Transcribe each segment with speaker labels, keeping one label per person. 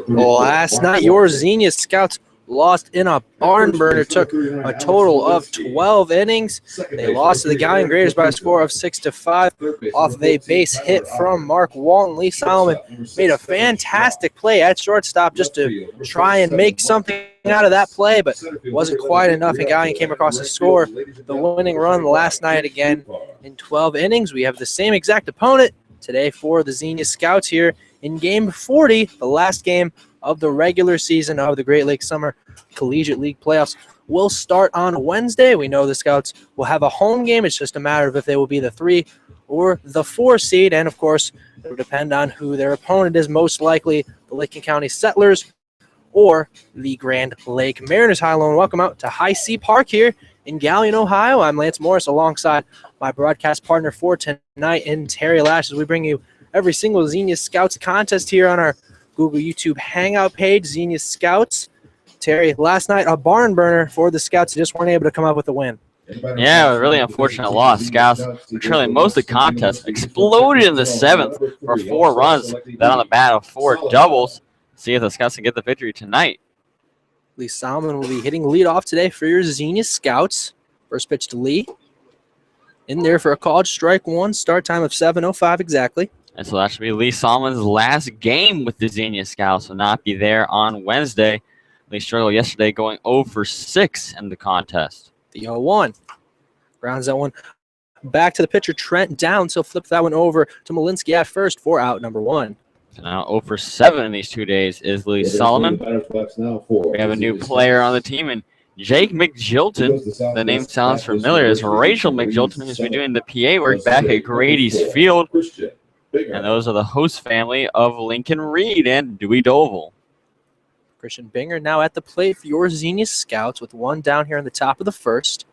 Speaker 1: Last night, your Xenia Scouts lost in a barn burner, took a total of 12 innings. They lost to the Galion Graders by a score of 6-5 off of a base hit from Mark Walton. Lee Solomon made a fantastic play at shortstop just to try and make something out of that play, but wasn't quite enough, and Galion came across to score the winning run last night again in 12 innings. We have the same exact opponent today for the Xenia Scouts here in Game 40, the last game of the regular season of the Great Lakes Summer Collegiate League playoffs. Will start on Wednesday. We know the Scouts will have a home game. It's just a matter of if they will be the 3 or the 4 seed, and of course, it will depend on who their opponent is, most likely the Licking County Settlers or the Grand Lake Mariners. Hi, hello, and welcome out to Heise Park here in Galion, Ohio. I'm Lance Morris alongside my broadcast partner for tonight in Terry Lash, as we bring you every single Xenia Scouts contest here on our Google YouTube Hangout page, Xenia Scouts. Terry, last night a barn burner for the Scouts. They just weren't able to come up with a win.
Speaker 2: Yeah, a really unfortunate loss. Scouts were trailing most of the contest, exploded in the 7th for 4 runs, then on the bat of 4 doubles. See if the Scouts can get the victory tonight.
Speaker 1: Lee Solomon will be hitting leadoff today for your Xenia Scouts. First pitch to Lee. In there for a called strike 1, start time of 7:05 exactly.
Speaker 2: And so that should be Lee Solomon's last game with the Xenia Scouts. Will not be there on Wednesday. Lee struggled yesterday, going 0 for 6 in the contest.
Speaker 1: The 0-1. Grounds that one back to the pitcher, Trent Downs. He'll flip that one over to Malinsky at first for out number 1.
Speaker 2: So now 0 for 7 in these 2 days is Lee Solomon. We have a new player on the team, and Jake McJilton. The name sounds familiar. It's Rachel McJilton, who's been doing the PA work back at Grady's Field. And those are the host family of Lincoln Reed and Dewey Doval.
Speaker 1: Christian Binger now at the plate for your Xenia Scouts with 1 down here in the top of the first.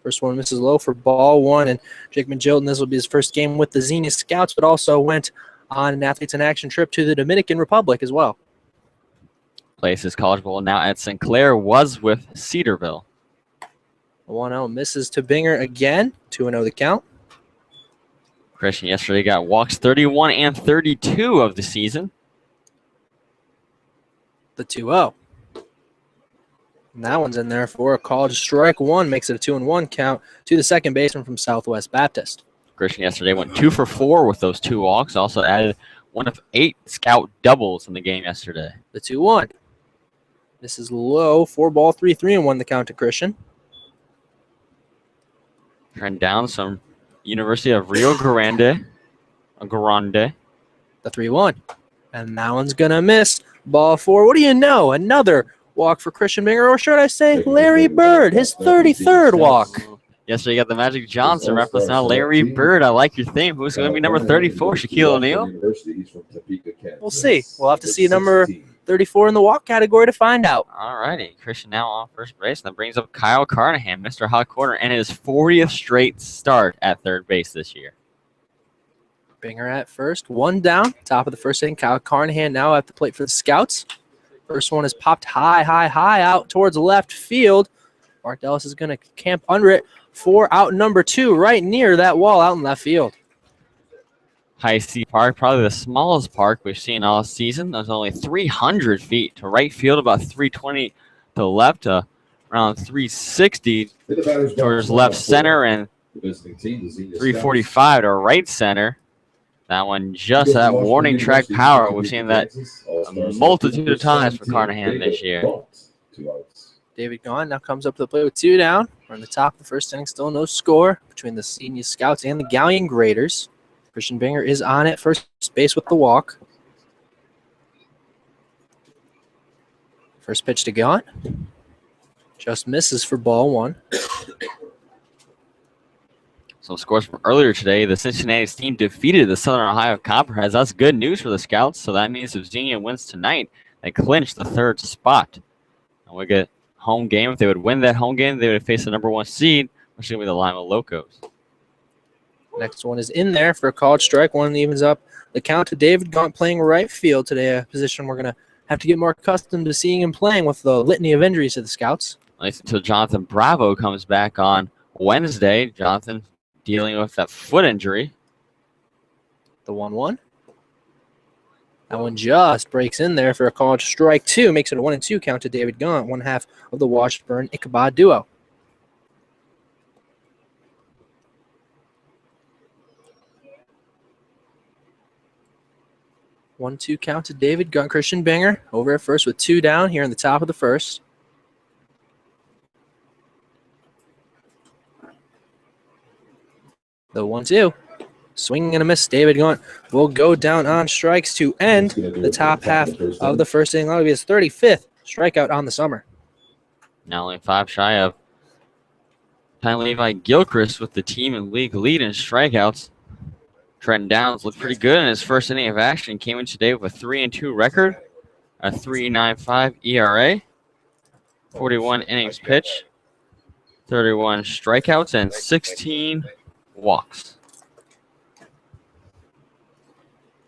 Speaker 1: First one misses low for ball 1, and Jake McJilton, this will be his first game with the Xenia Scouts, but also went on an Athletes in Action trip to the Dominican Republic as well.
Speaker 2: Plays his college ball now at Sinclair, was with Cedarville.
Speaker 1: 1-0 misses to Binger again, 2-0 the count.
Speaker 2: Christian yesterday got walks 31 and 32 of the season.
Speaker 1: The 2-0. And that one's in there for a called strike 1, makes it a 2-1 count to the second baseman from Southwest Baptist.
Speaker 2: Christian yesterday went 2 for 4 with those 2 walks. Also added 1 of 8 scout doubles in the game yesterday.
Speaker 1: The 2-1. This is low, 4 ball, 3-1 the count to Christian.
Speaker 2: Trend down some University of Rio Grande.
Speaker 1: The 3-1. And that one's going to miss. Ball 4. What do you know? Another walk for Christian Binger, or should I say Larry Bird, his 33rd walk.
Speaker 2: Yesterday you got the Magic Johnson reference. Now Larry Bird, I like your theme. Who's going to be number 34? Shaquille O'Neal?
Speaker 1: We'll see. We'll have to see number 34 in the walk category to find out.
Speaker 2: All righty. Christian now on first base. That brings up Kyle Carnahan, Mr. Hot Corner, and his 40th straight start at third base this year.
Speaker 1: Binger at first. 1 down. Top of the first inning. Kyle Carnahan now at the plate for the Scouts. First one is popped high out towards left field. Mark Ellis is going to camp under it for out number 2, right near that wall out in left field.
Speaker 2: Heise Park, probably the smallest park we've seen all season. There's only 300 feet to right field, about 320 to left, around 360 towards left center, and 345 to right center. That one just at warning track power. We've seen that a multitude of times for Carnahan this year.
Speaker 1: David Gaughan now comes up to the plate with 2 down. We're in the top of the first inning. Still no score between the Xenia Scouts and the Galion Graders. Christian Binger is on at first base with the walk. First pitch to Gaughan. Just misses for ball 1.
Speaker 2: Some scores from earlier today. The Cincinnati's team defeated the Southern Ohio Copperheads. That's good news for the Scouts. So that means if Xenia wins tonight, they clinch the 3rd spot. And we get home game. If they would win that home game, they would face the number 1 seed, which is going to be the Lima Locos.
Speaker 1: Next one is in there for a called strike. 1 evens up the count to David Gaunt playing right field today, a position we're going to have to get more accustomed to seeing him playing with the litany of injuries to the Scouts.
Speaker 2: At least until Jonathan Bravo comes back on Wednesday. Jonathan dealing with that foot injury.
Speaker 1: The 1-1. That one just breaks in there for a called strike 2. Makes it a 1-2 count to David Gaunt, one half of the Washburn-Ichabod duo. One-two count to David Gaunt. Christian Binger over at first with 2 down here in the top of the first. The 1-2. Swing and a miss. David Gaunt will go down on strikes to end the top half of the first inning. That'll be his 35th strikeout on the summer.
Speaker 2: Now only 5 shy of Ty Levi Gilchrist with the team in league lead in strikeouts. Trenton Downs looked pretty good in his first inning of action. Came in today with a 3-2 record, a 3.95 ERA, 41 innings pitched, 31 strikeouts, and 16 walks.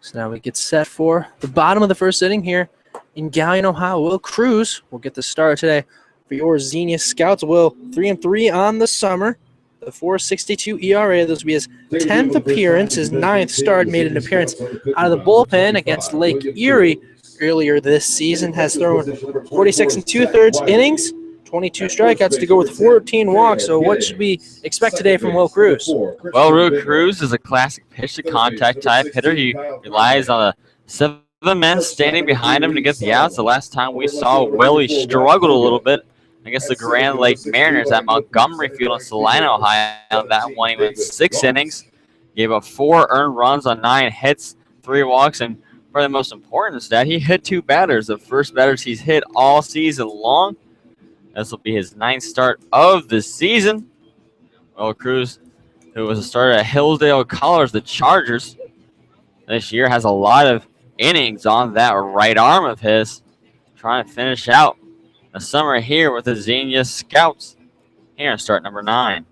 Speaker 1: So now we get set for the bottom of the first inning here in Galion, Ohio. Will Cruz will get the start today for your Xenia Scouts. Will 3-3 on the summer. The 4.62 ERA. This will be his 10th appearance. His 9th start. Made an appearance out of the bullpen against Lake Erie earlier this season. Has thrown 46 2/3 innings, 22 strikeouts to go with 14 walks. So what should we expect today from Will Cruz?
Speaker 2: Well, Will Cruz is a classic pitch-to-contact type hitter. He relies on the 7 men standing behind him to get the outs. The last time we saw Will, he struggled a little bit against the Grand Lake Mariners at Montgomery Field in Salina, Ohio. That one, he went 6 innings, gave up 4 earned runs on 9 hits, 3 walks, and probably the most important stat, he hit 2 batters, the first batters he's hit all season long. This will be his 9th start of the season. Will Cruz, who was a starter at Hillsdale College, the Chargers, this year has a lot of innings on that right arm of his, trying to finish out the summer here with the Xenia Scouts here in start number 9.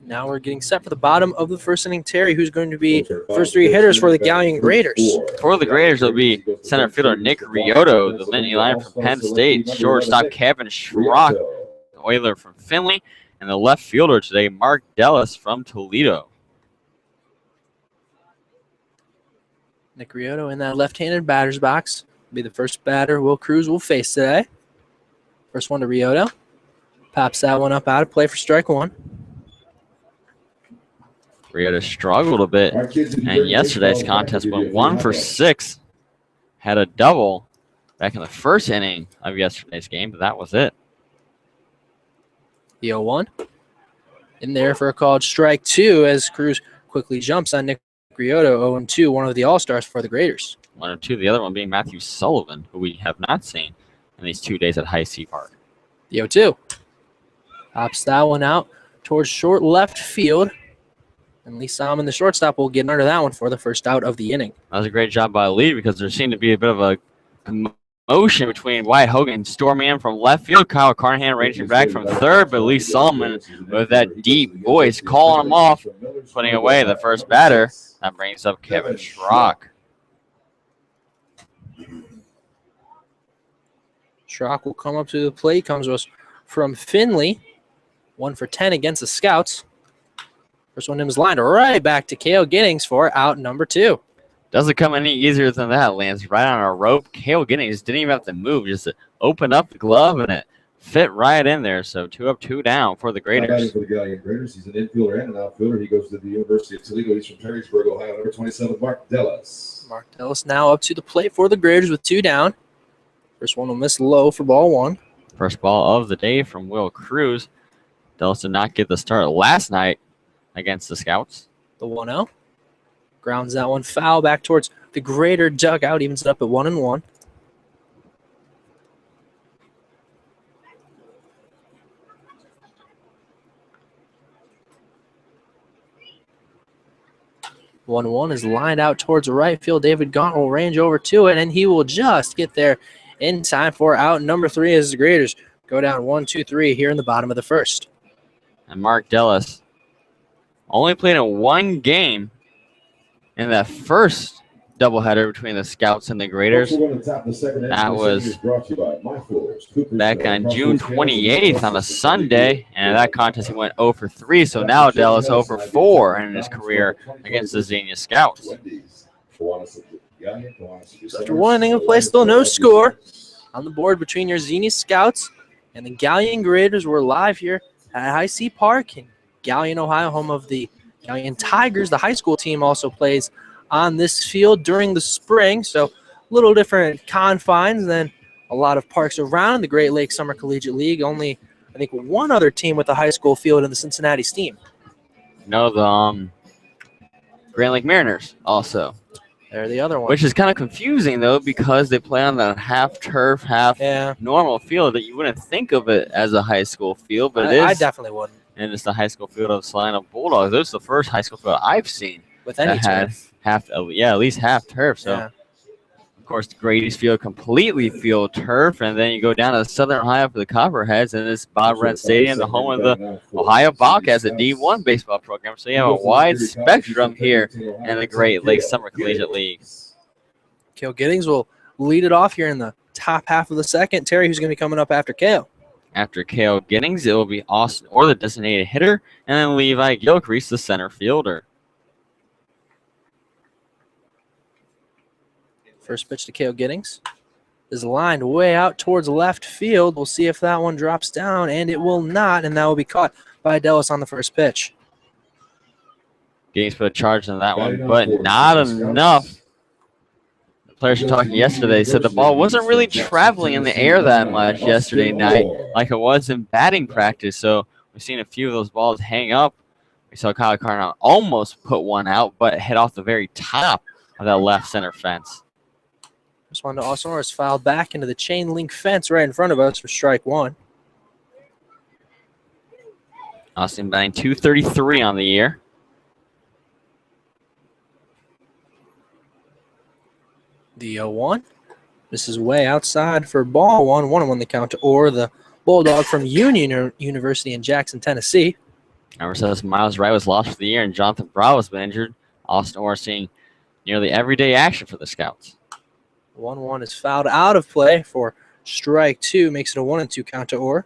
Speaker 1: Now we're getting set for the bottom of the first inning. Terry, who's going to be first 3 hitters for the Galion Graders?
Speaker 2: For the Graders, it'll be center fielder Nick Riotto, the Lindy liner from Penn State, shortstop Kevin Schrock, the Oiler from Findlay, and the left fielder today, Mark Dellis from Toledo.
Speaker 1: Nick Riotto in that left-handed batter's box. Will be the first batter Will Cruz will face today. First one to Riotto. Pops that one up out of play for strike 1.
Speaker 2: Riotto struggled a bit, and yesterday's contest went 1 for 6. Had a double back in the first inning of yesterday's game, but that was it.
Speaker 1: The 0-1. In there for a called strike 2 as Cruz quickly jumps on Nick Riotto, 0-2, one of the All-Stars for the Graders.
Speaker 2: 1 or 2, the other one being Matthew Sullivan, who we have not seen in these 2 days at Heise Park.
Speaker 1: The 0-2. Pops that one out towards short left field. And Lee Salmon, the shortstop, will get under that one for the first out of the inning.
Speaker 2: That was a great job by Lee because there seemed to be a bit of a commotion between Wyatt Hogan storming in from left field. Kyle Carnahan ranging back from third, but Lee Salmon with that deep voice calling him off, putting away the first batter. That brings up Kevin Schrock.
Speaker 1: Schrock will come up to the plate. Comes to us from Findlay. 1 for 10 against the Scouts. First one is lined right back to Cale Giddings for out number 2.
Speaker 2: Doesn't come any easier than that. Lands right on a rope. Cale Giddings didn't even have to move, just to open up the glove, and it fit right in there. So 2 up, 2 down for the Graders.
Speaker 3: For the Galion Graders, he's an infielder and an outfielder. He goes to the University of Toledo. He's from Perrysburg, Ohio. Number 27, Mark Dellis.
Speaker 1: Mark Dellis now up to the plate for the Graders with 2 down. First one will miss low for ball 1.
Speaker 2: First ball of the day from Will Cruz. Dellis did not get the start last night against the Scouts.
Speaker 1: The 1-0. Grounds that one foul back towards the Grader dugout. Evens it up at 1-1. One is lined out towards right field. David Gaunt will range over to it, and he will just get there in time for out number 3 as the Graders go down 1-2-3 here in the bottom of the first.
Speaker 2: And Mark Dellis only played in 1 game in that first doubleheader between the Scouts and the Graders. That was back on June 28th on a Sunday, and that contest he went 0 for 3. So now Dallas 0 for 4 in his career against the Xenia Scouts.
Speaker 1: After one inning of play, still no score on the board between your Xenia Scouts and the Galion Graders. We're live here at Heise Park in Galion, Ohio, home of the Galion Tigers. The high school team also plays on this field during the spring, so a little different confines than a lot of parks around the Great Lakes Summer Collegiate League. Only, I think, one other team with a high school field in the Cincinnati Steam.
Speaker 2: No, the Grand Lake Mariners also.
Speaker 1: They're the other one.
Speaker 2: Which is kind of confusing, though, because they play on the half turf, half normal field that you wouldn't think of it as a high school field, but it is.
Speaker 1: I definitely wouldn't.
Speaker 2: And it's the high school field of Salina Bulldogs. This is the first high school field I've seen
Speaker 1: with any turf.
Speaker 2: At least half turf. So, of course, the Grady's Field completely field turf, and then you go down to Southern Ohio for the Copperheads, and it's Bob Rent Stadium, the home of the Ohio Bobcats, a D1 baseball program. So you have a wide spectrum here in the Great Lakes Summer Collegiate League.
Speaker 1: Cale Giddings will lead it off here in the top half of the second. Terry, who's going to be coming up after Cale?
Speaker 2: After Cale Giddings, it will be Austin Orr, the designated hitter, and then Levi Gilcrease, the center fielder.
Speaker 1: First pitch to Cale Giddings is lined way out towards left field. We'll see if that one drops down, and it will not, and that will be caught by Dallas on the first pitch.
Speaker 2: Giddings put a charge on that one, but not enough. The players were talking yesterday, said the ball wasn't really traveling in the air that much yesterday night like it was in batting practice, so we've seen a few of those balls hang up. We saw Kyle Carnell almost put one out, but hit off the very top of that left center fence.
Speaker 1: This one to Austin Orr is fouled back into the chain link fence right in front of us for strike one.
Speaker 2: Austin batting .233 on the year.
Speaker 1: The 0-1. This is way outside for ball one. 1-1 the count to Orr, the Bulldog from Union University in Jackson, Tennessee.
Speaker 2: Number 7, Miles Wright was lost for the year, and Jonathan Bravo's been injured. Austin Orr seeing nearly everyday action for the Scouts.
Speaker 1: 1-1 is fouled out of play for strike two. Makes it a 1-2 count to Orr.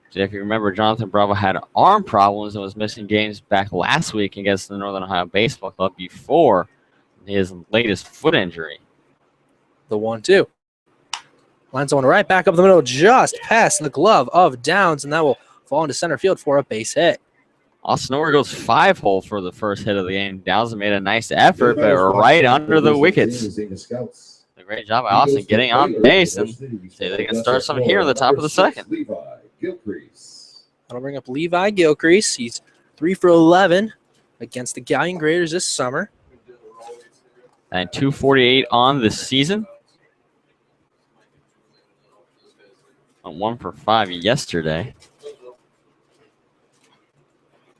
Speaker 2: So if you remember, Jonathan Bravo had arm problems and was missing games back last week against the Northern Ohio Baseball Club before his latest foot injury.
Speaker 1: The 1-2. Lines one right back up the middle, just past the glove of Downs, and that will fall into center field for a base hit.
Speaker 2: Austin Orr goes 5-hole for the first hit of the game. Downs made a nice effort, but right under the wickets. A great job by Austin getting on base, and see they can start something here at the top of the second.
Speaker 1: That'll bring up Levi Gilcrease. He's 3 for 11 against the Galion Graders this summer.
Speaker 2: And .248 on the season. 1 for 5 yesterday.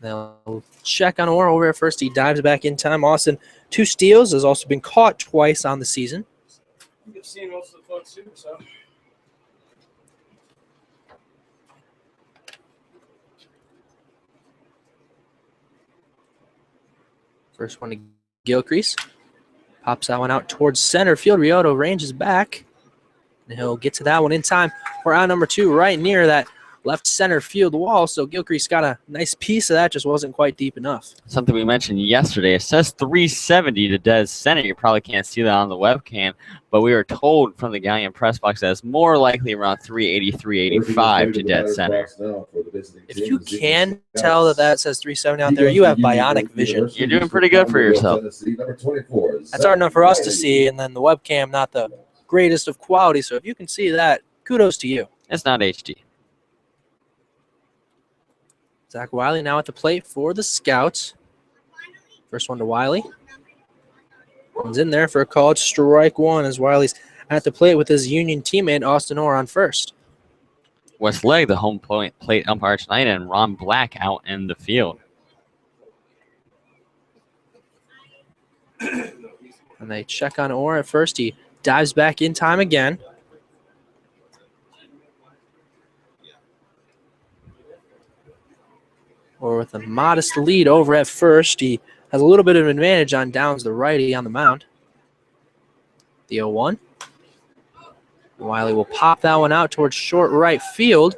Speaker 1: They'll check on Orr over at first. He dives back in time. Austin, 2 steals, has also been caught twice on the season.
Speaker 4: You've seen most of the folks too, so.
Speaker 1: First one to Gilcrease. Pops that one out towards center field. Riotto ranges back. And he'll get to that one in time for out number 2, right near that left center field wall. So Gilcrease got a nice piece of that, just wasn't quite deep enough.
Speaker 2: Something we mentioned yesterday. It says 370 to dead center. You probably can't see that on the webcam, but we were told from the Galion press box that it's more likely around 380, 385 to dead center.
Speaker 1: If you can tell that that says 370 out there, you have bionic vision.
Speaker 2: You're doing pretty good for yourself.
Speaker 1: That's hard enough for us to see, and then the webcam not the greatest of quality. So if you can see that, kudos to you.
Speaker 2: It's not HD.
Speaker 1: Zach Wiley now at the plate for the Scouts. First one to Wiley. One's in there for a called strike one as Wiley's at the plate with his Union teammate Austin Orr on first.
Speaker 2: Wes Legg, the home plate umpire tonight, and Ron Black out in the field.
Speaker 1: And they check on Orr at first. He dives back in time again. Or with a modest lead over at first. He has a little bit of an advantage on Downs, the righty on the mound. The 0-1. Wiley will pop that one out towards short right field.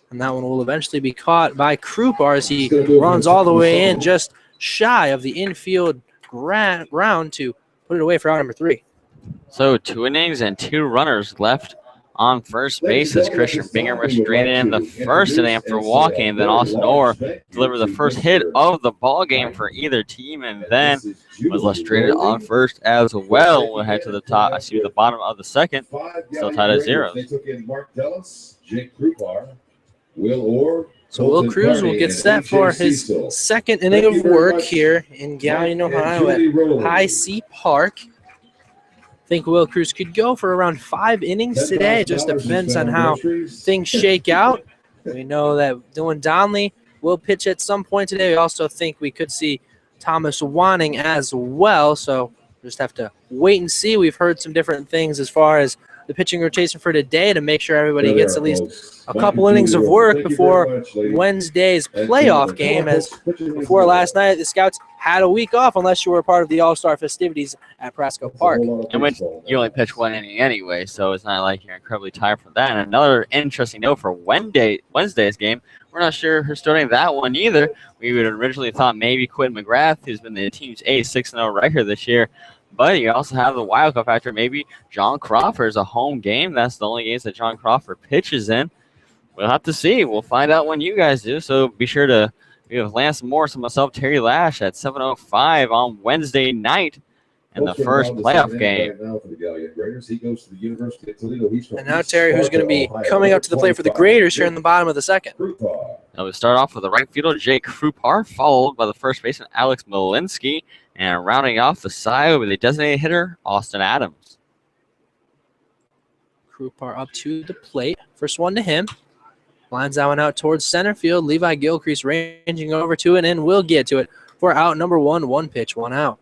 Speaker 1: And that one will eventually be caught by Krupa as he runs all the way in, just shy of the infield round to put it away for out number 3.
Speaker 2: So 2 innings and 2 runners left on first base as Christian Bingham restrained in the first inning after walking. Then Austin Orr delivered the first hit of the ball game for either team, and then was restrained on first as well. We'll head to the bottom of the second, still tied at 0.
Speaker 3: They took in Mark Dellis, Jake Krupar, Will Orr.
Speaker 1: So Will Cruz will get set for his second inning of work here in Galion, Ohio at Heise Park. I think Will Cruz could go for around 5 innings today. It just depends on how things shake out. We know that Dylan Donnelly will pitch at some point today. We also think we could see Thomas Wanning as well. So just have to wait and see. We've heard some different things as far as the pitching rotation for today to make sure everybody gets at least a couple innings of work before Wednesday's playoff game. As before last night, the Scouts had a week off unless you were a part of the All-Star festivities at Prasco Park.
Speaker 2: And when you only pitch 1 inning anyway, so it's not like you're incredibly tired for that. And another interesting note for Wednesday's game, we're not sure who's starting that one either. We would originally thought maybe Quinn McGrath, who's been the team's ace, 6-0 record this year. But you also have the wild card factor. Maybe John Crawford's a home game. That's the only games that John Crawford pitches in. We'll have to see. We'll find out when you guys do. So be sure to be with Lance Morris and myself, Terry Lash, at 7:05 on Wednesday night in the first playoff game.
Speaker 1: And now, Terry, who's going to be coming up to the plate for the Graders here in the bottom of the second.
Speaker 2: Now we start off with the right fielder, Jake Krupar, followed by the first baseman, Alex Malinsky, and rounding off the side with a designated hitter, Austin Adams.
Speaker 1: Krupar up to the plate. First one to him. Lines that one out towards center field. Levi Gilcrease ranging over to it and will get to it for out number 1. 1 pitch, 1 out.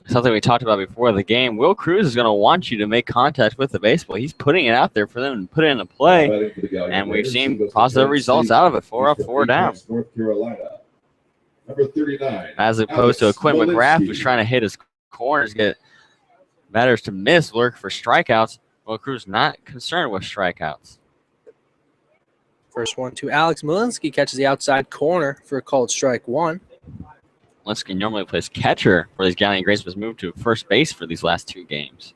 Speaker 2: Something we talked about before the game. Will Cruz is going to want you to make contact with the baseball. He's putting it out there for them to put it into play, and we've seen positive results out of it. 4 up, 4 down.
Speaker 3: North Carolina. Number 39.
Speaker 2: As opposed to a Quinn McGrath who's trying to hit his corners, get batters to miss, lurk for strikeouts. Will Cruz not concerned with strikeouts.
Speaker 1: First one to Alex Malinsky, catches the outside corner for a called strike 1.
Speaker 2: Malinsky normally plays catcher for these Galion Grays, was moved to first base for these last 2 games.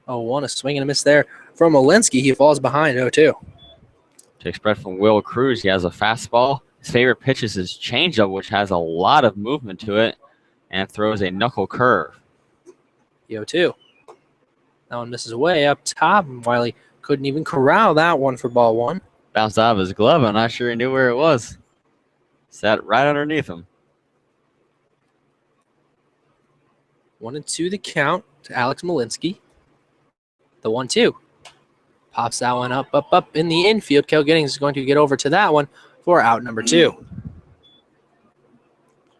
Speaker 1: 0-1, a swing and a miss there from Malinsky. He falls behind 0-2.
Speaker 2: Take spread from Will Cruz. He has a fastball. His favorite pitch is his changeup, which has a lot of movement to it, and throws a knuckle curve.
Speaker 1: 0-2. That one misses away up top, and Wiley couldn't even corral that one for ball 1.
Speaker 2: Bounced out of his glove. I'm not sure he knew where it was. Sat right underneath him.
Speaker 1: 1-2 the count to Alex Malinsky. The 1-2. Pops that one up in the infield. Kel Giddings is going to get over to that one for out number 2.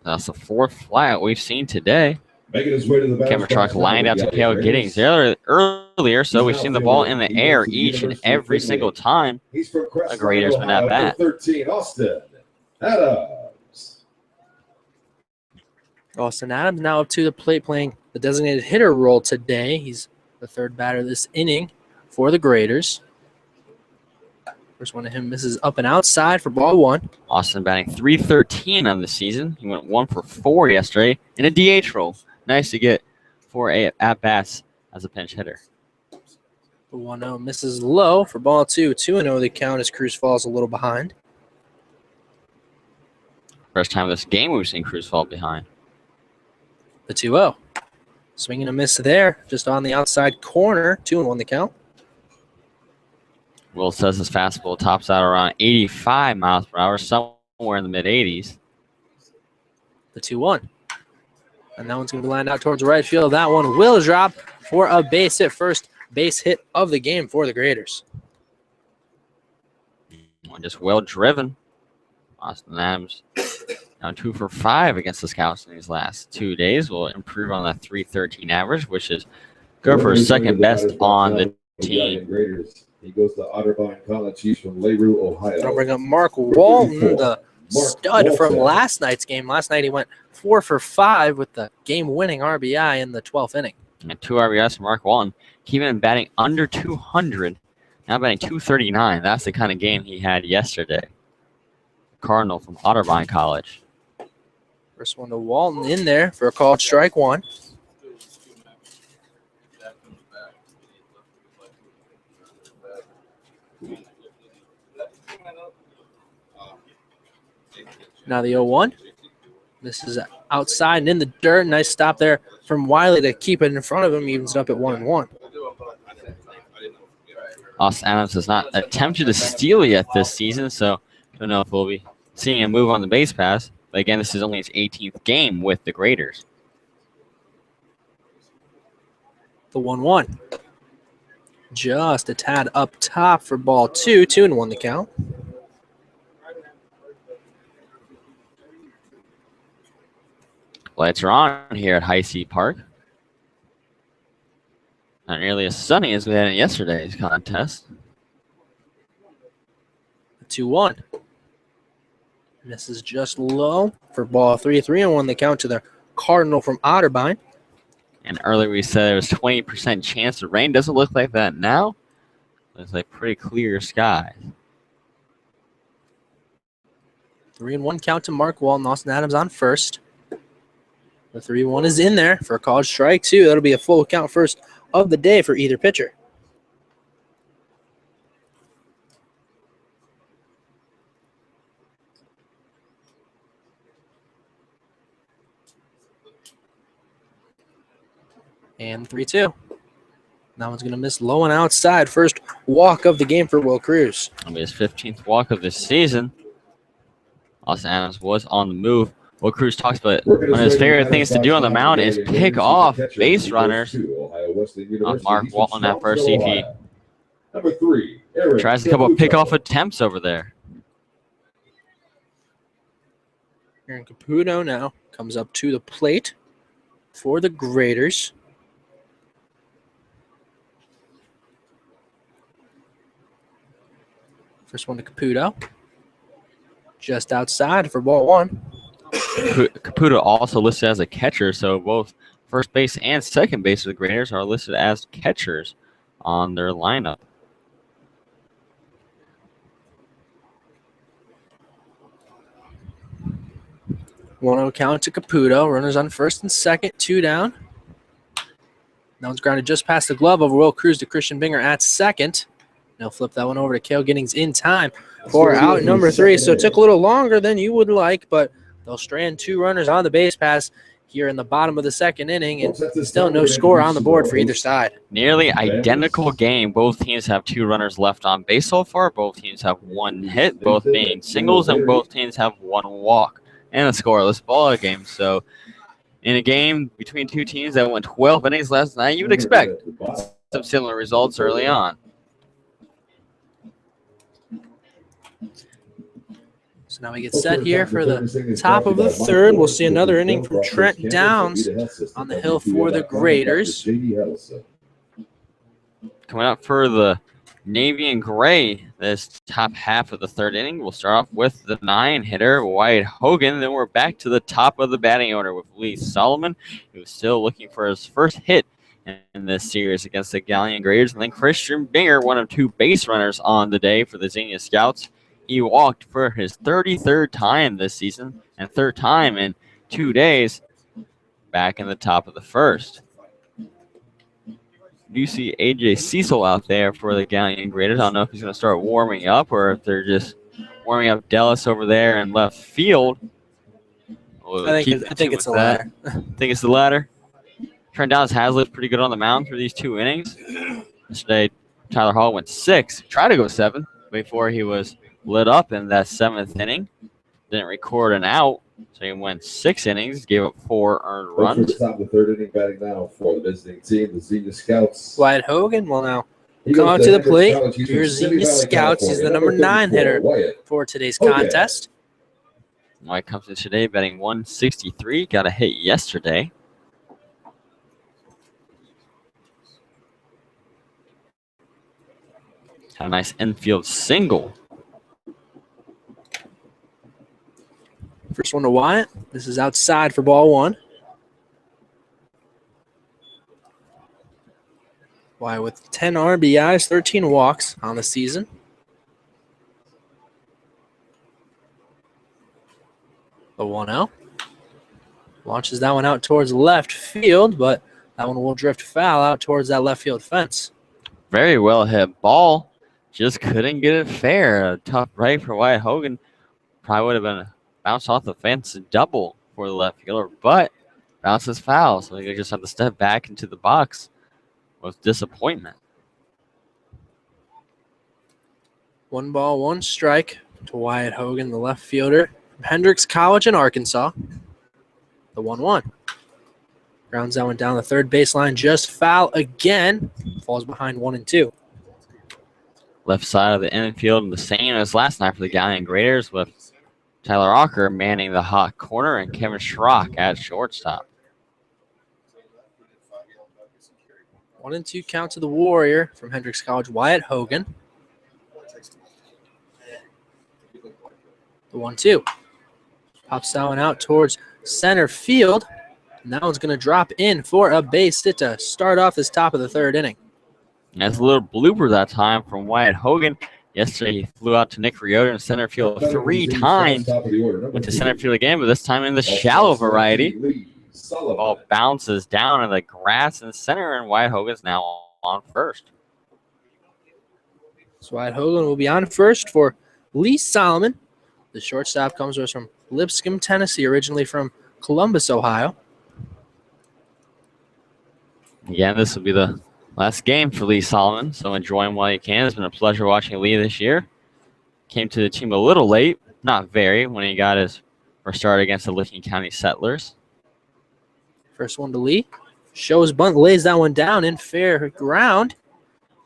Speaker 2: That's the 4th flyout we've seen today.
Speaker 3: Making his way to the
Speaker 2: Camera truck lined out to Kel Giddings earlier, so we've seen the ball in the air each and every single time a Grader's been at bat.
Speaker 3: 13, Austin Adams.
Speaker 1: Austin Adams now up to the plate playing the designated hitter role today. He's the 3rd batter this inning for the Graders. First one to him misses up and outside for ball 1.
Speaker 2: Austin batting .313 on the season. He went 1 for 4 yesterday in a DH role. Nice to get 4 at-bats as a pinch hitter.
Speaker 1: The 1-0 misses low for ball 2. 2-0 the count as Cruz falls a little behind.
Speaker 2: First time this game we've seen Cruz fall behind.
Speaker 1: The 2-0. Swing and a miss there, just on the outside corner. 2-1 the count.
Speaker 2: Will says his fastball tops out around 85 miles per hour, somewhere in the mid-80s.
Speaker 1: The 2-1. And that one's going to be lined out towards right field. That one will drop for a base hit. First base hit of the game for the Graders.
Speaker 2: Just well driven. Austin Adams now 2 for 5 against the Scouts in these last 2 days. Will improve on that .313 average, which is good for his 2nd best on the team.
Speaker 3: He goes to Otterbein College. He's from LaRue, Ohio.
Speaker 1: I'll bring up Mark Walton, the stud from last night's game. Last night he went 4 for 5 with the game-winning RBI in the 12th inning.
Speaker 2: And 2 RBIs from Mark Walton. Keeping batting under 200. Now batting 239. That's the kind of game he had yesterday. Cardinal from Otterbein College.
Speaker 1: First one to Walton in there for a called strike one. Now the 0-1. This is outside and in the dirt. Nice stop there from Wiley to keep it in front of him. Evens it up at 1-1.
Speaker 2: Austin Adams has not attempted to steal yet this season, so I don't know if we'll be seeing him move on the base pass. But again, this is only his 18th game with the Graders.
Speaker 1: The 1-1. Just a tad up top for ball 2. 2-1 the count.
Speaker 2: Lights are on here at Heise Park. Not nearly as sunny as we had in yesterday's contest.
Speaker 1: 2-1. This is just low for ball 3. 3-1 the count to the Cardinal from Otterbein.
Speaker 2: And earlier we said there was 20% chance of rain. Doesn't look like that now. Looks like pretty clear skies.
Speaker 1: 3-1 count to Mark Walton. Austin Adams on first. The 3-1 is in there for a called strike 2. That'll be a full count first of the day for either pitcher. And 3-2. That one's going to miss low and outside. First walk of the game for Will Cruz.
Speaker 2: It'll be his 15th walk of the season. Austin Adams was on the move. Will Cruz talks about one of his favorite things to do on the mound is pick off base runners. Mark Walton at first, see if he tries a couple of pickoff attempts over there.
Speaker 1: Aaron Caputo now comes up to the plate for the Graders. First one to Caputo. Just outside for ball 1.
Speaker 2: Caputo also listed as a catcher, so both first base and second base of the Graders are listed as catchers on their lineup.
Speaker 1: One count to Caputo. Runners on first and second. 2 down. That one's grounded just past the glove of Will Cruz to Christian Binger at second. They'll flip that one over to Cale Giddings in time for out number 3. So it took a little longer than you would like, but they'll strand 2 runners on the base pass here in the bottom of the second inning, and still no score on the board for either side.
Speaker 2: Nearly identical game. Both teams have 2 runners left on base so far. Both teams have 1 hit, both being singles, and both teams have 1 walk. And a scoreless ball game. So in a game between 2 teams that went 12 innings last night, you would expect some similar results early on.
Speaker 1: So now we get set here for the top of the third. We'll see another inning from Trent Downs on the hill for the Graders.
Speaker 2: Coming up for the Navy and Gray, this top half of the third inning. We'll start off with the 9-hitter, Wyatt Hogan. Then we're back to the top of the batting order with Lee Solomon, who's still looking for his first hit in this series against the Galion Graders. And then Christian Binger, one of 2 base runners on the day for the Xenia Scouts. He walked for his 33rd time this season and 3rd time in 2 days back in the top of the first. Do you see A.J. Cecil out there for the Galion Graders? I don't know if he's going to start warming up or if they're just warming up Dallas over there in left field.
Speaker 1: I think it's the latter.
Speaker 2: Think it's the latter? Trent Downs has looked pretty good on the mound through these 2 innings. Yesterday, Tyler Hall went 6, tried to go 7 before he was lit up in that 7th inning. Didn't record an out, so he went 6 innings, gave up 4 earned runs.
Speaker 3: Top of the 3rd inning, batting now for the visiting team, the Xenia Scouts.
Speaker 1: Wyatt Hogan will now come out to the plate. Here's Xenia Scouts. He's the number 9 hitter for today's contest.
Speaker 2: Wyatt comes in today batting 163. Got a hit yesterday. Had a nice infield single.
Speaker 1: First one to Wyatt. This is outside for ball one. Wyatt with 10 RBIs, 13 walks on the season. The 1-0. Launches that one out towards left field, but that one will drift foul out towards that left field fence.
Speaker 2: Very well hit ball. Just couldn't get it fair. A tough break for Wyatt Hogan. Probably would have been a bounce off the fence double for the left fielder, but bounces foul. So you just have to step back into the box with disappointment.
Speaker 1: 1 ball, 1 strike to Wyatt Hogan, the left fielder from Hendricks College in Arkansas. The 1-1. Grounds that one down the third baseline, just foul again. Falls behind 1 and 2.
Speaker 2: Left side of the infield, the same as last night for the Galion Graders, with Tyler Ocker manning the hot corner and Kevin Schrock at shortstop.
Speaker 1: 1 and 2 count to the Warrior from Hendricks College, Wyatt Hogan. The 1-2. Pops that one out towards center field. And that one's going to drop in for a base hit to start off this top of the third inning.
Speaker 2: That's a little blooper that time from Wyatt Hogan. Yesterday, he flew out to Nick Riota in center field 3 times. Went to center field again, but this time in the shallow variety. The ball bounces down in the grass in center, and Wyatt Hogan's now on first.
Speaker 1: So Wyatt Hogan will be on first for Lee Solomon. The shortstop comes to us from Lipscomb, Tennessee, originally from Columbus, Ohio.
Speaker 2: Again, this will be the last game for Lee Solomon, so enjoy him while you can. It's been a pleasure watching Lee this year. Came to the team a little late, not very, when he got his first start against the Licking County Settlers.
Speaker 1: First one to Lee. Shows bunt, lays that one down in fair ground.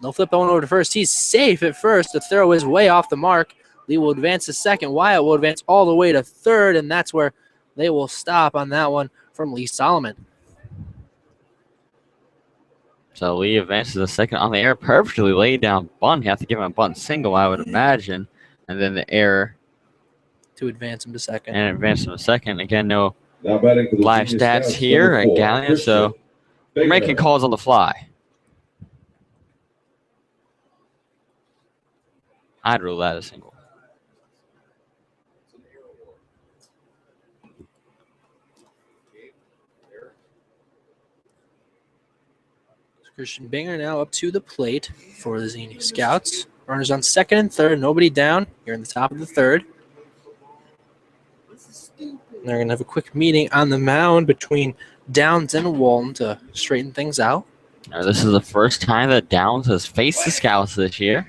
Speaker 1: They'll flip that one over to first. He's safe at first. The throw is way off the mark. Lee will advance to second. Wyatt will advance all the way to third, and that's where they will stop on that one from Lee Solomon.
Speaker 2: So Lee advances to second on the air, perfectly laid down bunt. You have to give him a bunt single, I would imagine. And then the error
Speaker 1: To advance him to second.
Speaker 2: and advance him to second. Again, no
Speaker 3: Now batting for the
Speaker 2: live
Speaker 3: senior
Speaker 2: stats
Speaker 3: scouts,
Speaker 2: here
Speaker 3: number
Speaker 2: at
Speaker 3: 4,
Speaker 2: Galion, so we're
Speaker 3: Christian
Speaker 2: making
Speaker 3: Baker.
Speaker 2: calls on the fly. I'd rule that a single.
Speaker 1: Christian Binger now up to the plate for the Xenia Scouts. Runners on second and third. Nobody down here in the top of the third. They're going to have a quick meeting on the mound between Downs and Walton to straighten things out.
Speaker 2: Now, this is the first time that Downs has faced the Scouts this year.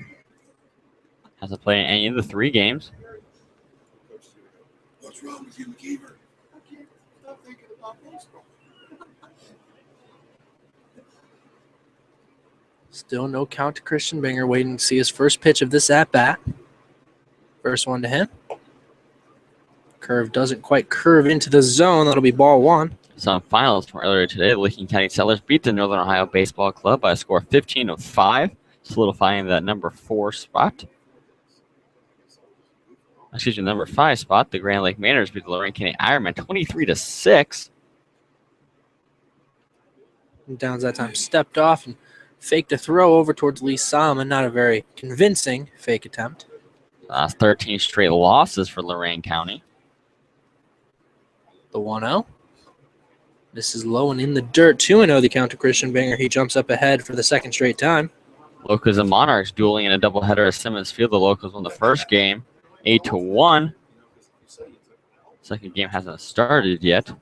Speaker 2: Hasn't played in any of the 3 games.
Speaker 5: What's wrong with you, McKeever? I can't stop thinking about baseball.
Speaker 1: Still no count to Christian Binger, waiting to see his first pitch of this at-bat. First one to him. Curve doesn't quite curve into the zone. That'll be ball 1.
Speaker 2: Some finals from earlier today. The Licking County Settlers beat the Northern Ohio Baseball Club by a score of 15-5, solidifying that number 4 spot. Excuse me, number 5 spot. The Grand Lake Mariners beat the Lorraine County Ironmen 23-6.
Speaker 1: Downs that time stepped off and faked a throw over towards Lee Solomon. Not a very convincing fake attempt.
Speaker 2: Last 13 straight losses for Lorraine County.
Speaker 1: The 1-0. This is low and in the dirt. 2-0 the count to Christian Binger. He jumps up ahead for the second straight time.
Speaker 2: Locals and Monarchs dueling in a doubleheader at Simmons Field. The Locals won the first game 8-1. Second game hasn't started yet.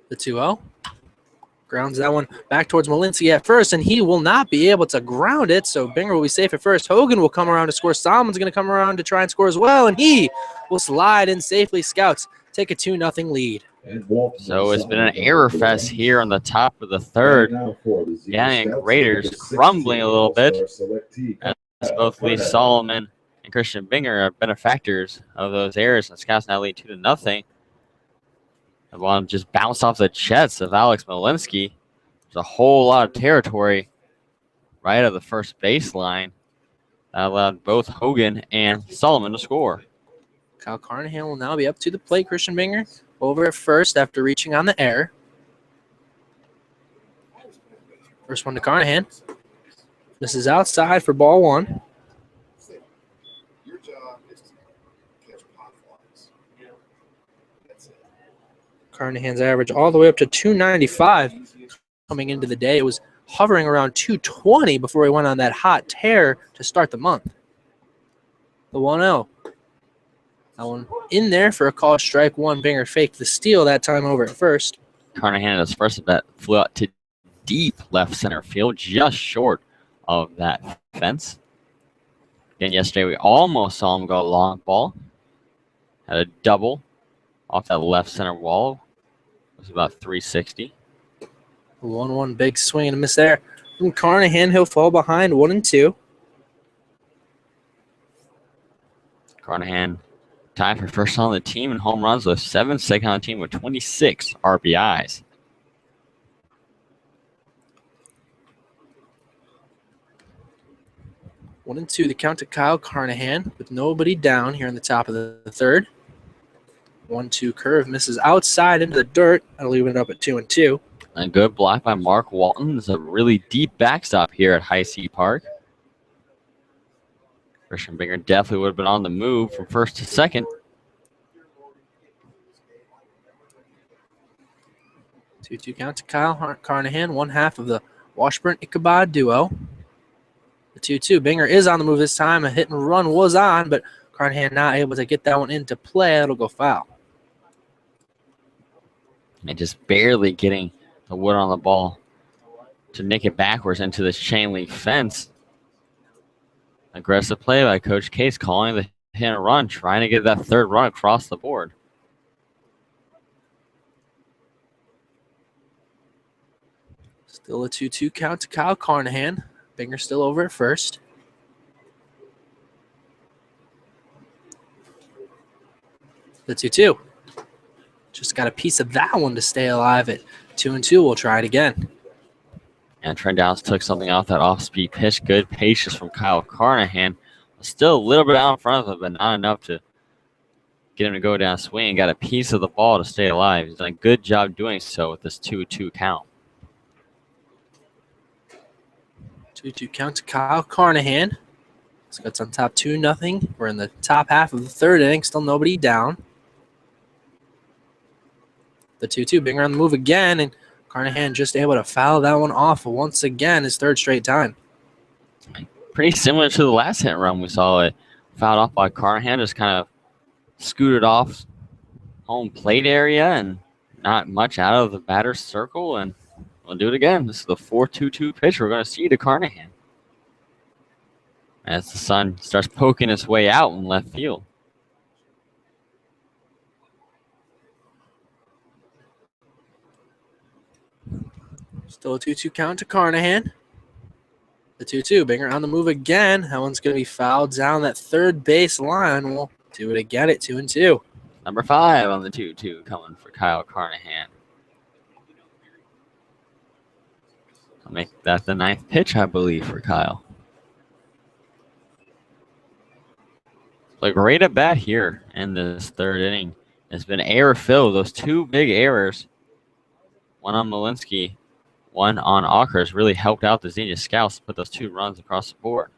Speaker 1: The 2-0. Grounds that one back towards Malinsky at first, and he will not be able to ground it, so Binger will be safe at first. Hogan will come around to score. Solomon's going to come around to try and score as well, and he will slide in safely. Scouts take a 2-0 lead.
Speaker 2: So it's been an error fest here on the top of the third. Galion Raiders crumbling a little bit, as both Lee Solomon and Christian Binger are benefactors of those errors, and Scouts now lead 2-0. The ball just bounced off the chest of Alex Malinsky. There's a whole lot of territory right at the first baseline. That allowed both Hogan and Solomon to score.
Speaker 1: Kyle Carnahan will now be up to the plate. Christian Binger over at first after reaching on the error. First one to Carnahan. This is outside for ball one.
Speaker 5: Your job is to catch pop flies. That's it.
Speaker 1: Carnahan's average all the way up to 295 coming into the day. It was hovering around 220 before he went on that hot tear to start the month. The 1-0. That one in there for a call strike one. Binger faked the steal that time over at first.
Speaker 2: Carnahan, his first at bat, flew out to deep left center field, just short of that fence. Again, yesterday we almost saw him go long ball. Had a double off that left center wall. It was about 360.
Speaker 1: 1-1 big swing and a miss there. From Carnahan, he'll fall behind 1-2.
Speaker 2: Carnahan tied for first on the team in home runs with 7, second on the team with 26 RBIs.
Speaker 1: One and two, the count to Kyle Carnahan with nobody down here in the top of the third. 1-2 curve misses outside into the dirt. That'll leave it up at 2-2.
Speaker 2: A good block by Mark Walton. There's a really deep backstop here at Heise Park. Christian Binger definitely would have been on the move from first to second.
Speaker 1: 2-2 count to Kyle Carnahan, one half of the Washburn-Ichabod duo. The 2-2. Binger is on the move this time. A hit and run was on, but Carnahan not able to get that one into play. It'll go foul.
Speaker 2: And just barely getting the wood on the ball to nick it backwards into this chain link fence. Aggressive play by Coach Case, calling the hit and run, trying to get that third run across the board.
Speaker 1: Still a 2-2 count to Kyle Carnahan. Binger still over at first. The 2-2. Just got a piece of that one to stay alive at 2-2. We'll try it again.
Speaker 2: And Trent Downs took something off that off-speed pitch. Good patience from Kyle Carnahan. Still a little bit out in front of him, but not enough to get him to go down swing. Got a piece of the ball to stay alive. He's done a good job doing so with this 2-2 count.
Speaker 1: 2-2 count to Kyle Carnahan. Scott's on top 2-0. We're in the top half of the third inning. Still nobody down. The 2-2. Binger on the move again, and Carnahan just able to foul that one off once again, his third straight time.
Speaker 2: Pretty similar to the last hit run we saw. It fouled off by Carnahan, just kind of scooted off home plate area and not much out of the batter's circle. And we'll do it again. This is the 4-2-2 pitch we're going to see to Carnahan as the sun starts poking its way out in left field.
Speaker 1: Still a 2-2 count to Carnahan. The 2-2. Binger on the move again. That one's going to be fouled down that third base line. We'll do it again at 2-2.
Speaker 2: Number 5 on the 2-2 coming for Kyle Carnahan. I'll make that the 9th pitch, I believe, for Kyle. A great at bat here in this third inning. It's been error-filled. Those two big errors, one on Malinsky, one on Ockers, really helped out the Xenia Scouts to put those 2 runs across the board.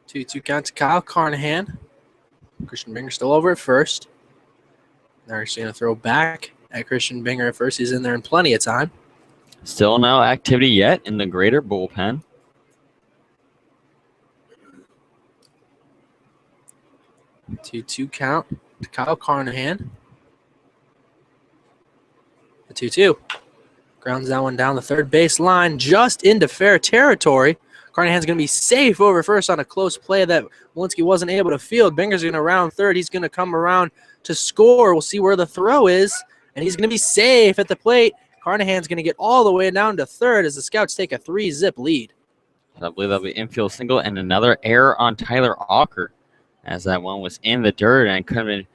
Speaker 1: 2-2 count to Kyle Carnahan. Christian Binger still over at first. They're actually going to throw back at Christian Binger at first. He's in there in plenty of time.
Speaker 2: Still no activity yet in the greater bullpen.
Speaker 1: Two count to Kyle Carnahan. The 2-2. Grounds that one down the third base line, just into fair territory. Carnahan's going to be safe over first on a close play that Malinsky wasn't able to field. Binger's going to round third. He's going to come around to score. We'll see where the throw is, and he's going to be safe at the plate. Carnahan's going to get all the way down to third as the Scouts take a 3-zip lead.
Speaker 2: I believe that'll be infield single and another error on Tyler Ocker, as that one was in the dirt and could have been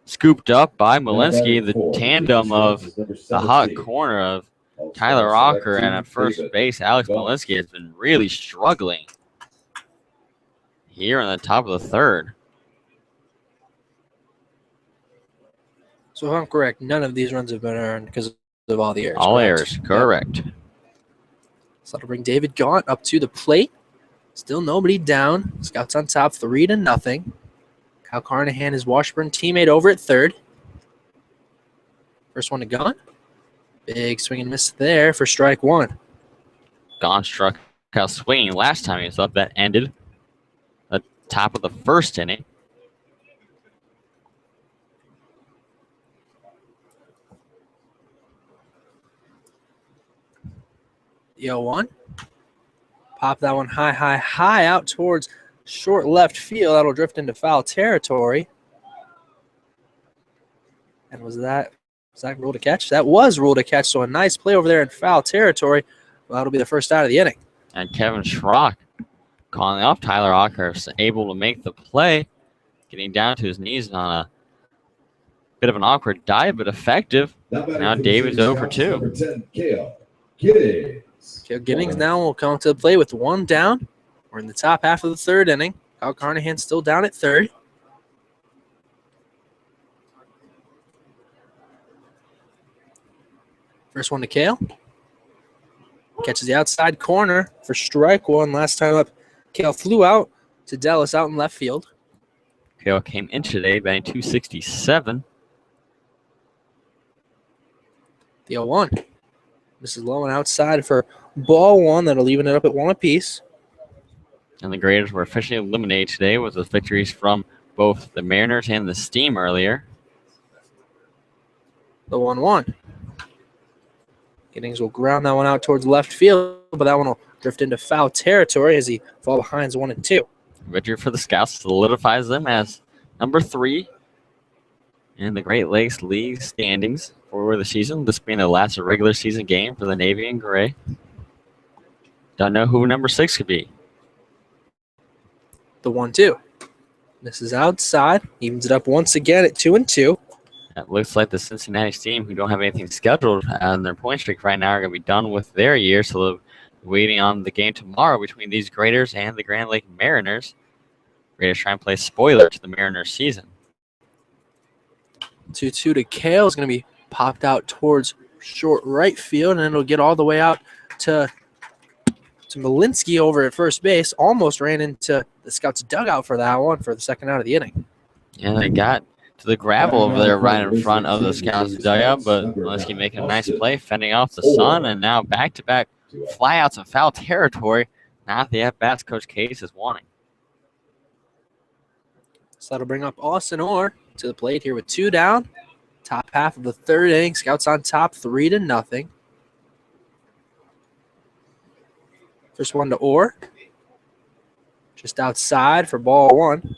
Speaker 2: scooped up by Malinsky. The tandem of the hot corner of Tyler Ocker and at first base, Alex Malinsky has been really struggling here in the top of the third.
Speaker 1: So if I'm correct, none of these runs have been earned because of all the errors.
Speaker 2: All
Speaker 1: correct?
Speaker 2: errors, correct.
Speaker 1: Yep. So that'll bring David Gaunt up to the plate. Still nobody down. Scouts on top, 3-0. Kyle Carnahan, his Washburn teammate, over at third. First one to Gaunt. Big swing and miss there for strike one.
Speaker 2: Gaunt struck out swinging last time he was up. That ended the top of the first inning.
Speaker 1: The 0-1. Pop that one high out towards short left field. That'll drift into foul territory. And was that ruled a catch? That was ruled a catch, so a nice play over there in foul territory. Well, that'll be the first out of the inning.
Speaker 2: And Kevin Schrock calling off Tyler Ockhurst, able to make the play, getting down to his knees on a bit of an awkward dive, but effective. Now David's over 2.
Speaker 1: Cale Giddings now will come to the plate with one down. We're in the top half of the third inning. Kyle Carnahan still down at third. First one to Cale. Catches the outside corner for strike one. Last time up, Cale flew out to Dallas out in left field.
Speaker 2: Cale came in today batting .267.
Speaker 1: The 0-1. This is low and outside for ball one. That'll even it up at one apiece.
Speaker 2: And the Graders were officially eliminated today with the victories from both the Mariners and the Steam earlier.
Speaker 1: The 1-1. Giddings will ground that one out towards left field, but that one will drift into foul territory as he fall behind 1 and 2.
Speaker 2: Victory for the Scouts solidifies them as number 3 in the Great Lakes League standings for the season. This being the last regular season game for the Navy and Gray. Don't know who number 6 could be.
Speaker 1: The 1-2. This is outside. Evens it up once again at 2 and 2.
Speaker 2: It looks like the Cincinnati Steam, who don't have anything scheduled on their point streak right now, are going to be done with their year. So they're waiting on the game tomorrow between these Graders and the Grand Lake Mariners. Graders try and play spoiler to the Mariners season.
Speaker 1: 2-2 to Cale is going to be popped out towards short right field, and it'll get all the way out to Malinsky over at first base. Almost ran into the Scouts' dugout for that one for the second out of the inning.
Speaker 2: Yeah, they got to the gravel over there right in front of the Scouts' dugout, but Malinsky making a nice play, fending off the sun, and now back-to-back flyouts in foul territory. Not the at-bats Coach Case is wanting.
Speaker 1: So that'll bring up Austin Orr to the plate here with 2 down. Top half of the third inning. Scouts on top 3-0. First one to Orr. Just outside for ball 1.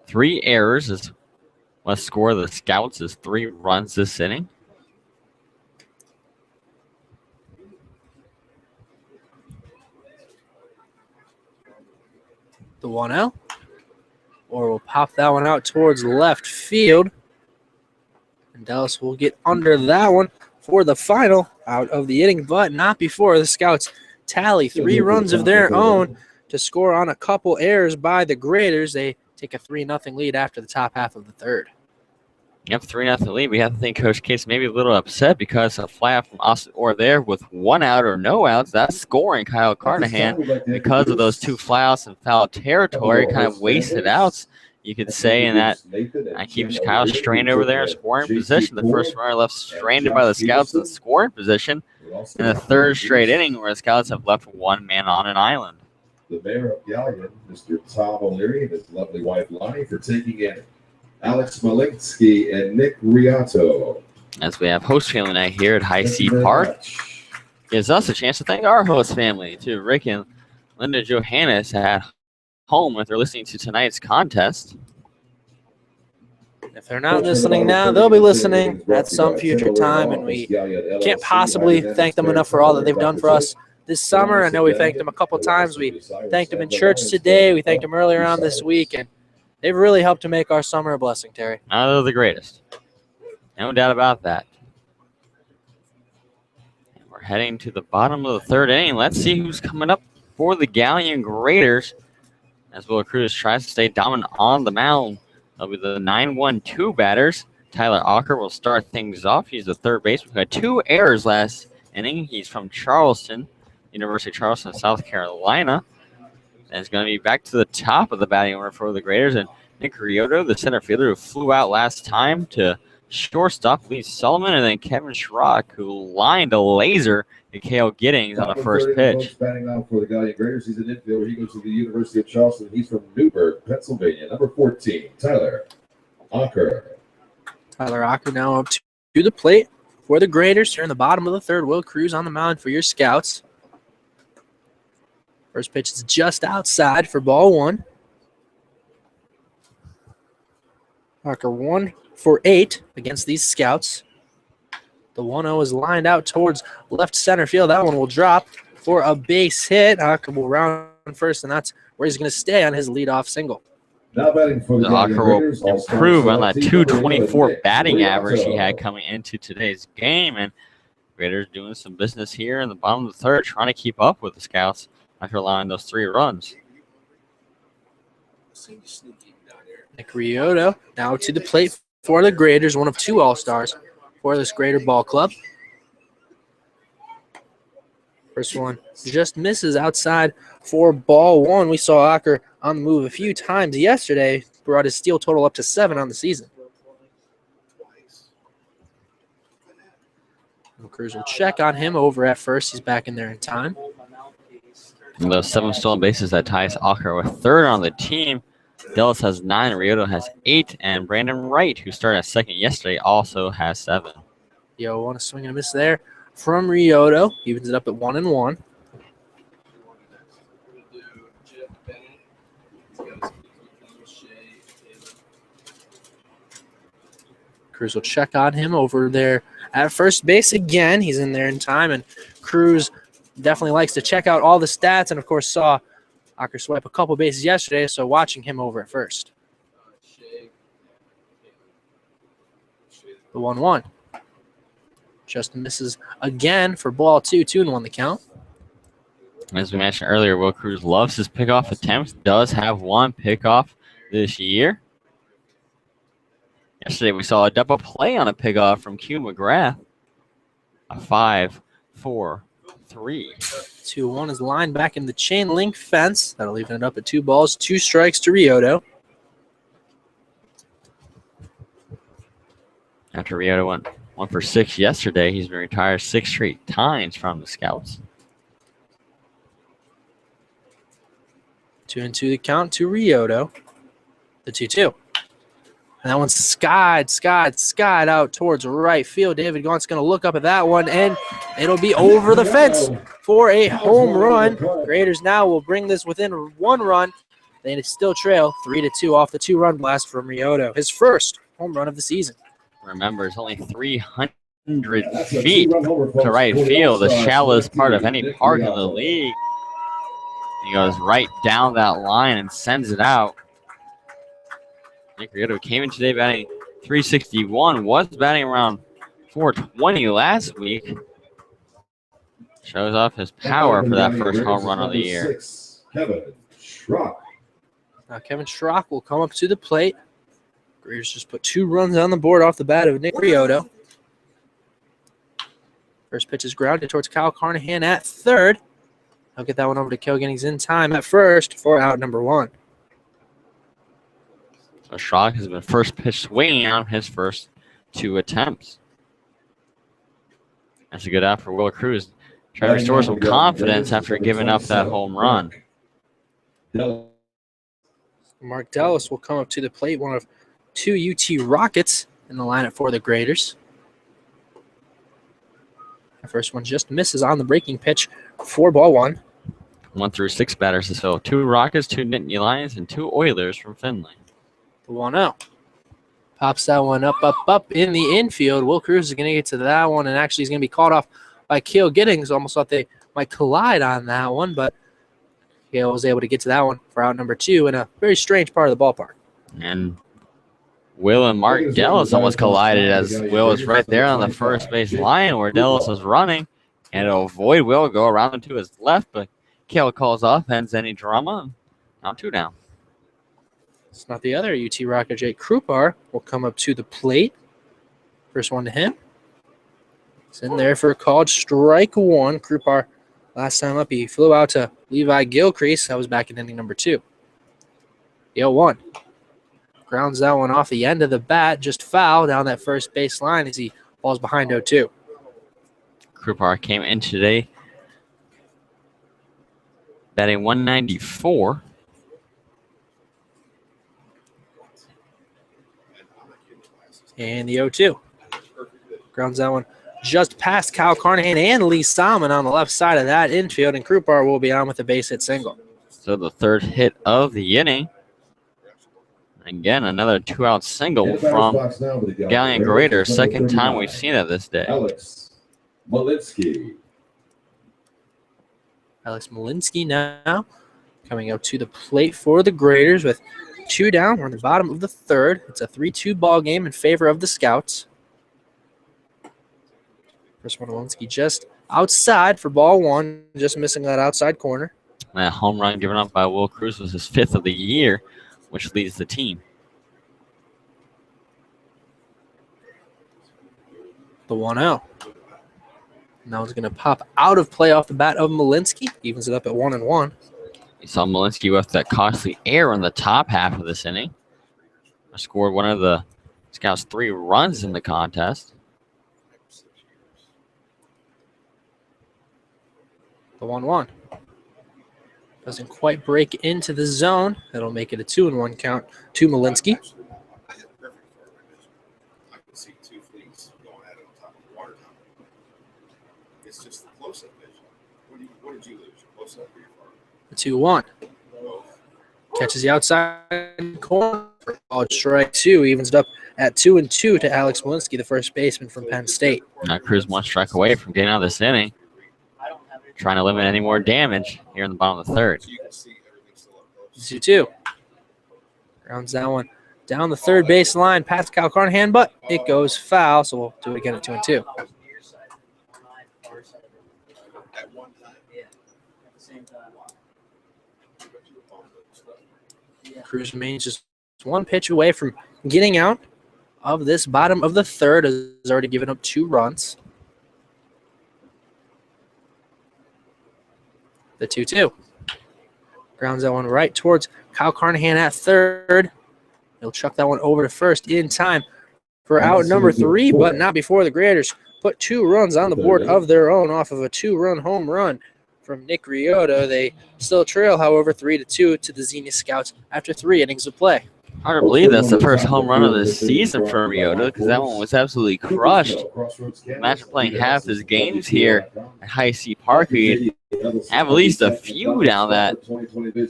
Speaker 2: 3 errors is what score the Scouts is 3 runs this inning.
Speaker 1: The 1-0. Or we'll pop that one out towards left field. And Dallas will get under that one for the final out of the inning, but not before the Scouts tally 3 runs of their own to score on a couple errors by the Graders. They take a 3-0 lead after the top half of the third.
Speaker 2: Yep, 3-0 lead. We have to think Coach Case may be a little upset because a fly out from Austin Orr there with 1 out or no outs. That's scoring Kyle Carnahan because of those 2 flyouts in foul territory, kind of wasted outs, you could say, and that keeps Kyle strained over there in scoring position. The first runner left stranded by the Scouts in scoring position in the third straight inning where the Scouts have left 1 man on an island.
Speaker 3: The mayor of Galion, Mr. Tom O'Leary, and his lovely wife Lonnie for taking in Alex Malinsky and Nick Riato.
Speaker 2: As we have host family night here at Heise Park, gives us a chance to thank our host family, to Rick and Linda Johannes at home if they're listening to tonight's contest.
Speaker 1: If they're not listening now, they'll be listening at some future time, and we can't possibly thank them enough for all that they've done for us this summer. I know we thanked them a couple times. We thanked them in church today. We thanked them earlier on this week, and they've really helped to make our summer a blessing, Terry.
Speaker 2: They're the greatest. No doubt about that. And we're heading to the bottom of the third inning. Let's see who's coming up for the Galion Graders. as Will Cruz tries to stay dominant on the mound. That'll be the 9-1-2 batters. Tyler Ocker will start things off. He's the third baseman. He had 2 errors last inning. He's from Charleston, University of Charleston, South Carolina. And it's going to be back to the top of the batting order for the Graders. And Nick Rioto, the center fielder who flew out last time to shortstop, Lee Solomon, and then Kevin Schrock, who lined a laser to Cale Giddings on the first pitch.
Speaker 3: Batting now for the Galion Graders. He's an infielder. He goes to the University of Charleston. He's from Newburgh, Pennsylvania. Number 14, Tyler Ocker.
Speaker 1: Tyler Ocker now up to the plate for the Graders. Here in the bottom of the third, Will Cruz on the mound for your Scouts. First pitch is just outside for ball 1. Ocker 1 for 8 against these Scouts. The 1-0 is lined out towards left center field. That one will drop for a base hit. Ocker will round first, and that's where he's going to stay on his leadoff single.
Speaker 3: Now batting for the
Speaker 2: Ocker will improve on that 224 batting average he had coming into today's game. And Raiders doing some business here in the bottom of the third, trying to keep up with the Scouts after allowing those 3 runs.
Speaker 1: Nick Rioto now to the plate for the Graders, one of 2 All-Stars for this Grader Ball Club. First one just misses outside for ball 1. We saw Ocker on the move a few times yesterday, brought his steal total up to 7 on the season. Cruz will check on him over at first. He's back in there in time.
Speaker 2: And those 7 stolen bases that ties Ocker with third on the team. Dallas has 9, Rioto has 8, and Brandon Wright, who started at second yesterday, also has 7.
Speaker 1: Yo, want to swing and a miss there from Rioto. Evens it up at 1-1. Cruz will check on him over there at first base again. He's in there in time, and Cruz definitely likes to check out all the stats, and of course saw Ocker swipe a couple bases yesterday, so watching him over at first. The 1-1. Just misses again for ball 2, 2-1 the count.
Speaker 2: As we mentioned earlier, Will Cruz loves his pickoff attempts, does have 1 pickoff this year. Yesterday we saw a double play on a pickoff from Q McGrath. A 5-4-3.
Speaker 1: 2-1 is lined back in the chain link fence. That'll even it up at 2 balls, 2 strikes to Rioto.
Speaker 2: After Rioto went 1 for 6 yesterday, he's been retired 6 straight times from the Scouts.
Speaker 1: 2-2 the count to Rioto. The 2-2. And that one's skied out towards right field. David Gaunt's going to look up at that one, and it'll be over the fence for a home run. Graders now will bring this within 1 run. They still trail 3-2 off the 2-run blast from Rioto. His first home run of the season.
Speaker 2: Remember, it's only 300 feet to right field, the shallowest part of any park in the league. He goes right down that line and sends it out. Nick Rioto came in today batting .361, was batting around .420 last week. Shows off his power for that first home run of the year.
Speaker 3: Kevin Schrock.
Speaker 1: Now Kevin Schrock will come up to the plate. Graders just put 2 runs on the board off the bat of Nick Rioto. First pitch is grounded towards Kyle Carnahan at third. I'll get that one over to Cale Giddings in time at first for out number 1.
Speaker 2: So Schrock has been first pitch swinging on his first 2 attempts. That's a good out for Will Cruz. Trying to restore some confidence after giving up that home run.
Speaker 1: Mark Dallas will come up to the plate, one of 2 UT Rockets in the lineup for the Graders. The first one just misses on the breaking pitch for ball 1.
Speaker 2: 1 through 6 batters, so 2 Rockets, 2 Nittany Lions, and 2 Oilers from Finley.
Speaker 1: The 1-0. Pops that one up in the infield. Will Cruz is going to get to that one, and actually he's going to be caught off by Cale Giddings. Almost thought they might collide on that one, but Cale was able to get to that one for out number 2 in a very strange part of the ballpark.
Speaker 2: And Will and Mark Dallas almost collided as Will was right there on the first base line where Dallas was running. And to avoid Will, go around to his left, but Cale calls off, ends any drama. Now 2 down.
Speaker 1: It's not the other UT Rocket. Jake Krupar will come up to the plate. First one to him. It's in there for a called strike 1. Krupar, last time up, he flew out to Levi Gilcrease. That was back in inning number 2. The 0-1. Grounds that one off the end of the bat, just foul down that first base line as he falls behind 0-2.
Speaker 2: Krupar came in today batting 194.
Speaker 1: And the 0-2. Grounds that one just past Kyle Carnahan and Lee Salmon on the left side of that infield, and Krupar will be on with a base hit single.
Speaker 2: So the third hit of the inning. Again, another 2-out single from Galion Greater. Second time we've seen it this day.
Speaker 3: Alex Malinsky.
Speaker 1: Alex Malinsky now coming up to the plate for the Graders with 2 down. We're on the bottom of the third. It's a 3-2 ball game in favor of the Scouts. First one, Malinsky just outside for ball 1, just missing that outside corner.
Speaker 2: That home run given up by Will Cruz was his 5th of the year, which leads the team.
Speaker 1: The 1-0. Now it's going to pop out of play off the bat of Malinsky. Evens it up at 1-1.
Speaker 2: You saw Malinsky with that costly error in the top half of this inning. Scored one of the Scouts' 3 runs in the contest.
Speaker 1: The 1-1. Doesn't quite break into the zone. That'll make it a 2-1 count to Malinsky.
Speaker 5: I can see 2 fleas going at it on top of the water tower. It's just the close-up vision. What did you lose? Your close-up or your far?
Speaker 1: The 2-1.
Speaker 5: Both.
Speaker 1: Catches the outside corner for called strike 2. Evens it up at 2-2 to Alex Malinsky, the first baseman from Penn State.
Speaker 2: Now Cruz 1 strike away from getting out of this inning. Trying to limit any more damage here in the bottom of the third.
Speaker 5: So you can see everything still up close.
Speaker 1: 2-2. Rounds that one down the third base line past Kyle Carnahan, but it goes foul, so we'll do it again at 2-2.
Speaker 5: At one time.
Speaker 1: Cruz remains just 1 pitch away from getting out of this bottom of the third. Has already given up 2 runs. The 2-2. Grounds that one right towards Kyle Carnahan at third. He'll chuck that one over to first in time for out number 3, but not before the Graders put 2 runs on the board of their own off of a 2-run home run from Nick Riota. They still trail, however, 3-2 to the Xenia Scouts after 3 innings of play.
Speaker 2: Hard to believe that's the first home run of the season for Riota, because that one was absolutely crushed. Imagine playing half his games here at Heise Park. He'd have at least a few down that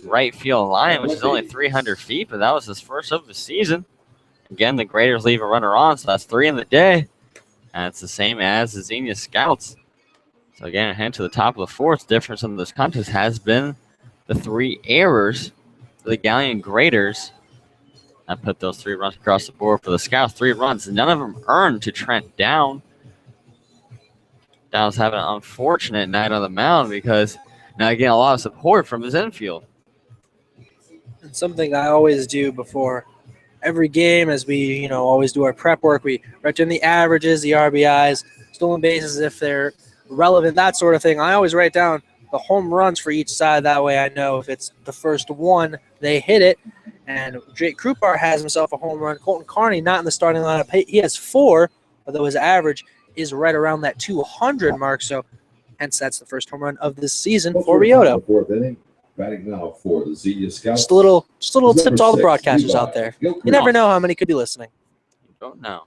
Speaker 2: right field line, which is only 300 feet, but that was his first of the season. Again, the Graders leave a runner on, so that's 3 in the day. And it's the same as the Xenia Scouts. So again, ahead to the top of the fourth. Difference in this contest has been the 3 errors for the Galion Graders. I put those 3 runs across the board for the Scouts. 3 runs, none of them earned to Trent Down. Down's having an unfortunate night on the mound because now getting a lot of support from his infield.
Speaker 1: And something I always do before every game, as we always do our prep work, we write down the averages, the RBIs, stolen bases if they're relevant, that sort of thing. I always write down the home runs for each side. That way I know if it's the first one, they hit it. And Jake Krupar has himself a home run. Colton Carney not in the starting lineup. He has 4, although his average is right around that 200 mark. So, hence, that's the first home run of this season for Riota.
Speaker 3: Batting now for the Xenia Scouts.
Speaker 1: Just a little tip to all the broadcasters out there. You never know how many could be listening.
Speaker 2: You don't know.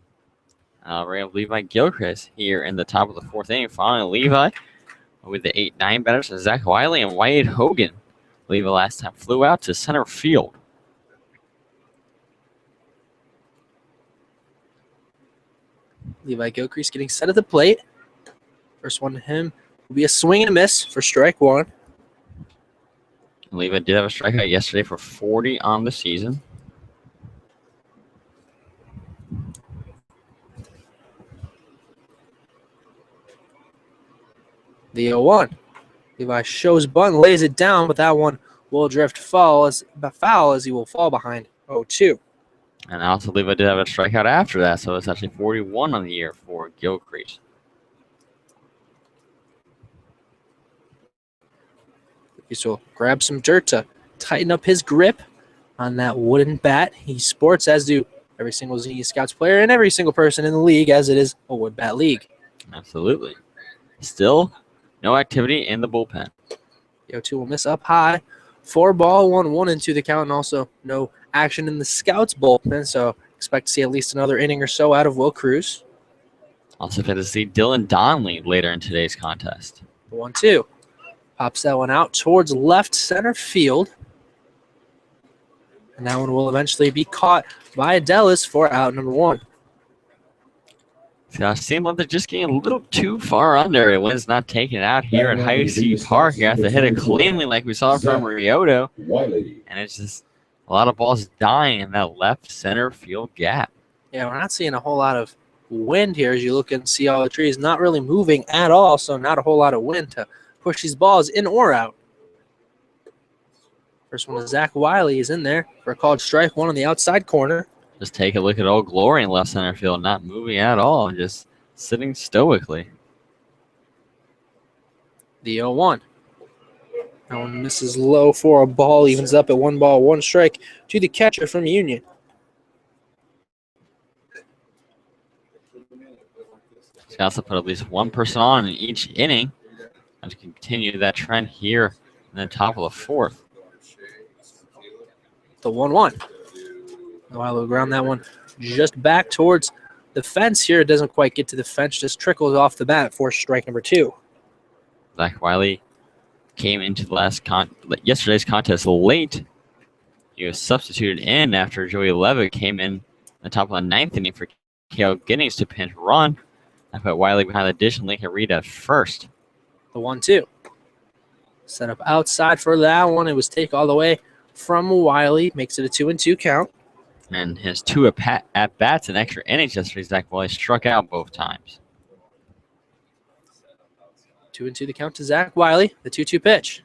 Speaker 2: We have Levi Gilchrist here in the top of the 4th inning. Following Levi with the 8-9 batters, Zach Wiley and Wyatt Hogan. Levi last time flew out to center field.
Speaker 1: Levi Gilchrist getting set at the plate. First one to him will be a swing and a miss for strike 1.
Speaker 2: Levi did have a strikeout yesterday for 40 on the season.
Speaker 1: The 0-1. Levi shows bunt, lays it down, but that one will drift foul as he will fall behind 0-2.
Speaker 2: And I also believe I did have a strikeout after that, so it's actually 41 on the year for Gilcrease.
Speaker 1: So will grab some dirt to tighten up his grip on that wooden bat he sports, as do every single Xenia Scouts player and every single person in the league, as it is a wood bat league.
Speaker 2: Absolutely. Still no activity in the bullpen.
Speaker 1: 0-2 will miss up high. 4-ball, 1-1 into the count, and also no action in the Scouts bullpen, so expect to see at least another inning or so out of Will Cruz.
Speaker 2: Also expect to see Dylan Donnelly later in today's contest.
Speaker 1: 1-2. Pops that one out towards left center field. And that one will eventually be caught by Adelis for out number 1.
Speaker 2: So it seems like they're just getting a little too far under it when it's not taken out here at Heise Park. You have to hit it cleanly like we saw from Ryota. And it's just a lot of balls dying in that left center field gap.
Speaker 1: Yeah, we're not seeing a whole lot of wind here as you look and see all the trees not really moving at all, so not a whole lot of wind to push these balls in or out. First one is Zach Wiley is in there for a called strike one on the outside corner.
Speaker 2: Just take a look at Old Glory in left center field, not moving at all, just sitting stoically.
Speaker 1: The 0-1. That one misses low for a ball, evens up at 1 ball, 1 strike to the catcher from Union.
Speaker 2: Scouts have put at least one person on in each inning and to continue that trend here in the top of the 4th.
Speaker 1: The 1-1. Wiley will ground that one just back towards the fence here. It doesn't quite get to the fence, just trickles off the bat for strike number 2.
Speaker 2: Zach Wiley came into the yesterday's contest late. He was substituted in after Joey Levitt came in the top of the 9th inning for Kale Giddings to pinch run. I put Wiley behind the dish and Lincoln Reed at first.
Speaker 1: The 1-2. Set up outside for that one. It was take all the way from Wiley. Makes it a 2-2 count.
Speaker 2: And his 2 at-bats and extra innings yesterday, Zach Wiley struck out both times.
Speaker 1: 2-2 the count to Zach Wiley. The 2-2 pitch.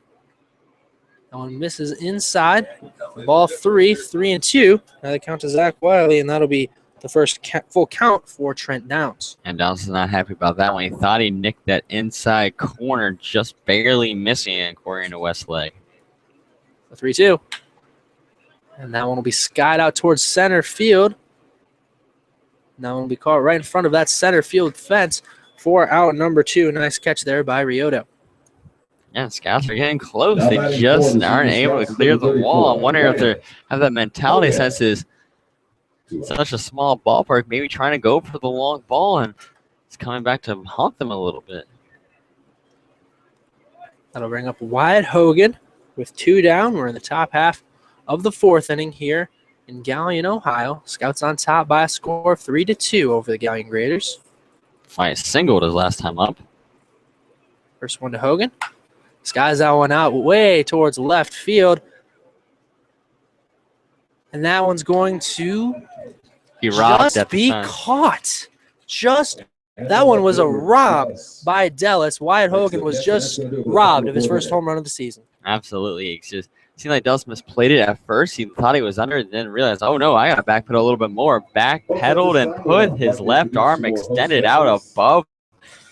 Speaker 1: That one misses inside. Ball 3, 3-2. Now the count to Zach Wiley, and that'll be the first full count for Trent Downs.
Speaker 2: And Downs is not happy about that one. He thought he nicked that inside corner, just barely missing it according to West Leg.
Speaker 1: The 3-2. And that one will be skied out towards center field. And that one will be caught right in front of that center field fence for out number 2. Nice catch there by Ryota.
Speaker 2: Yeah, Scouts are getting close. They just aren't able to clear the wall. I'm wondering if they have that mentality since it's such a small ballpark, maybe trying to go for the long ball, and it's coming back to haunt them a little bit.
Speaker 1: That'll bring up Wyatt Hogan with 2 down. We're in the top half of the 4th inning here in Galion, Ohio. Scouts on top by a score of 3-2 over the Galion Graders.
Speaker 2: Wyatt singled his last time up.
Speaker 1: First one to Hogan. Skies that one out way towards left field. And that one's going to
Speaker 2: He robbed
Speaker 1: just be caught. That one was a rob by Dallas. Wyatt Hogan was just robbed of his first home run of the season.
Speaker 2: Absolutely. It just seemed like Dallas misplayed it at first. He thought he was under it, then realized, oh no, I got to backpedal a little bit more. Backpedaled and put his left arm extended out above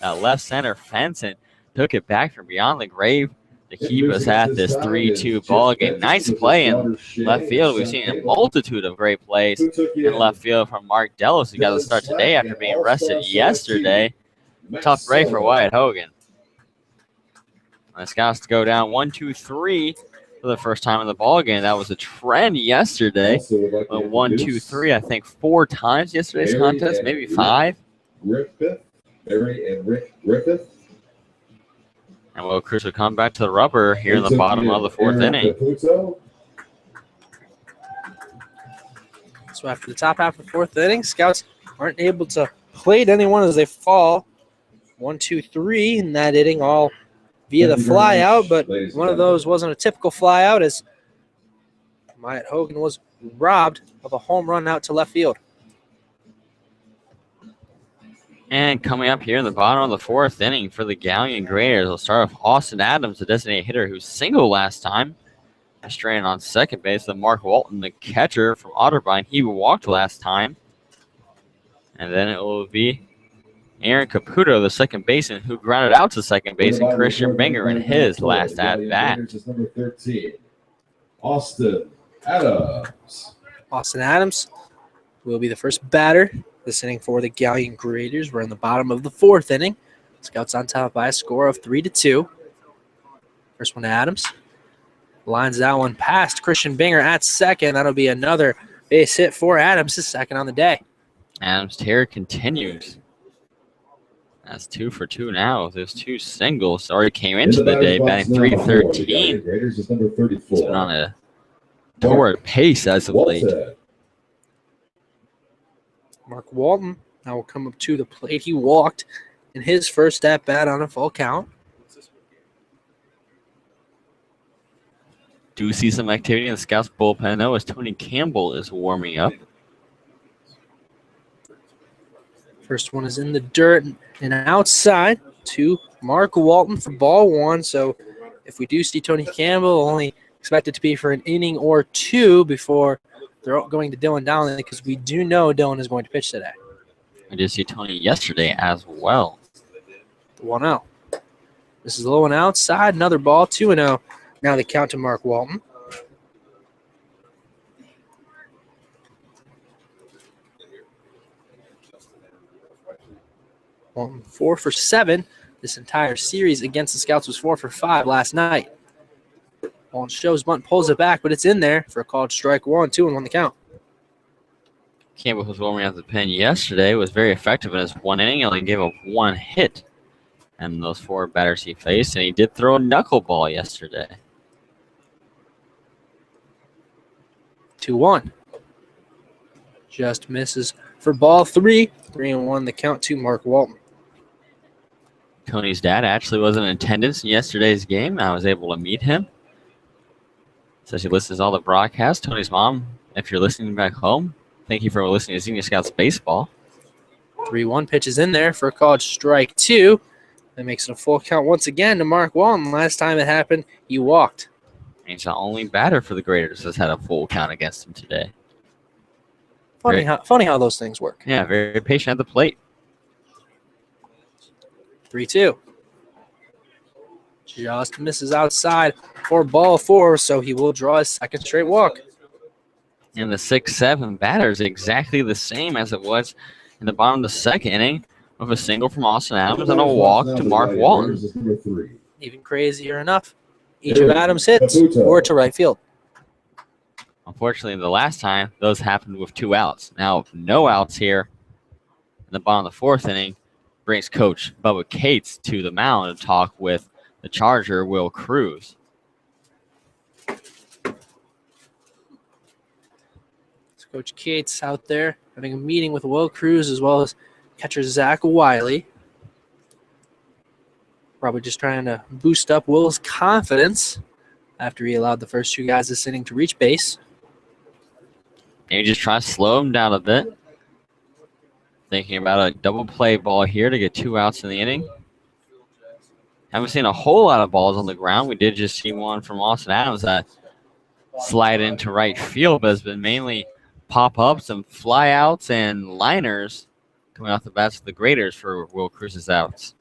Speaker 2: that left center fence and took it back from beyond the grave to keep us at this 3-2 ball game. Nice play in left field. We've seen a multitude of great plays in left field from Mark Delos, who got the start today after being rested yesterday. Tough break for Wyatt Hogan. And the Scouts to go down 1-2-3 for the first time in the ball game. That was a trend yesterday. 1-2-3, I think 4 times yesterday's contest, maybe 5.
Speaker 3: Barry and Rick Griffith.
Speaker 2: And Will Cruz will come back to the rubber here in the bottom of the 4th inning.
Speaker 1: So after the top half of the 4th inning, Scouts aren't able to plate anyone as they fall 1-2-3 in that inning, all via the fly out, but one of those wasn't a typical fly out as Wyatt Hogan was robbed of a home run out to left field.
Speaker 2: And coming up here in the bottom of the 4th inning for the Galion Graders, we'll start off Austin Adams, the designated hitter who singled last time. Straying on second base, then Mark Walton, the catcher from Otterbein. He walked last time. And then it will be Aaron Caputo, the second baseman, who grounded out to second base, and Christian Binger in his last at-bat.
Speaker 3: Number 13, Austin Adams.
Speaker 1: Austin Adams will be the first batter this inning for the Galion Graders. We're in the bottom of the fourth inning. Scouts on top by a score of 3-2. First one to Adams. Lines that one past Christian Binger at second. That'll be another base hit for Adams, his second on the day.
Speaker 2: Adams' tear continues. That's 2 for 2 now. Those two singles already came into the day, batting .313.
Speaker 3: Graders is number
Speaker 2: He's
Speaker 3: 34.
Speaker 2: been on a torrid pace as of late.
Speaker 1: Mark Walton now will come up to the plate. He walked in his first at-bat on a full count.
Speaker 2: Do see some activity in the Scouts bullpen, though, as Tony Campbell is warming up.
Speaker 1: First one is in the dirt and outside to Mark Walton for ball one. So if we do see Tony Campbell, only expect it to be for an inning or two before they're going to Dylan Donnelly, because we do know Dylan is going to pitch today.
Speaker 2: I did see Tony yesterday as well.
Speaker 1: The 1-0. This is low and outside. Another ball, 2-0. Now the count to Mark Walton. Walton 4 for 7. This entire series against the Scouts was 4 for 5 last night. Walton shows bunt, pulls it back, but it's in there for a called strike 1, 2-1 the count.
Speaker 2: Campbell was warming up the pen yesterday, was very effective in his one inning, only gave up one hit. And those 4 batters he faced, and he did throw a knuckleball yesterday.
Speaker 1: 2-1. Just misses for ball 3. 3-1 the count to Mark Walton.
Speaker 2: Tony's dad actually was in attendance in yesterday's game. I was able to meet him. So she listens to all the broadcasts. Tony's mom, if you're listening back home, thank you for listening to Xenia Scouts Baseball.
Speaker 1: 3-1 pitches in there for a called strike 2. That makes it a full count once again to Mark Walton. Last time it happened, he walked.
Speaker 2: He's the only batter for the Graders that's had a full count against him today.
Speaker 1: Funny how those things work.
Speaker 2: Yeah, very patient at the plate.
Speaker 1: 3-2. Just misses outside for ball 4, so he will draw his second straight walk.
Speaker 2: And the 6-7 batter is exactly the same as it was in the bottom of the second inning, with a single from Austin Adams and a walk to Mark Walton.
Speaker 1: Even crazier enough, each of Adams' hits were to right field.
Speaker 2: Unfortunately, the last time, those happened with 2 outs. Now, no outs here in the bottom of the fourth inning brings Coach Bubba Cates to the mound to talk with the Charger, Will Cruz.
Speaker 1: So Coach Cates out there having a meeting with Will Cruz as well as catcher Zach Wiley. Probably just trying to boost up Will's confidence after he allowed the first 2 guys this inning to reach base.
Speaker 2: Maybe just try to slow him down a bit. Thinking about a double play ball here to get 2 outs in the inning. Haven't seen a whole lot of balls on the ground. We did just see one from Austin Adams that slide into right field, but has been mainly pop-ups and fly-outs and liners coming off the bats of the Graders for Will Cruz's outs.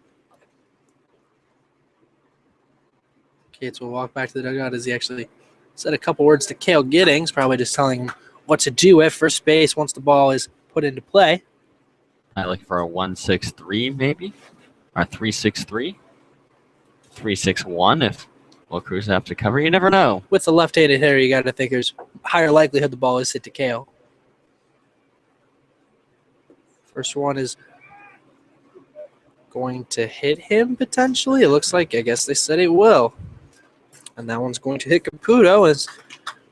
Speaker 1: Cates will walk back to the dugout as he actually said a couple words to Cale Giddings, probably just telling him what to do at first base once the ball is put into play.
Speaker 2: I'm looking for a 1-6-3 maybe, or 3-6-3, 3-6-1 if Will Cruz have to cover. You never know.
Speaker 1: With the left-handed hitter, you got to think there's higher likelihood the ball is hit to Cale. First one is going to hit him potentially. It looks like, I guess they said it will. And that one's going to hit Caputo.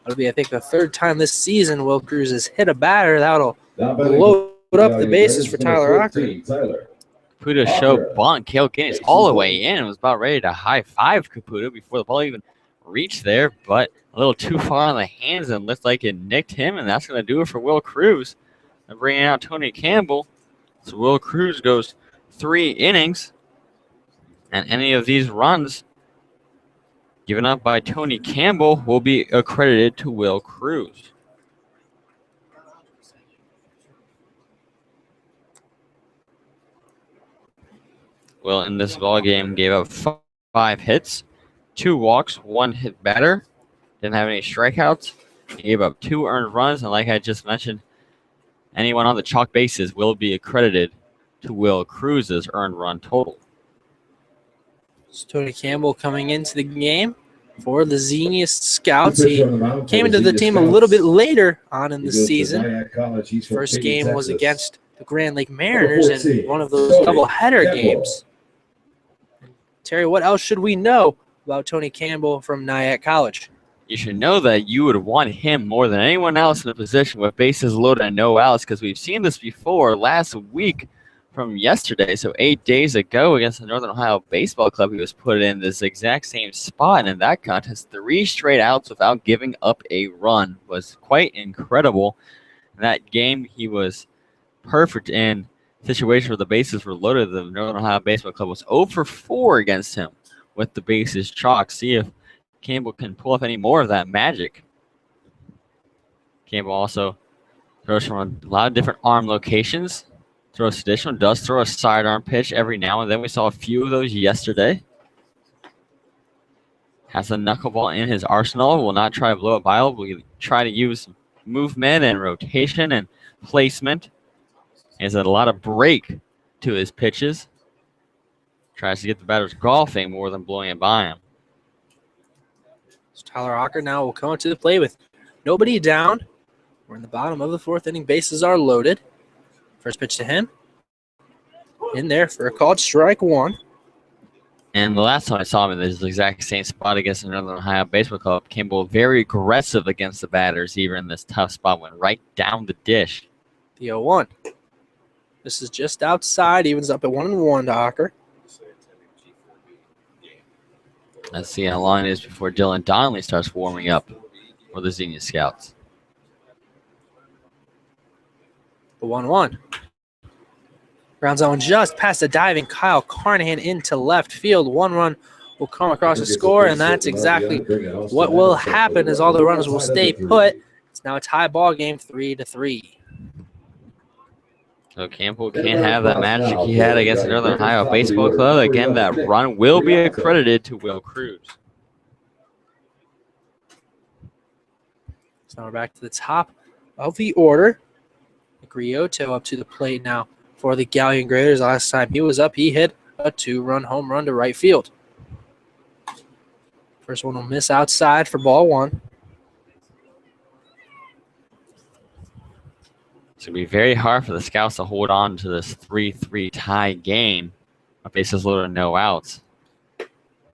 Speaker 1: That'll be, I think, the 3rd time this season Will Cruz has hit a batter. That'll load up the bases for Tyler Rocker.
Speaker 2: Caputo showed bunt. Cale Giddings all the way in. Was about ready to high-five Caputo before the ball even reached there, but a little too far on the hands and looked like it nicked him, and that's going to do it for Will Cruz. They're bringing out Tony Campbell. So Will Cruz goes 3 innings, and any of these runs given up by Tony Campbell, will be accredited to Will Cruz. Will in this ball game gave up 5 hits, 2 walks, 1 hit batter. Didn't have any strikeouts. He gave up 2 earned runs, and like I just mentioned, anyone on the chalk bases will be accredited to Will Cruz's earned run total.
Speaker 1: So Tony Campbell coming into the game for the Xenia Scouts. He came into the team a little bit later on in the season. First game was against the Grand Lake Mariners in one of those doubleheader games. Terry, what else should we know about Tony Campbell from Nyack College?
Speaker 2: You should know that you would want him more than anyone else in a position with bases loaded and no outs, because we've seen this before last week from yesterday. So 8 days ago against the Northern Ohio Baseball Club, he was put in this exact same spot. And in that contest, 3 straight outs without giving up a run was quite incredible. In that game, he was perfect in situations where the bases were loaded. The Northern Ohio Baseball Club was 0 for 4 against him with the bases chalked. See if Campbell can pull off any more of that magic. Campbell also throws from a lot of different arm locations. Throws traditional, does throw a sidearm pitch every now and then. We saw a few of those yesterday. Has a knuckleball in his arsenal. Will not try to blow it by. Will try to use movement and rotation and placement. He has a lot of break to his pitches. Tries to get the batters golfing more than blowing it by him.
Speaker 1: So Tyler Ocker now will come to the plate with nobody down. We're in the bottom of the 4th inning. Bases are loaded. First pitch to him. In there for a called strike 1.
Speaker 2: And the last time I saw him in this exact same spot against the Northern Ohio Baseball Club, Campbell very aggressive against the batters, even in this tough spot, went right down the dish.
Speaker 1: The 0-1. This is just outside, evens up at 1-1 to Ocker.
Speaker 2: Let's see how long it is before Dylan Donnelly starts warming up for the Xenia Scouts.
Speaker 1: The 1-1. Ground zone just past the diving Kyle Carnahan into left field. 1 run will come across the score, and that's exactly what will happen as all the runners will stay put. It's now a tie ball game, 3-3.
Speaker 2: So Campbell can't have that magic he had against the Northern Ohio Baseball Club. Again, that run will be accredited to Will Cruz.
Speaker 1: So now we're back to the top of the order. Griotto up to the plate now for the Galion Graders. Last time he was up, he hit a 2-run home run to right field. First one will miss outside for ball 1.
Speaker 2: It's going to be very hard for the Scouts to hold on to this 3-3 tie game. Bases loaded and no outs.
Speaker 1: The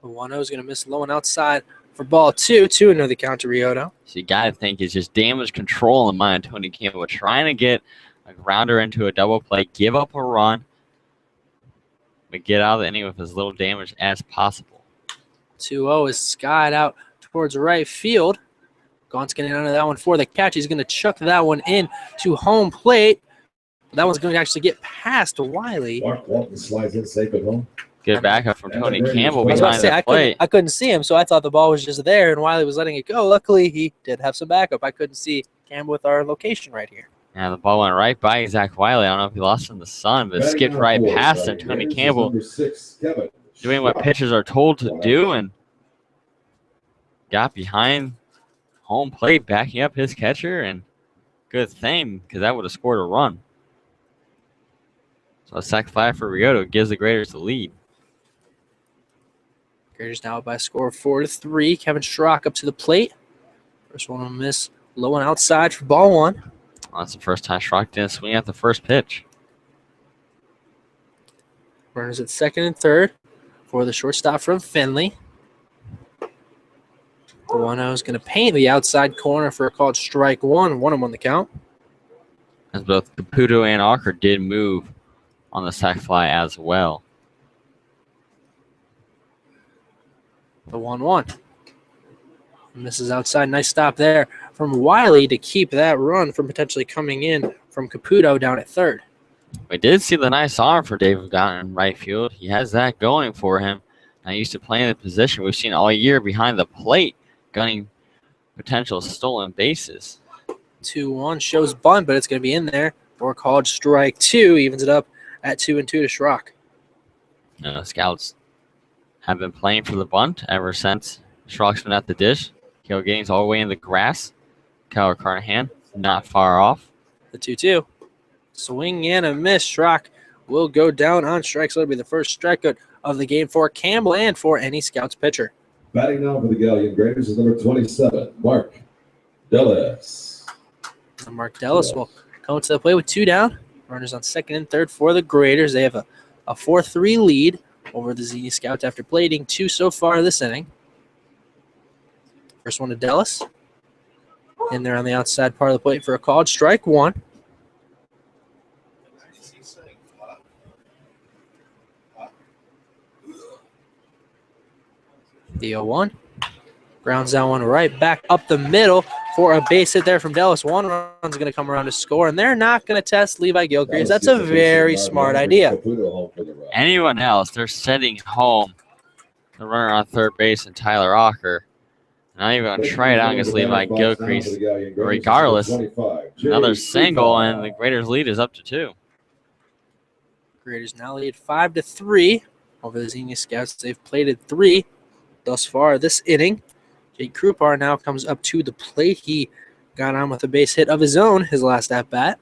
Speaker 1: 1-0 is going to miss low and outside for ball 2. 2-0 the count to Griotto.
Speaker 2: So you got to think it's just damage control in the mind of Tony Campbell, trying to get a grounder into a double play, give up a run, but get out of the inning with as little damage as possible. 2-0
Speaker 1: is skied out towards right field. Gaunt's getting under that one for the catch. He's going to chuck that one in to home plate. That one's going to actually get past Wiley.
Speaker 3: Walton slides in safe at home.
Speaker 2: Good backup from Tony Campbell behind the plate.
Speaker 1: I couldn't see him, so I thought the ball was just there, and Wiley was letting it go. Luckily, he did have some backup. I couldn't see Campbell with our location right here.
Speaker 2: Yeah, the ball went right by Zach Wiley. I don't know if he lost in the sun, but it skipped right past him. Tony Campbell doing what pitchers are told to do and got behind home plate, backing up his catcher, and good thing, because that would have scored a run. So a sac fly for Griotto gives the Graders the lead.
Speaker 1: Graders now by a score of 4-3. Kevin Schrock up to the plate. First one will miss low and outside for ball 1.
Speaker 2: Well, that's the first time Schrock didn't swing at the first pitch.
Speaker 1: Runners at second and third for the shortstop from Finley. The 1-0 is going to paint the outside corner for a called strike 1. 1-1 the count.
Speaker 2: As both Caputo and Ocker did move on the sac fly as well.
Speaker 1: The 1-1. Misses outside. Nice stop there from Wiley to keep that run from potentially coming in from Caputo down at third.
Speaker 2: We did see the nice arm for David Gaunt in right field. He has that going for him. Not used to playing the position we've seen all year behind the plate, gunning potential stolen bases.
Speaker 1: 2-1 shows bunt, but it's going to be in there for called strike 2. Evens it up at 2-2 to Schrock.
Speaker 2: Scouts have been playing for the bunt ever since Schrock's been at the dish. Kilgain's all the way in the grass. Keller Carnahan not far off.
Speaker 1: The 2-2. Swing and a miss. Schrock will go down on strike, so it'll be the first strikeout of the game for Campbell and for any Scouts pitcher.
Speaker 3: Batting now for the Galion Graders is number 27, Mark Dellis.
Speaker 1: Mark Dellis will come to the plate with 2 down. Runners on second and third for the Graders. They have a 4-3 lead over the Xenia Scouts after plating 2 so far this inning. First one to Dellis. In there on the outside part of the plate for a called strike 1. The 0-1. Grounds that one right back up the middle for a base hit there from Dellis. One run's going to come around to score, and they're not going to test Levi Gilcrease. That's a very smart idea.
Speaker 2: Anyone else, they're sending home the runner on third base and Tyler Ocker. Not even going to try it out against Levi Gilcrease. Regardless, another single, and the Graders' lead is up to 2.
Speaker 1: Graders now lead 5-3 over the Xenia Scouts. They've plated 3 thus far this inning. Jake Krupar now comes up to the plate. He got on with a base hit of his own, his last at-bat.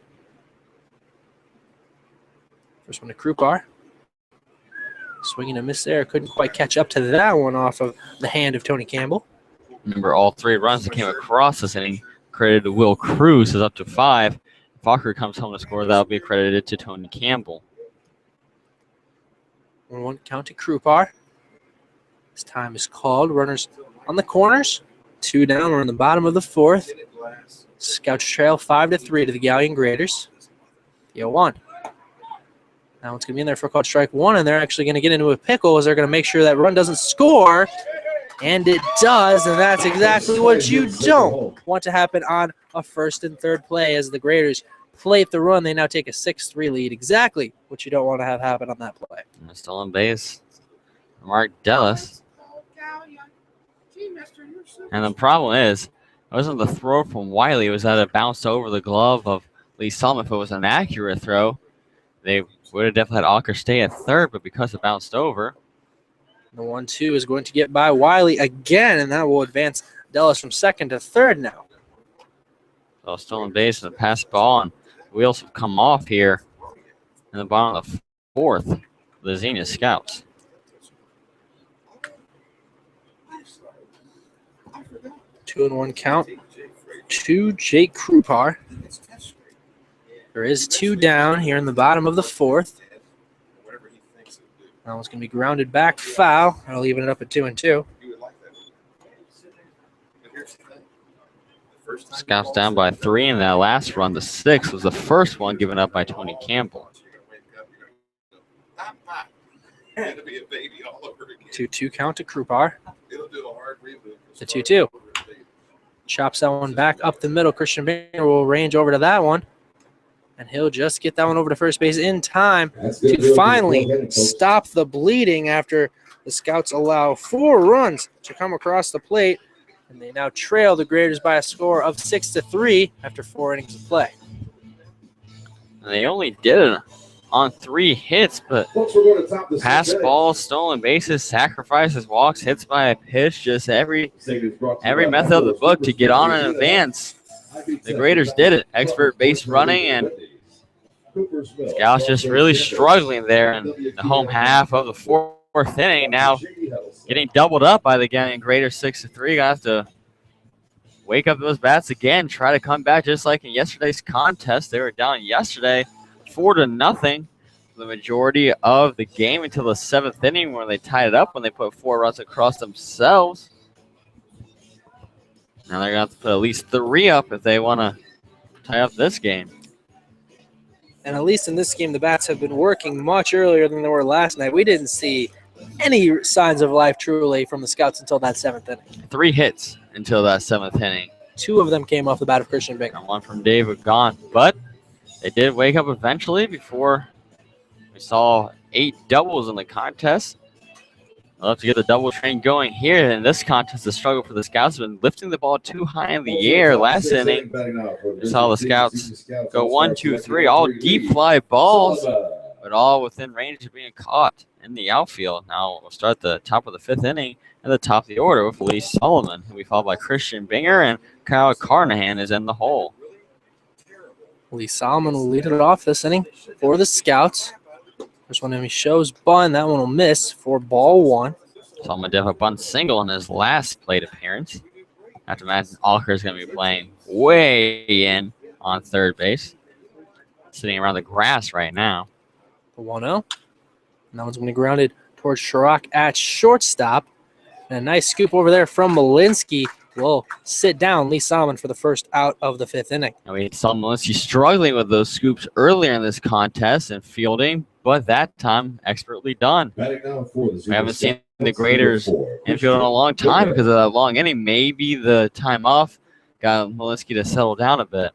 Speaker 1: First one to Krupar. Swinging a miss there. Couldn't quite catch up to that one off of the hand of Tony Campbell.
Speaker 2: Remember, all 3 runs that came across this inning credited to Will Cruz is up to 5. If Ocker comes home to score, that'll be credited to Tony Campbell.
Speaker 1: 1-1 count to Krupar. This time is called. Runners on the corners. 2 down. We're in the bottom of the 4th. Scouts trail 5-3 to the Galion Graders. The 0-1. Now it's going to be in there for a called strike 1, and they're actually going to get into a pickle as they're going to make sure that run doesn't score. And it does, and that's exactly what you don't want to happen on a first and third play as the Graders plate the run. They now take a 6-3 lead. Exactly what you don't want to have happen on that play.
Speaker 2: And still on base, Mark Dellis. And the problem is, it wasn't the throw from Wiley. It was that it bounced over the glove of Lee Solomon. If it was an accurate throw, they would have definitely had Ocker stay at third, but because it bounced over.
Speaker 1: The 1-2 is going to get by Wiley again, and that will advance Dellis from second to third now.
Speaker 2: So still on base and a pass ball, and wheels have come off here in the bottom of the 4th. The Xenia Scouts.
Speaker 1: Two and 1 count to Jake Krupar. There is 2 down here in the bottom of the 4th. That one's going to be grounded back foul. That'll even it up at 2-2.
Speaker 2: Scouts down by 3 in that last run. The 6th was the first one given up by Tony Campbell.
Speaker 1: 2-2 count to Krupar. The 2-2. Chops that one back up the middle. Christian Banger will range over to that one. And he'll just get that one over to first base in time to finally stop the bleeding after the Scouts allow 4 runs to come across the plate. And they now trail the Graders by a score of 6-3 after 4 innings of play.
Speaker 2: And they only did it on 3 hits, but pass balls, stolen bases, sacrifices, walks, hits by a pitch, just every method of the book to get on in advance. The Graders did it. Expert base running, and Scouts just really struggling there in the home half of the 4th inning. Now getting doubled up by the Galion Graders 6-3. Got to wake up those bats again, try to come back just like in yesterday's contest. They were down yesterday 4-0 for the majority of the game until the 7th inning where they tied it up when they put 4 runs across themselves. Now they're going to have to put at least 3 up if they want to tie up this game.
Speaker 1: And at least in this game, the bats have been working much earlier than they were last night. We didn't see any signs of life truly from the Scouts until that 7th inning.
Speaker 2: 3 hits until that 7th inning.
Speaker 1: 2 of them came off the bat of Christian Banger.
Speaker 2: And 1 from David Gaunt. But they did wake up eventually before we saw 8 doubles in the contest. I'll have to get the double train going here. In this contest, the struggle for the Scouts has been lifting the ball too high in the air. Last inning, we saw the Scouts go 1, 2, 3, all deep fly balls, but all within range of being caught in the outfield. Now we'll start the top of the 5th inning at the top of the order with Lee Solomon, who will be followed by Christian Binger, and Kyle Carnahan is in the hole.
Speaker 1: Lee Solomon will lead it off this inning for the Scouts. First one he shows bunt. That one will miss for ball 1.
Speaker 2: Solomon did have a bunt single in his last plate appearance. I have to imagine Alker is going to be playing way in on third base. Sitting around the grass right now.
Speaker 1: The 1-0. And that one's going to be grounded towards Chirac at shortstop. And a nice scoop over there from Malinsky will sit down Lee Solomon for the first out of the 5th inning.
Speaker 2: And we saw Malinsky struggling with those scoops earlier in this contest and fielding, but that time expertly done. We haven't seen the graders infield in a long time because of that long inning. Maybe the time off got Malinsky to settle down a bit.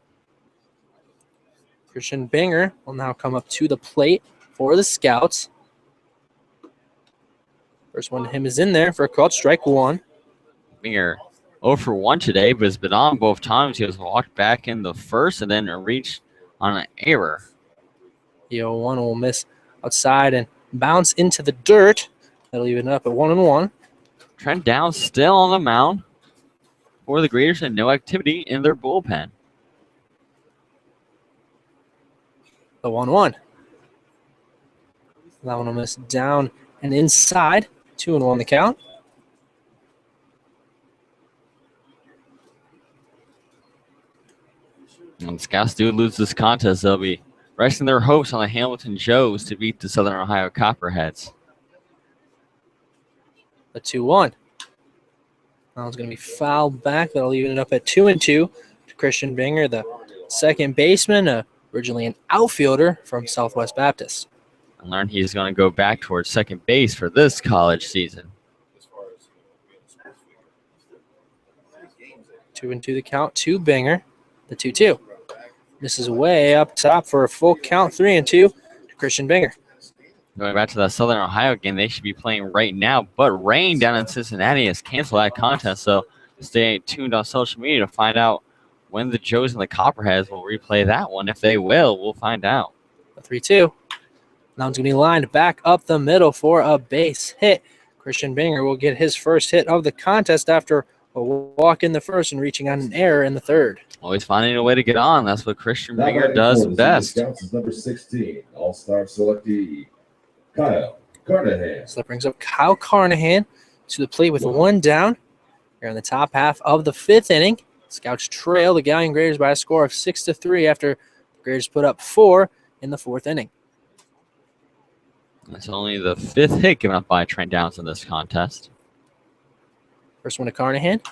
Speaker 1: Christian Binger will now come up to the plate for the Scouts. First one to him is in there for a called strike 1.
Speaker 2: Binger 0 for 1 today, but has been on both times. He was walked back in the first and then reached on an error.
Speaker 1: The 0-1 will miss outside and bounce into the dirt. That'll even up at 1-1.
Speaker 2: Trent Downs still on the mound for the Graders and no activity in their bullpen.
Speaker 1: The 1-1. That one will miss down and inside. 2-1 the count.
Speaker 2: When the Scouts do lose this contest, they'll be resting their hopes on the Hamilton Joes to beat the Southern Ohio Copperheads.
Speaker 1: The 2-1. That one's going to be fouled back. That'll even it up at 2-2 to Christian Binger, the second baseman, originally an outfielder from Southwest Baptist.
Speaker 2: I learned he's going to go back towards second base for this college season.
Speaker 1: 2-2 the count to Binger. The 2-2. Misses way up top for a full count, 3-2 to Christian Binger.
Speaker 2: Going back to the Southern Ohio game, they should be playing right now, but rain down in Cincinnati has canceled that contest, so stay tuned on social media to find out when the Joes and the Copperheads will replay that one. If they will, we'll find out.
Speaker 1: The 3-2. Now it's going to be lined back up the middle for a base hit. Christian Binger will get his first hit of the contest after a walk in the first and reaching on an error in the third.
Speaker 2: Always finding a way to get on. That's what Christian Binger does best.
Speaker 3: Number 16, All-Star selectee, Kyle Carnahan.
Speaker 1: So that brings up Kyle Carnahan to the plate with 1 down. Here in the top half of the 5th inning. Scouts trail the Galion Graders by a score of 6-3 after the Graders put up 4 in the 4th inning.
Speaker 2: That's only the 5th hit given up by Trent Downs in this contest.
Speaker 1: First one to Carnahan.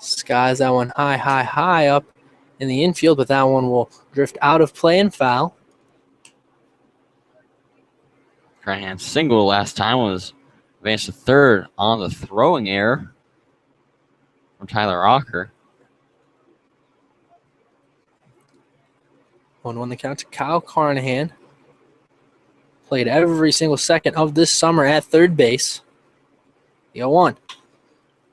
Speaker 1: Skies that one high up in the infield, but that one will drift out of play and foul.
Speaker 2: Carnahan's single last time was advanced to third on the throwing error from Tyler Rocker.
Speaker 1: 1-1 the count to Kyle Carnahan. Played every single second of this summer at third base. The 0-1.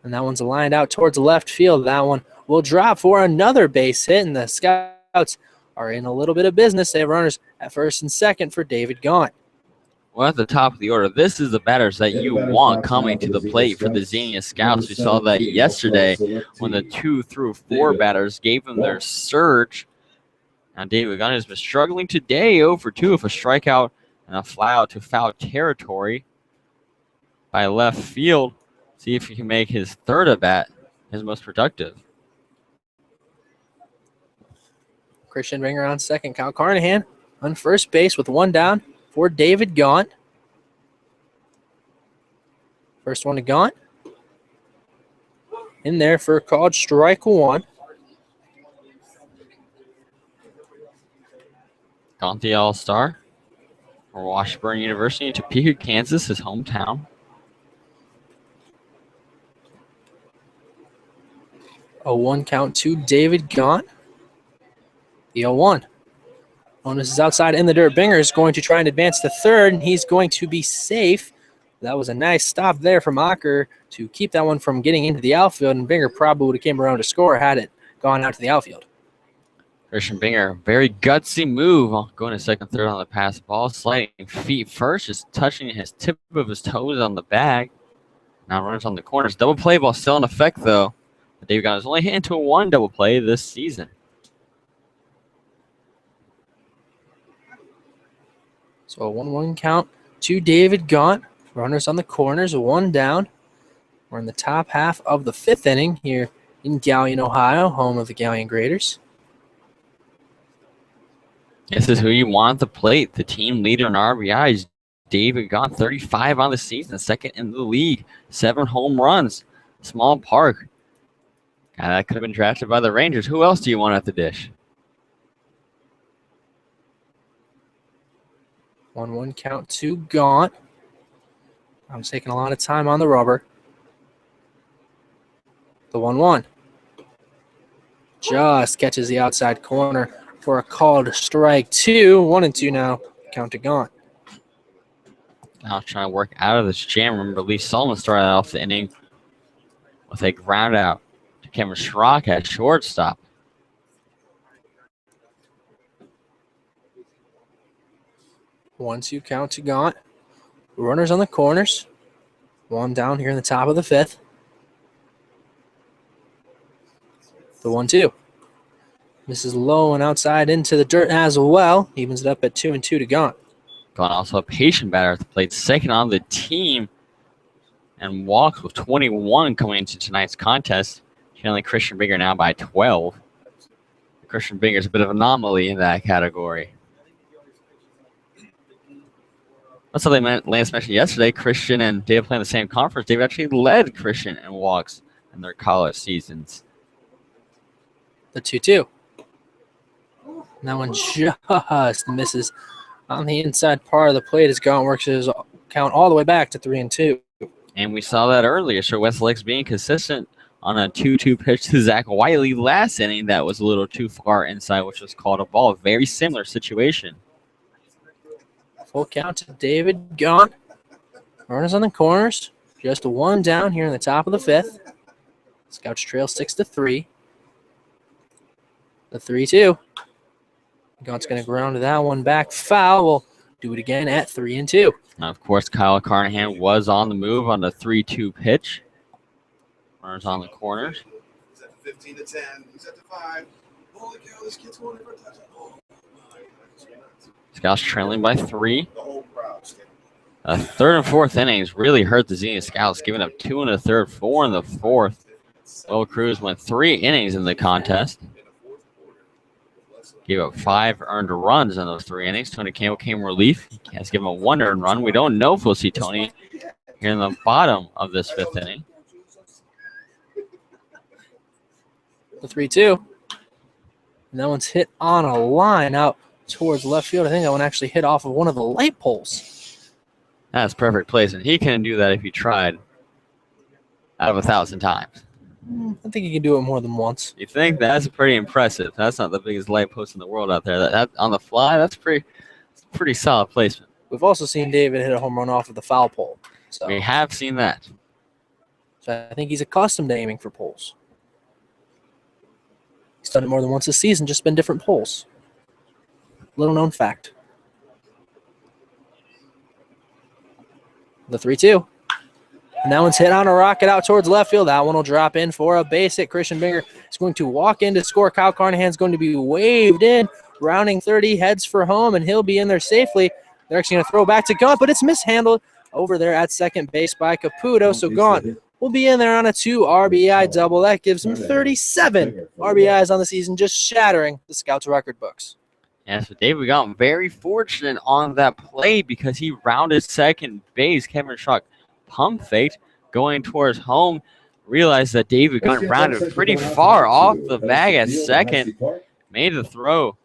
Speaker 1: And that one's lined out towards left field. That one will drop for another base hit, and the Scouts are in a little bit of business. They have runners at first and second for David Gaunt.
Speaker 2: Well, at the top of the order, this is the batters that you want coming to the plate for the Xenia Scouts. We saw that yesterday when the 2 through 4 batters gave them their surge. Now, David Gaunt has been struggling today, 0 for 2 with a strikeout and a fly out to foul territory by left field. See if he can make his third at bat his most productive.
Speaker 1: Christian Binger on second. Kyle Carnahan on first base with 1 down for David Gaunt. First one to Gaunt. In there for a called strike 1.
Speaker 2: Gaunt, the All-Star for Washburn University in Topeka, Kansas, his hometown.
Speaker 1: 0-1 count to David Gaunt. The 0-1. Onus is outside in the dirt. Binger is going to try and advance to third, and he's going to be safe That was a nice stop there from Acker to keep that one from getting into the outfield, and Binger probably would have came around to score had it gone out to the outfield.
Speaker 2: Christian Binger, very gutsy move, going to second, third on the pass ball, sliding feet first, just touching his tip of his toes on the bag. Now runs on the corners. Double play ball still in effect, though. But David Gaunt has only hit into a 1 double play this season.
Speaker 1: So a 1-1 count to David Gaunt. Runners on the corners, 1 down. We're in the top half of the 5th inning here in Galion, Ohio, home of the Galion Graders.
Speaker 2: This is who you want at the plate. The team leader in RBIs, David Gaunt, 35 on the season, second in the league, 7 home runs. Small park. That could have been drafted by the Rangers. Who else do you want at the dish?
Speaker 1: 1-1 count to Gaunt. I'm taking a lot of time on the rubber. The 1-1. Just catches the outside corner for a called strike 2. 1-2 now. Count to Gaunt.
Speaker 2: Now trying to work out of this jam. Remember, Lee Solomon started off the inning with a ground out to Kevin Schrock at shortstop.
Speaker 1: One, two count to Gaunt. Runners on the corners. 1 down here in the top of the 5th. The 1-2. Misses low and outside into the dirt as well. Evens it up at 2-2 to Gaunt.
Speaker 2: Gaunt also a patient batter at the plate, second on the team, and walks with 21 coming into tonight's contest. Trailing Christian Binger now by 12. Christian Binger is a bit of an anomaly in that category. That's something Lance mentioned yesterday. Christian and David play in the same conference. David actually led Christian in walks in their college seasons.
Speaker 1: The 2-2. That one just misses on the inside part of the plate as Gaunt works his count all the way back to 3-2.
Speaker 2: And we saw that earlier. So Westlake's being consistent on a 2-2 pitch to Zach Wiley last inning that was a little too far inside, which was called a ball. Very similar situation.
Speaker 1: Full count to David Gaunt. Runners on the corners. Just 1 down here in the top of the 5th. Scouts trail 6-3. The 3-2. Gaunt's going to ground that one back foul. We'll do it again at 3-2.
Speaker 2: Now, of course, Kyle Carnahan was on the move on the 3-2 pitch. Runners on the corners.
Speaker 5: He's at 15 to 10. He's at the 5. Holy cow, this kid's going for a touchdown. Oh, my goodness.
Speaker 2: Scouts trailing by 3.
Speaker 5: The whole crowd.
Speaker 2: Third and fourth innings really hurt the Xenia Scouts, giving up 2 in the third, 4 in the fourth. Will Cruz went 3 innings in the contest. Gave up 5 earned runs in those 3 innings. Tony Campbell came relief. He has given him a 1 earned run. We don't know if we'll see Tony here in the bottom of this 5th inning.
Speaker 1: The 3-2. And that one's hit on a line out towards left field. I think that one actually hit off of one of the light poles.
Speaker 2: That's perfect placement. He couldn't do that if he tried out of 1,000 times.
Speaker 1: I think he can do it more than once.
Speaker 2: You think? That's pretty impressive. That's not the biggest light post in the world out there. That on the fly, that's pretty solid placement.
Speaker 1: We've also seen David hit a home run off of the foul pole. So
Speaker 2: We have seen that.
Speaker 1: I think he's accustomed to aiming for poles. He's done it more than once this season, just been different poles. Little known fact. The 3-2. And that one's hit on a rocket out towards left field. That one will drop in for a base hit. Christian Binger is going to walk in to score. Kyle Carnahan's going to be waved in. Rounding 30, heads for home, and he'll be in there safely. They're actually going to throw back to Gaunt, but it's mishandled over there at second base by Caputo. So Gaunt will be in there on a 2 RBI double. That gives him 37 RBIs on the season, just shattering the Scouts record books.
Speaker 2: Yeah, so David got very fortunate on that play because he rounded second base. Kevin Schrock pump fake going towards home. Realized that David got rounded pretty far off the bag at second. Made the throw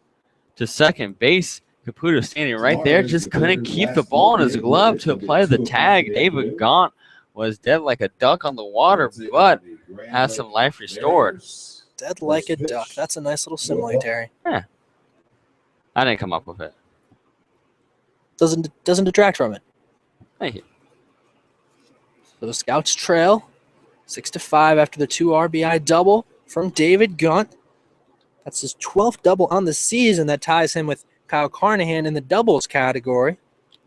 Speaker 2: to second base. Caputo standing right there. Just couldn't keep the ball in his glove to apply the tag. David Gaunt was dead like a duck on the water, but has some life restored.
Speaker 1: Dead like a duck. That's a nice little simile, Terry.
Speaker 2: Yeah. I didn't come up with it.
Speaker 1: Doesn't detract from it.
Speaker 2: Thank you.
Speaker 1: So the Scouts trail 6-5 after the 2 RBI double from David Gunt. That's his 12th double on the season. That ties him with Kyle Carnahan in the doubles category.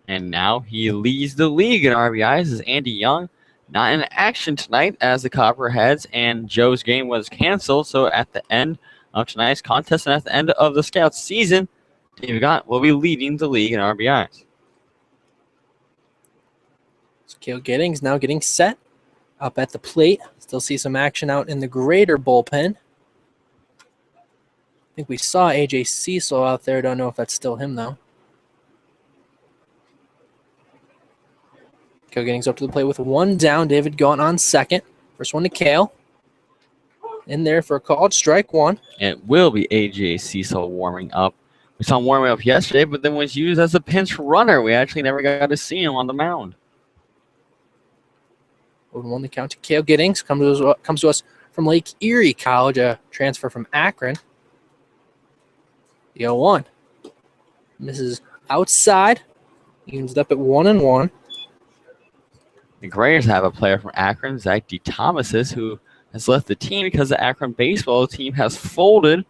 Speaker 2: And now he leads the league in RBIs as Andy Young not in action tonight as the Copperheads and Joe's game was canceled. So at the end of tonight's contest and at the end of the Scouts season, David Gott will be leading the league in RBIs.
Speaker 1: So Cale Giddings now getting set up at the plate. Still see some action out in the greater bullpen. I think we saw AJ Cecil out there. Don't know if that's still him, though. Cale Giddings up to the plate with 1 down. David Gaunt on second. First one to Cale. In there for a called strike 1.
Speaker 2: It will be AJ Cecil warming up. We saw him warming up yesterday, but then was used as a pinch runner. We actually never got to see him on the mound.
Speaker 1: 0-1 the count to Cale Giddings. Comes to us from Lake Erie College, a transfer from Akron. The 0-1. Misses outside. Evens it up at 1-1.
Speaker 2: The Graders have a player from Akron, Zach D. Thomases, who has left the team because the Akron baseball team has folded.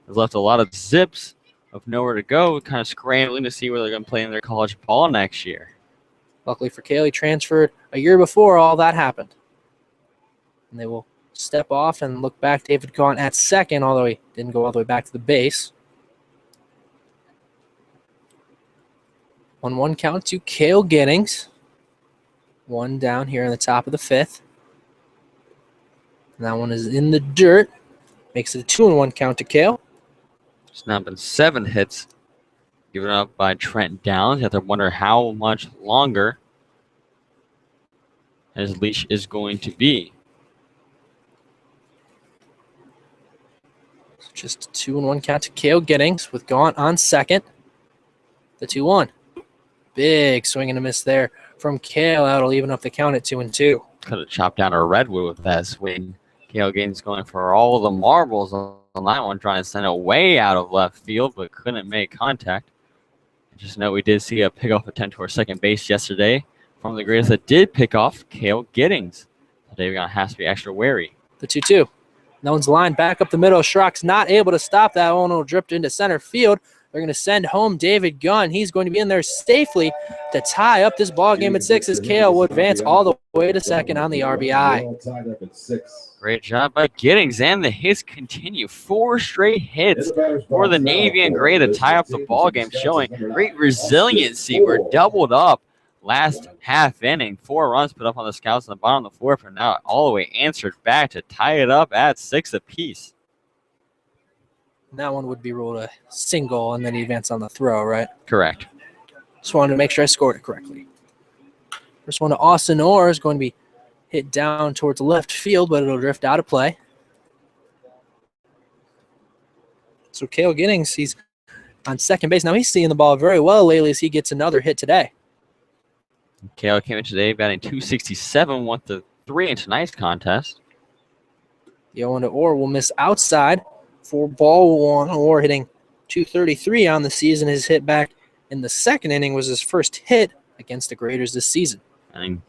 Speaker 2: Has left a lot of zips of nowhere to go, kind of scrambling to see where they're going to play in their college ball next year.
Speaker 1: Luckily for Cale, he transferred a year before all that happened. And they will step off and look back. David Gaunt at second, although he didn't go all the way back to the base. 1-1 count to Cale Giddings. 1 down here in the top of the 5th. And that one is in the dirt. Makes it a 2-1 count to Cale.
Speaker 2: It's now been 7 hits given up by Trent Downs. You have to wonder how much longer his leash is going to be.
Speaker 1: So just a 2-1 count to Cale Giddings with Gaunt on second. The 2-1. Big swing and a miss there from Cale. That'll even up the count at 2-2.
Speaker 2: Could have chopped down a redwood with that swing. Cale Giddings going for all the marbles on that one, trying to send it way out of left field, but couldn't make contact. Just note we did see a pickoff attempt toward second base yesterday from the Graders that did pick off Cale Giddings. Today we're going to have to be extra wary.
Speaker 1: The 2-2. That one's lined back up the middle. Schrock's not able to stop that one. It'll drip into center field. They're going to send home David Gunn. He's going to be in there safely to tie up this ball game at 6 as Cale will advance all the way to second on the RBI.
Speaker 2: Great job by Giddings, and the hits continue. 4 straight hits for the Navy and Gray to tie up the ball game, showing great resiliency. We're doubled up last half inning. 4 runs put up on the Scouts in the bottom of the 4th, and now all the way answered back to tie it up at 6 apiece.
Speaker 1: That one would be ruled a single, and then he advanced on the throw, right?
Speaker 2: Correct.
Speaker 1: Just wanted to make sure I scored it correctly. First one to Austin Orr is going to be hit down towards left field, but it'll drift out of play. So Cale Giddings, he's on second base. Now he's seeing the ball very well lately as he gets another hit today.
Speaker 2: Cale came in today batting .267 with the 3 in tonight's contest.
Speaker 1: The 0-1 to Orr will miss outside for ball 1. Orr hitting .233 on the season. His hit back in the second inning was his first hit against the Graders this season.
Speaker 2: And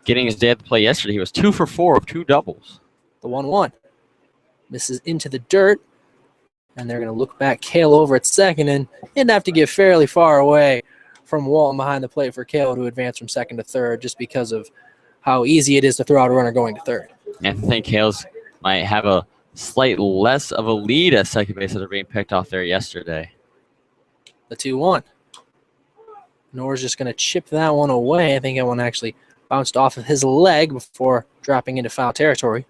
Speaker 2: getting his day at the play yesterday, he was 2 for 4 of 2 doubles.
Speaker 1: The 1-1 misses into the dirt, and they're going to look back Cale over at second, and he'd have to get fairly far away from Walton behind the plate for Cale to advance from second to third, just because of how easy it is to throw out a runner going to third.
Speaker 2: And I think Cale's might have a slight less of a lead at second base that are being picked off there yesterday.
Speaker 1: The 2-1. Nor's just going to chip that one away. I think that one actually bounced off of his leg before dropping into foul territory.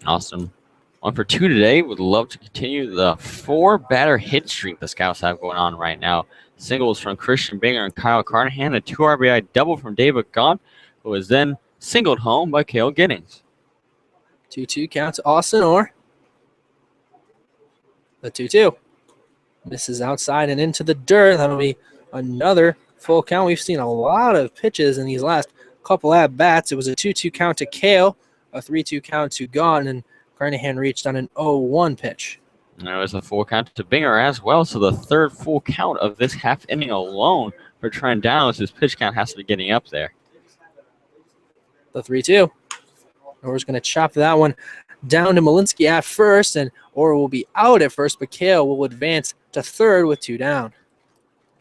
Speaker 2: Awesome. 1 for 2 today. Would love to continue the 4-batter hit streak the Scouts have going on right now. Singles from Christian Binger and Kyle Carnahan. A 2 RBI double from David Gaunt, who was then singled home by Cale Giddings.
Speaker 1: 2-2 counts Austin Orr. The 2-2. Misses outside and into the dirt. That'll be another full count. We've seen a lot of pitches in these last couple at-bats. It was a 2-2 count to Cale, a 3-2 count to Gaunt, and Carnahan reached on an 0-1 pitch.
Speaker 2: And there was a full count to Binger as well, so the 3rd full count of this half inning alone for Trent Downs. His pitch count has to be getting up there.
Speaker 1: The 3-2. Orr's going to chop that one down to Malinsky at first, and Orr will be out at first, but Kale will advance to third with 2 down.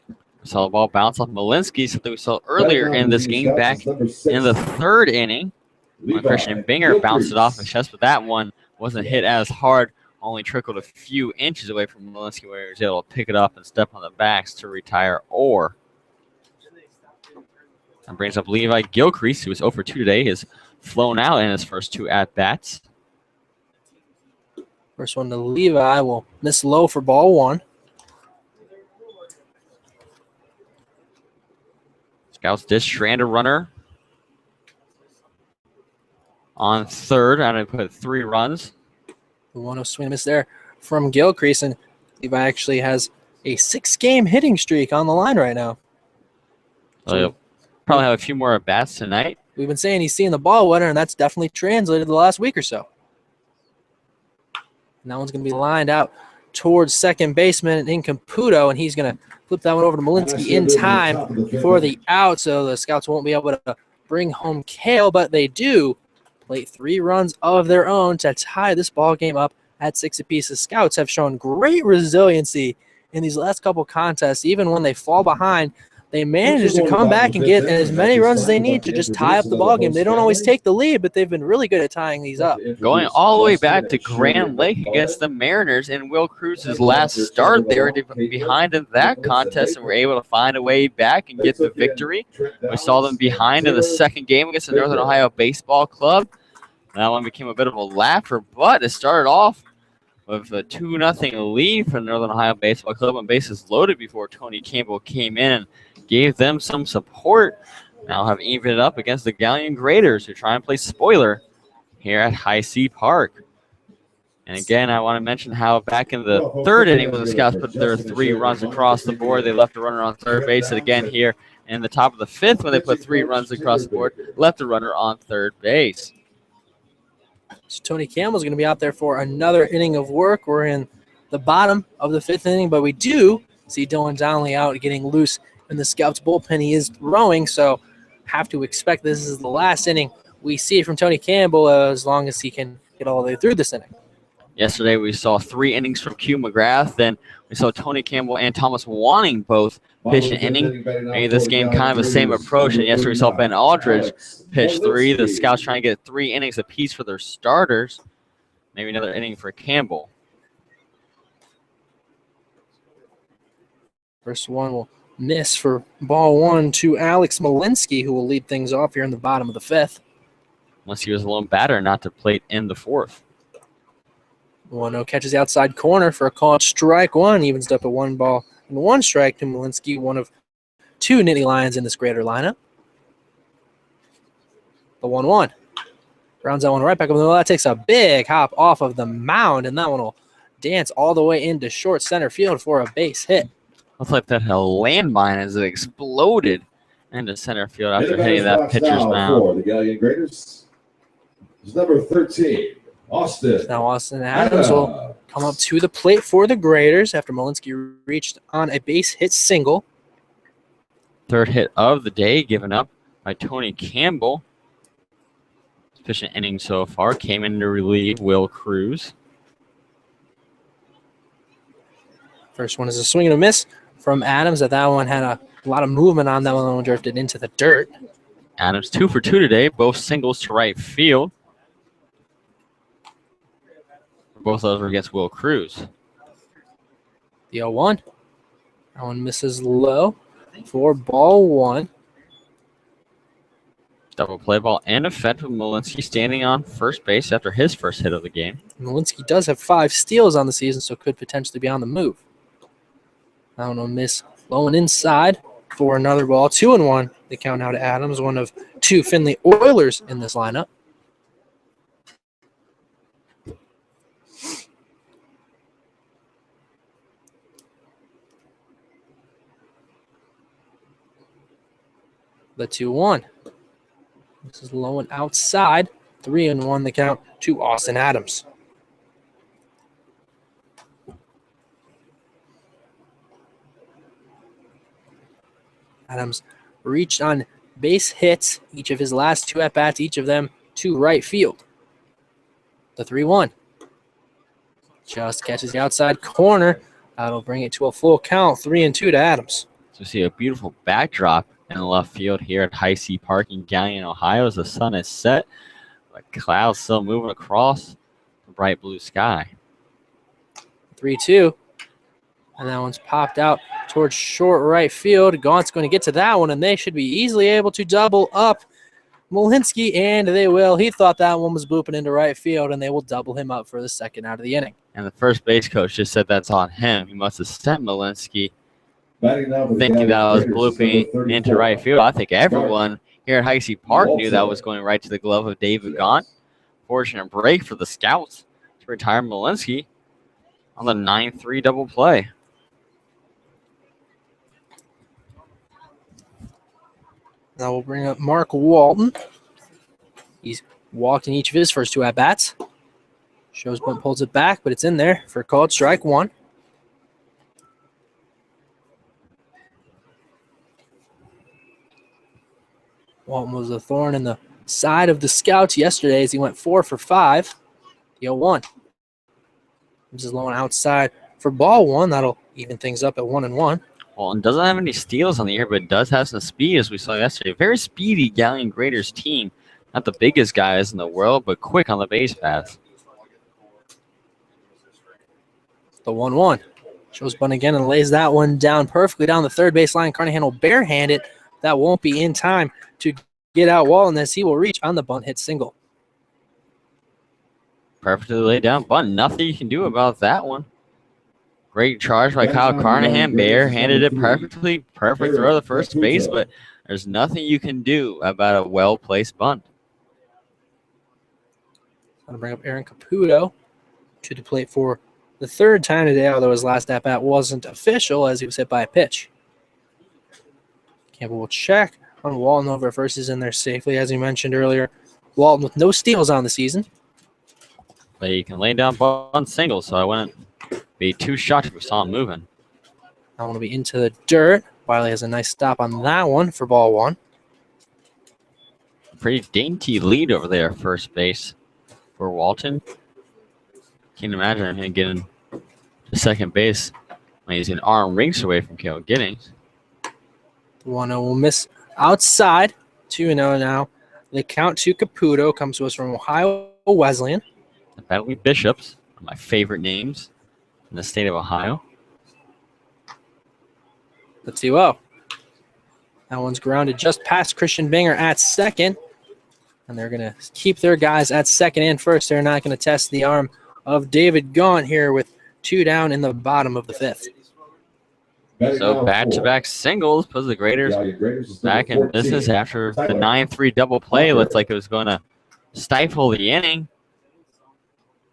Speaker 2: We saw the ball bounce off Malinsky, something we saw earlier in this game back in the 3rd inning when Christian Binger bounced it off his chest, but that one wasn't hit as hard, only trickled a few inches away from Malinsky, where he was able to pick it up and step on the backs to retire Orr. That brings up Levi Gilcrease, who was 0 for 2 today. Has flown out in his first 2 at-bats.
Speaker 1: First one to Levi will miss low for ball 1.
Speaker 2: Scouts did strand a runner on 3rd. I'm going to put 3 runs.
Speaker 1: The 1-0 swing and miss there from Gilcrease, and Levi actually has a 6-game hitting streak on the line right now.
Speaker 2: So he'll probably have a few more at-bats tonight.
Speaker 1: We've been saying he's seeing the ball winner, and that's definitely translated the last week or so. And that one's going to be lined out towards second baseman in Caputo, and he's going to flip that one over to Malinsky in time for the out, so the Scouts won't be able to bring home Kale, but they do plate 3 runs of their own to tie this ball game up at 6 apiece. The Scouts have shown great resiliency in these last couple contests. Even when they fall behind, they manage to come back and get as many runs as they need to just tie up the ballgame. They don't always take the lead, but they've been really good at tying these up.
Speaker 2: Going all the way back to Grand Lake against the Mariners in Will Cruz's last start, they were behind in that contest and were able to find a way back and get the victory. We saw them behind in the 2nd game against the Northern Ohio Baseball Club. That one became a bit of a laugher, but it started off with a 2-0 lead for the Northern Ohio Baseball Club and bases loaded before Tony Campbell came in and gave them some support. Now have evened it up against the Galion Graders, who try and play spoiler here at Heise Park. And again, I want to mention how back in the 3rd inning when the Scouts put their 3 runs across the board, they left a runner on 3rd base. And again here in the top of the 5th when they put 3 runs across the board, left a runner on 3rd base.
Speaker 1: So Tony Campbell's going to be out there for another inning of work. We're in the bottom of the 5th inning, but we do see Dylan Donnelly out getting loose in the Scouts bullpen. He is throwing, so have to expect this is the last inning we see from Tony Campbell as long as he can get all the way through this inning.
Speaker 2: Yesterday we saw 3 innings from Q McGrath. Then we saw Tony Campbell and Thomas Wanning both pitch an inning. Maybe this game kind of the same approach. And yesterday we saw Ben Aldridge pitch 3. The Scouts trying to get 3 innings apiece for their starters. Maybe another inning for Campbell.
Speaker 1: First one will miss for ball 1 to Alex Malinsky, who will lead things off here in the bottom of the 5th.
Speaker 2: Unless he was a lone batter, not to plate in the 4th.
Speaker 1: 1-0 catches the outside corner for a called strike 1. Evens it up at 1 ball and 1 strike to Malinsky, one of 2 Nittany Lions in this Grader lineup. The 1-1. Rounds that one right back up the middle. That takes a big hop off of the mound, and that one will dance all the way into short center field for a base hit.
Speaker 2: Looks like that had a landmine as it exploded into center field after hitting that pitcher's mound.
Speaker 3: For the Galion Graders is number 13, Austin.
Speaker 1: Now Austin Adams will come up to the plate for the Graders after Malinsky reached on a base hit single.
Speaker 2: 3rd hit of the day given up by Tony Campbell. Efficient inning so far. Came in to relieve Will Cruz.
Speaker 1: First one is a swing and a miss from Adams. That one had a lot of movement on that one, drifted into the dirt.
Speaker 2: Adams 2 for 2 today, both singles to right field. Both of those were against Will Cruz.
Speaker 1: The 0-1. That one misses low for ball 1.
Speaker 2: Double play ball and effect with Malinsky standing on first base after his first hit of the game.
Speaker 1: Malinsky does have 5 steals on the season, so could potentially be on the move. That one will miss low and inside for another ball. 2-1. The count now to Adams, one of 2 Findlay Oilers in this lineup. The 2-1. This is low and outside. 3-1 the count to Austin Adams. Adams reached on base hits each of his last 2 at-bats, each of them to right field. The 3-1. Just catches the outside corner. That'll bring it to a full count, 3-2 to Adams.
Speaker 2: So we see a beautiful backdrop in the left field here at Heise Park in Galion, Ohio, as the sun is set. But clouds still moving across the bright blue sky.
Speaker 1: 3-2. And that one's popped out towards short right field. Gaunt's going to get to that one, and they should be easily able to double up Malinsky, and they will. He thought that one was booping into right field, and they will double him up for the second out of the inning.
Speaker 2: And the first base coach just said that's on him. He must have sent Malinsky thinking that I was blooping into right field. I think everyone here at Heise Park knew that was going right to the glove of David Gaunt. Fortunate break for the Scouts to retire Malinsky on the 9-3 double play.
Speaker 1: Now we'll bring up Mark Walton. He's walked in each of his first 2 at-bats. Shows bunt, pulls it back, but it's in there for called strike 1. Walton was a thorn in the side of the Scouts yesterday as he went 4 for 5. The 0-1. This is low and outside for ball 1. That'll even things up at 1-1.
Speaker 2: Walton doesn't have any steals on the year, but does have some speed, as we saw yesterday. Very speedy Galion Graders team. Not the biggest guys in the world, but quick on the base paths.
Speaker 1: The 1-1. Shows bunt again and lays that one down perfectly down the third base line. Carnahan will barehand it. That won't be in time to get out Walton as he will reach on the bunt hit single.
Speaker 2: Perfectly laid down bunt. Nothing you can do about that one. Great charge by Kyle Carnahan. Barehanded it perfectly. Perfect throw to first base, but there's nothing you can do about a well-placed bunt.
Speaker 1: I'm going to bring up Aaron Caputo to the plate for the 3rd time today, although his last at-bat wasn't official as he was hit by a pitch. Campbell will check on Walton over at first. Is in there safely, as you mentioned earlier. Walton with no steals on the season.
Speaker 2: But he can lay down bunt singles, so I wouldn't be too shocked if we saw him moving.
Speaker 1: I want to be into the dirt. Wiley has a nice stop on that one for ball 1.
Speaker 2: Pretty dainty lead over there, first base for Walton. Can't imagine him getting to second base when he's an arm reach away from Cale Giddings.
Speaker 1: The 1-0 will miss outside. 2-0 now. The count to Caputo comes to us from Ohio Wesleyan.
Speaker 2: The Battleby Bishops, one of my favorite names in the state of Ohio.
Speaker 1: The 2-0. That one's grounded just past Christian Binger at second. And they're going to keep their guys at second and first. They're not going to test the arm of David Gaunt here with 2 down in the bottom of the 5th.
Speaker 2: So back-to-back singles puts the Graders back in business after the 9-3 double play. Looks like it was going to stifle the inning.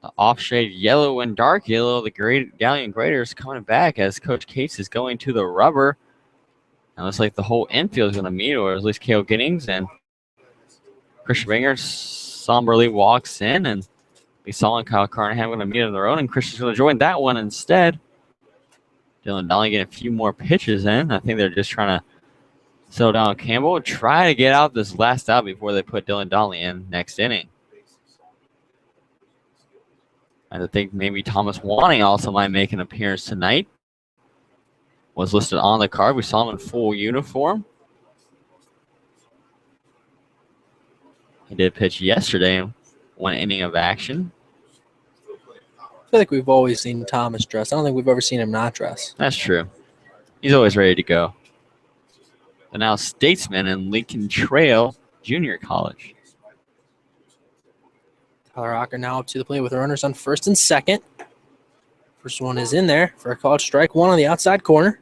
Speaker 2: The off-shade yellow and dark yellow, the Galion Graders coming back as Coach Cates is going to the rubber. And it looks like the whole infield is going to meet, or at least Cale Giddings. And Christian Binger somberly walks in, and we saw Kyle Carnahan going to meet on their own, and Christian's going to join that one instead. Dylan Dolly getting a few more pitches in. I think they're just trying to settle down Campbell, try to get out this last out before they put Dylan Dolly in next inning. I think maybe Thomas Wanning also might make an appearance tonight. Was listed on the card. We saw him in full uniform. He did pitch yesterday, 1 inning of action.
Speaker 1: I feel like we've always seen Thomas dress. I don't think we've ever seen him not dress.
Speaker 2: That's true. He's always ready to go. But now Statesman and Lincoln Trail Junior College.
Speaker 1: Tyler Ocker now up to the plate with runners on first and second. First one is in there for a called strike 1 on the outside corner.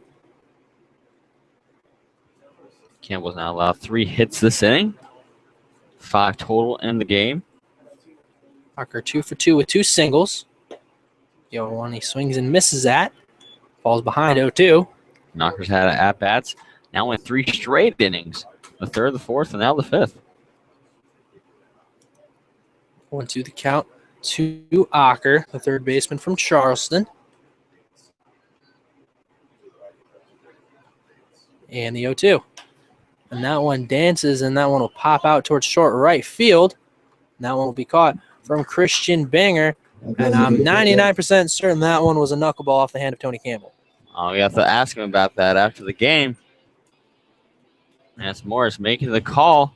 Speaker 2: Campbell's now allowed 3 hits this inning. 5 total in the game.
Speaker 1: Ocker 2 for 2 with 2 singles. The 0-1 he swings and misses at. Falls behind 0-2.
Speaker 2: Knockers had at-bats. Now went 3 straight innings. The 3rd, the 4th, and now the 5th.
Speaker 1: 1-2 the count to Ocker, the third baseman from Charleston. And the 0-2. And that one dances, and that one will pop out towards short right field. And that one will be caught from Christian Banger. And I'm 99% certain that one was a knuckleball off the hand of Tony Campbell.
Speaker 2: We have to ask him about that after the game. As Morris making the call.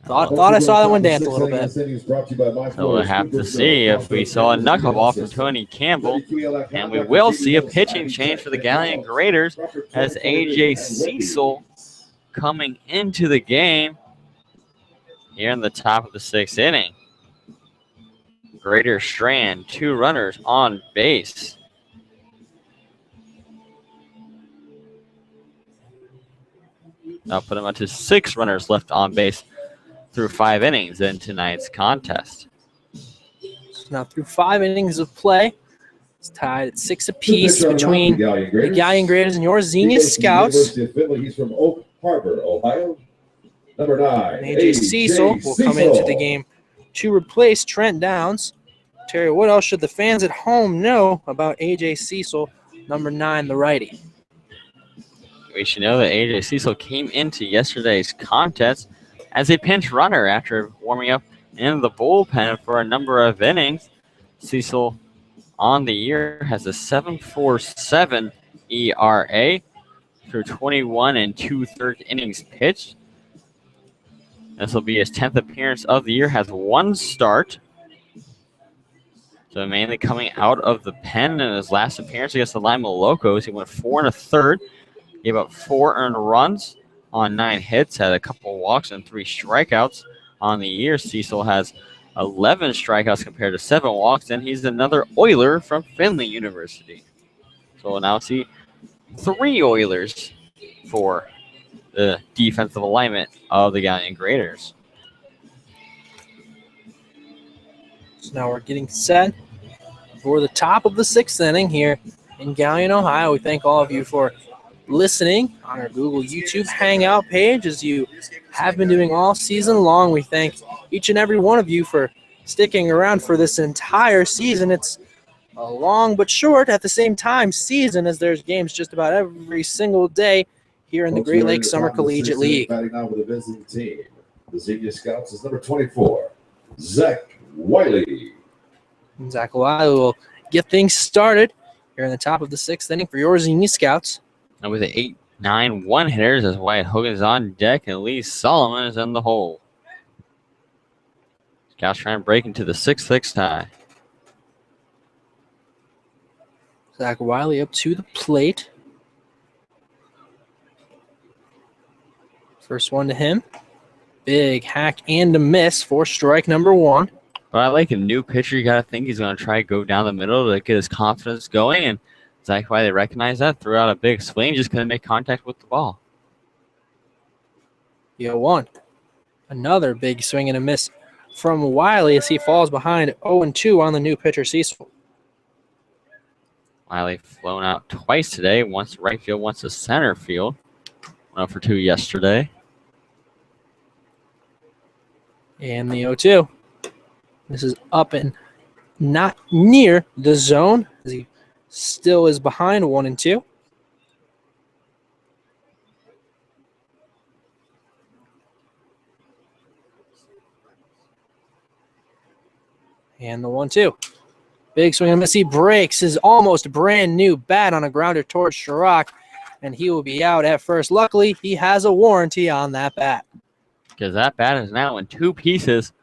Speaker 1: Thought I saw that one dance a little bit.
Speaker 2: So we'll have to see if we saw a knuckleball from Tony Campbell. And we will see a pitching change for the Galion Graders as A.J. Cecil coming into the game here in the top of the 6th inning. Grader Strand, 2 runners on base. Now put him up to 6 runners left on base through 5 innings in tonight's contest.
Speaker 1: So now through 5 innings of play, it's tied at 6 apiece between the Galion Graders and your Xenia Scouts.
Speaker 3: He's from Oak Harbor, Ohio. Number 9.
Speaker 1: A.J. Cecil will come into the game to replace Trent Downs. Terry, what else should the fans at home know about A.J. Cecil, number 9, the righty?
Speaker 2: We should know that A.J. Cecil came into yesterday's contest as a pinch runner after warming up in the bullpen for a number of innings. Cecil on the year has a 7.47 ERA through 21 and 2/3 innings pitched. This will be his 10th appearance of the year, has 1 start. So mainly coming out of the pen in his last appearance against the Lima Locos. He went 4 1/3, gave up 4 earned runs on 9 hits, had a couple walks and 3 strikeouts. On the year, Cecil has 11 strikeouts compared to 7 walks, and he's another Oiler from Findlay University. So we'll now see 3 Oilers for the defensive alignment of the Galion Graders.
Speaker 1: So now we're getting set for the top of the 6th inning here in Galion, Ohio. We thank all of you for listening on our Google YouTube Hangout page, as you have been doing all season long. We thank each and every one of you for sticking around for this entire season. It's a long but short at the same time season, as there's games just about every single day here in the Great Lakes Summer Collegiate League.
Speaker 3: Batting now with the visiting team. The Xenia Scouts is number 24, Zach Wiley.
Speaker 1: Zach Wiley will get things started here in the top of the 6th inning for your Xenia Scouts.
Speaker 2: And with the 8-9 hitters as Wyatt Hogan is on deck and Lee Solomon is in the hole. Scouts trying to break into the 6-6 tie.
Speaker 1: Zach Wiley up to the plate. First one to him. Big hack and a miss for strike number 1.
Speaker 2: But I like a new pitcher. You got to think he's going to try to go down the middle to get his confidence going. And Zach Wiley recognized that, threw out a big swing, just couldn't make contact with the ball.
Speaker 1: 0-1. Another big swing and a miss from Wiley as he falls behind 0-2 on the new pitcher, Cecil.
Speaker 2: Wiley flown out twice today, once to right field, once to center field. 1 for 2 yesterday.
Speaker 1: And the 0-2. This is up and not near the zone, as he still is behind 1-2. And the 1-2. Big swing and miss. He breaks his almost brand new bat on a grounder towards Chirac, and he will be out at first. Luckily, he has a warranty on that bat.
Speaker 2: Because that bat is now in 2 pieces.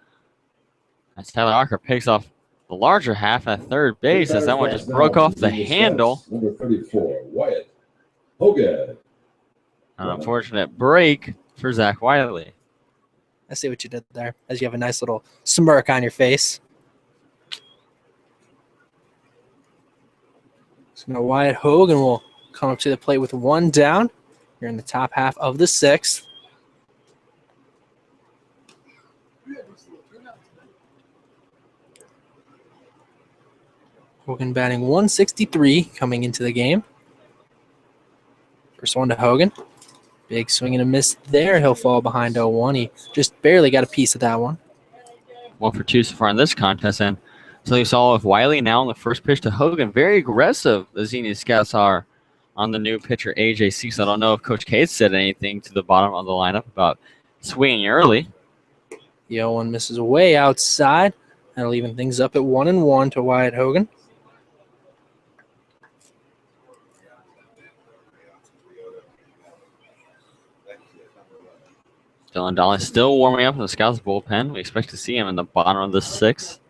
Speaker 2: As Tyler Archer picks off the larger half at third base, as that one just broke off the handle.
Speaker 3: Number 34, Wyatt Hogan.
Speaker 2: An unfortunate break for Zach Wiley.
Speaker 1: I see what you did there, as you have a nice little smirk on your face. So now Wyatt Hogan will come up to the plate with 1 down. Here in the top half of the 6th. Hogan batting 163 coming into the game. First one to Hogan. Big swing and a miss there. He'll fall behind 0-1. He just barely got a piece of that one.
Speaker 2: 1 for 2 so far in this contest. And so you saw with Wiley now on the first pitch to Hogan. Very aggressive, the Xenia Scouts are on the new pitcher, AJ Cecil. I don't know if Coach K said anything to the bottom of the lineup about swinging early.
Speaker 1: The 0-1 misses way outside. That'll even things up at 1-1 to Wyatt Hogan.
Speaker 2: Dylan Dolly still warming up in the Scouts bullpen. We expect to see him in the bottom of the 6th.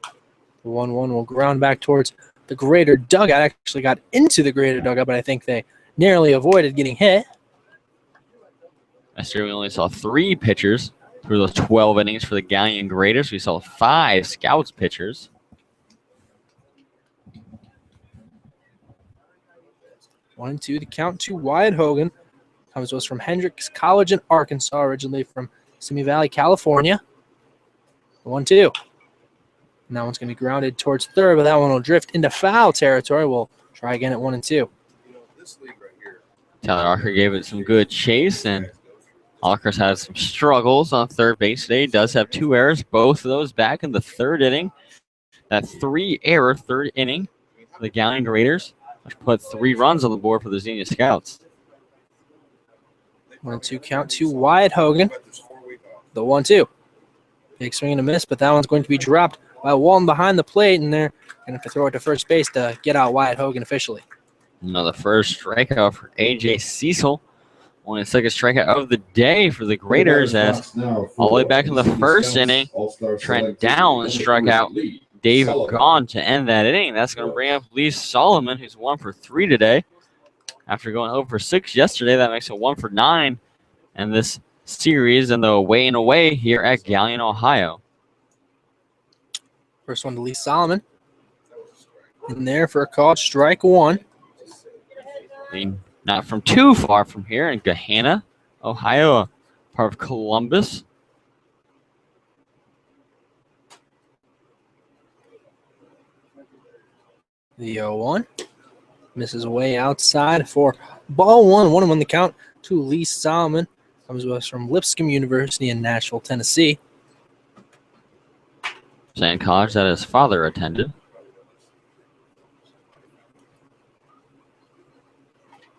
Speaker 1: The 1-1 will ground back towards the Greater dugout. Actually got into the Greater dugout, but I think they narrowly avoided getting hit.
Speaker 2: Last year we only saw 3 pitchers through those 12 innings for the Galion Graders. We saw 5 Scouts pitchers.
Speaker 1: 1-2, the count to Wyatt Hogan. Comes to us from Hendricks College in Arkansas, originally from Simi Valley, California. 1-2. And that one's going to be grounded towards third, but that one will drift into foul territory. We'll try again at 1-2.
Speaker 2: Tyler Archer gave it some good chase, and Archer's had some struggles on third base today. He does have 2 errors, both of those back in the 3rd inning. That 3-error 3rd inning for the Galion Graders, which put 3 runs on the board for the Xenia Scouts.
Speaker 1: 1-2 count to Wyatt Hogan. The 1-2. Big swing and a miss, but that one's going to be dropped by Walton behind the plate, and they're going to have to throw it to first base to get out Wyatt Hogan officially.
Speaker 2: Another first strikeout for AJ Cecil. Only the 2nd strikeout of the day for the Graders, as all the way back in the 1st inning, Trent Downs struck out David Gaughan to end that inning. That's going to bring up Lee Solomon, who's 1 for 3 today. After going 0 for 6 yesterday, that makes it 1 for 9 in this series and the away and away here at Galion, Ohio.
Speaker 1: First one to Lee Solomon. In there for a call, strike 1.
Speaker 2: Not from too far from here in Gahanna, Ohio, a part of Columbus.
Speaker 1: The 0-1 misses way outside for ball 1. 1-1 the count to Lee Solomon. Comes to us from Lipscomb University in Nashville, Tennessee.
Speaker 2: Same college that his father attended.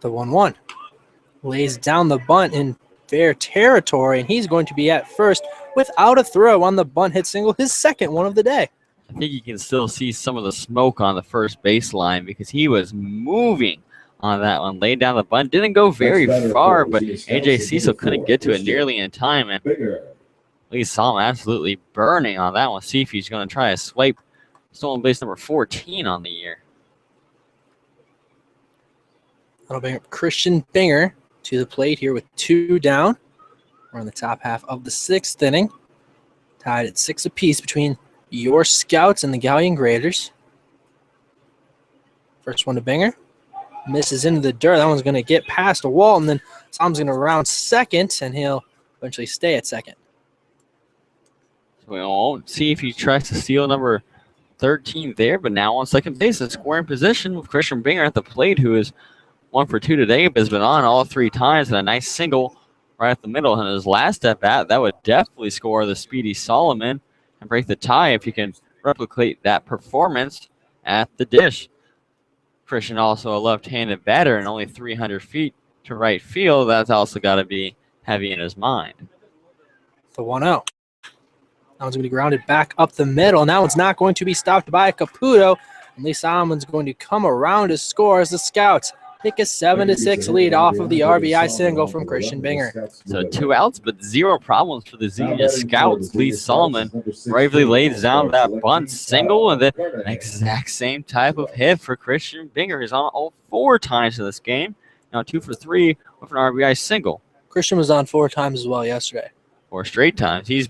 Speaker 1: The 1-1 lays down the bunt in fair territory, and he's going to be at first without a throw on the bunt hit single, his 2nd one of the day.
Speaker 2: I think you can still see some of the smoke on the first baseline because he was moving on that one. Laid down the bunt. Didn't go very far, but AJ Cecil couldn't get to it nearly in time. And Lee Solomon absolutely burning on that one. See if he's going to try to swipe stolen base number 14 on the year.
Speaker 1: That'll bring up Christian Binger to the plate here with 2 down. We're in the top half of the 6th inning. Tied at 6 apiece between your Scouts and the Galion Graders. First one to Binger. Misses into the dirt. That one's going to get past a wall, and then Tom's going to round 2nd, and he'll eventually stay at 2nd.
Speaker 2: So we won't see if he tries to steal number 13 there, but now on second base in scoring position with Christian Binger at the plate, who is 1 for 2 today, but has been on all 3 times, and a nice single right at the middle. And his last at bat, that would definitely score the speedy Solomon and break the tie if he can replicate that performance at the dish. Christian also a left-handed batter and only 300 feet to right field. That's also got to be heavy in his mind.
Speaker 1: The 1-0. That one's going to be grounded back up the middle, and that one's not going to be stopped by Caputo. And Lee Solomon's going to come around to score as the Scouts take a 7-6 lead off of the RBI single from Christian Binger.
Speaker 2: So 2 outs, but 0 problems for the Xenia Scouts. Lee Solomon bravely lays down that bunt single, and then an exact same type of hit for Christian Binger. He's on all 4 times in this game. Now 2 for 3 with an RBI single.
Speaker 1: Christian was on 4 times as well yesterday.
Speaker 2: 4 straight times. He's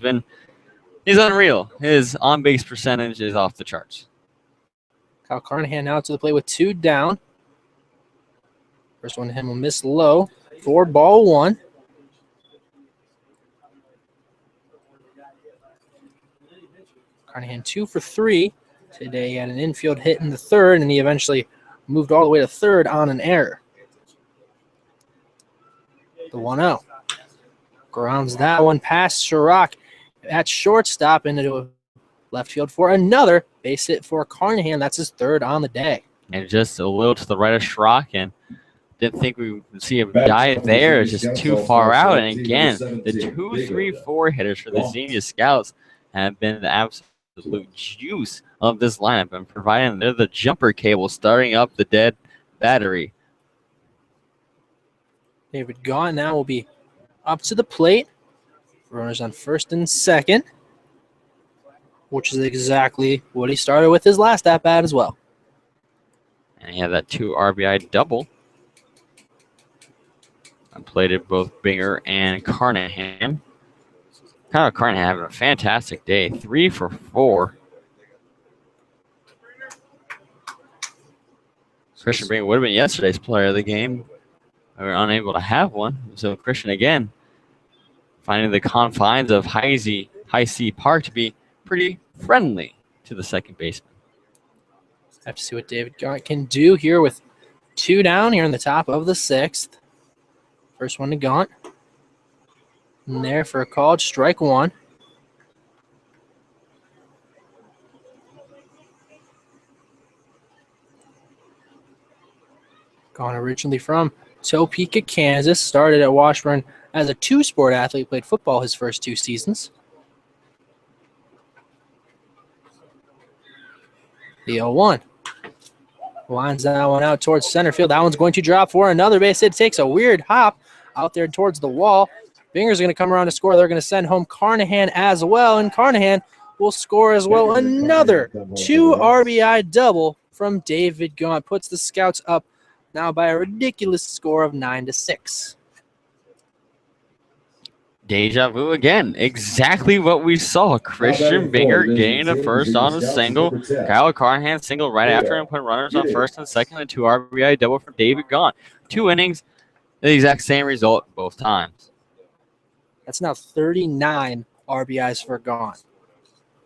Speaker 2: unreal. His on-base percentage is off the charts.
Speaker 1: Kyle Carnahan now to the plate with 2 down. First one to him will miss low for ball 1. Carnahan 2 for 3. Today he had an infield hit in the 3rd, and he eventually moved all the way to 3rd on an error. The 1-0. Grounds that one past Chirac at shortstop into a left field for another base hit for Carnahan. That's his 3rd on the day.
Speaker 2: And just a little to the right of Schrock, and didn't think we would see a die there. It's just too far out. And again, the 2, 3, 4 hitters for the Xenia Scouts have been the absolute juice of this lineup and providing they're the jumper cable starting up the dead battery.
Speaker 1: David Gaunt now will be up to the plate. Runners on first and second, which is exactly what he started with his last at-bat as well.
Speaker 2: And he had that 2 RBI double. I plated both Binger and Carnahan. Kyle Carnahan having a fantastic day. 3 for 4. Christian Binger would have been yesterday's player of the game. We were unable to have one. So Christian again finding the confines of Heise Park to be pretty friendly to the second baseman.
Speaker 1: Have to see what David Gaunt can do here with 2 down here in the top of the 6th. First one to Gaunt. And there for a called strike 1. Gaunt originally from Topeka, Kansas. Started at Washburn as a 2-sport athlete. Played football his first 2 seasons. The 0-1. Lines that one out towards center field. That one's going to drop for another base hit. Takes a weird hop out there towards the wall. Binger's going to come around to score. They're going to send home Carnahan as well, and Carnahan will score as well. Another 2 RBI double from David Gaunt. Puts the Scouts up now by a ridiculous score of 9-6.
Speaker 2: Deja vu again. Exactly what we saw. Christian Binger getting the first on a single. Kyle Carnahan single right after him, putting runners on first and second, and 2 RBI double from David Gaunt. 2 innings, the exact same result both times.
Speaker 1: That's now 39 RBIs for Gaunt.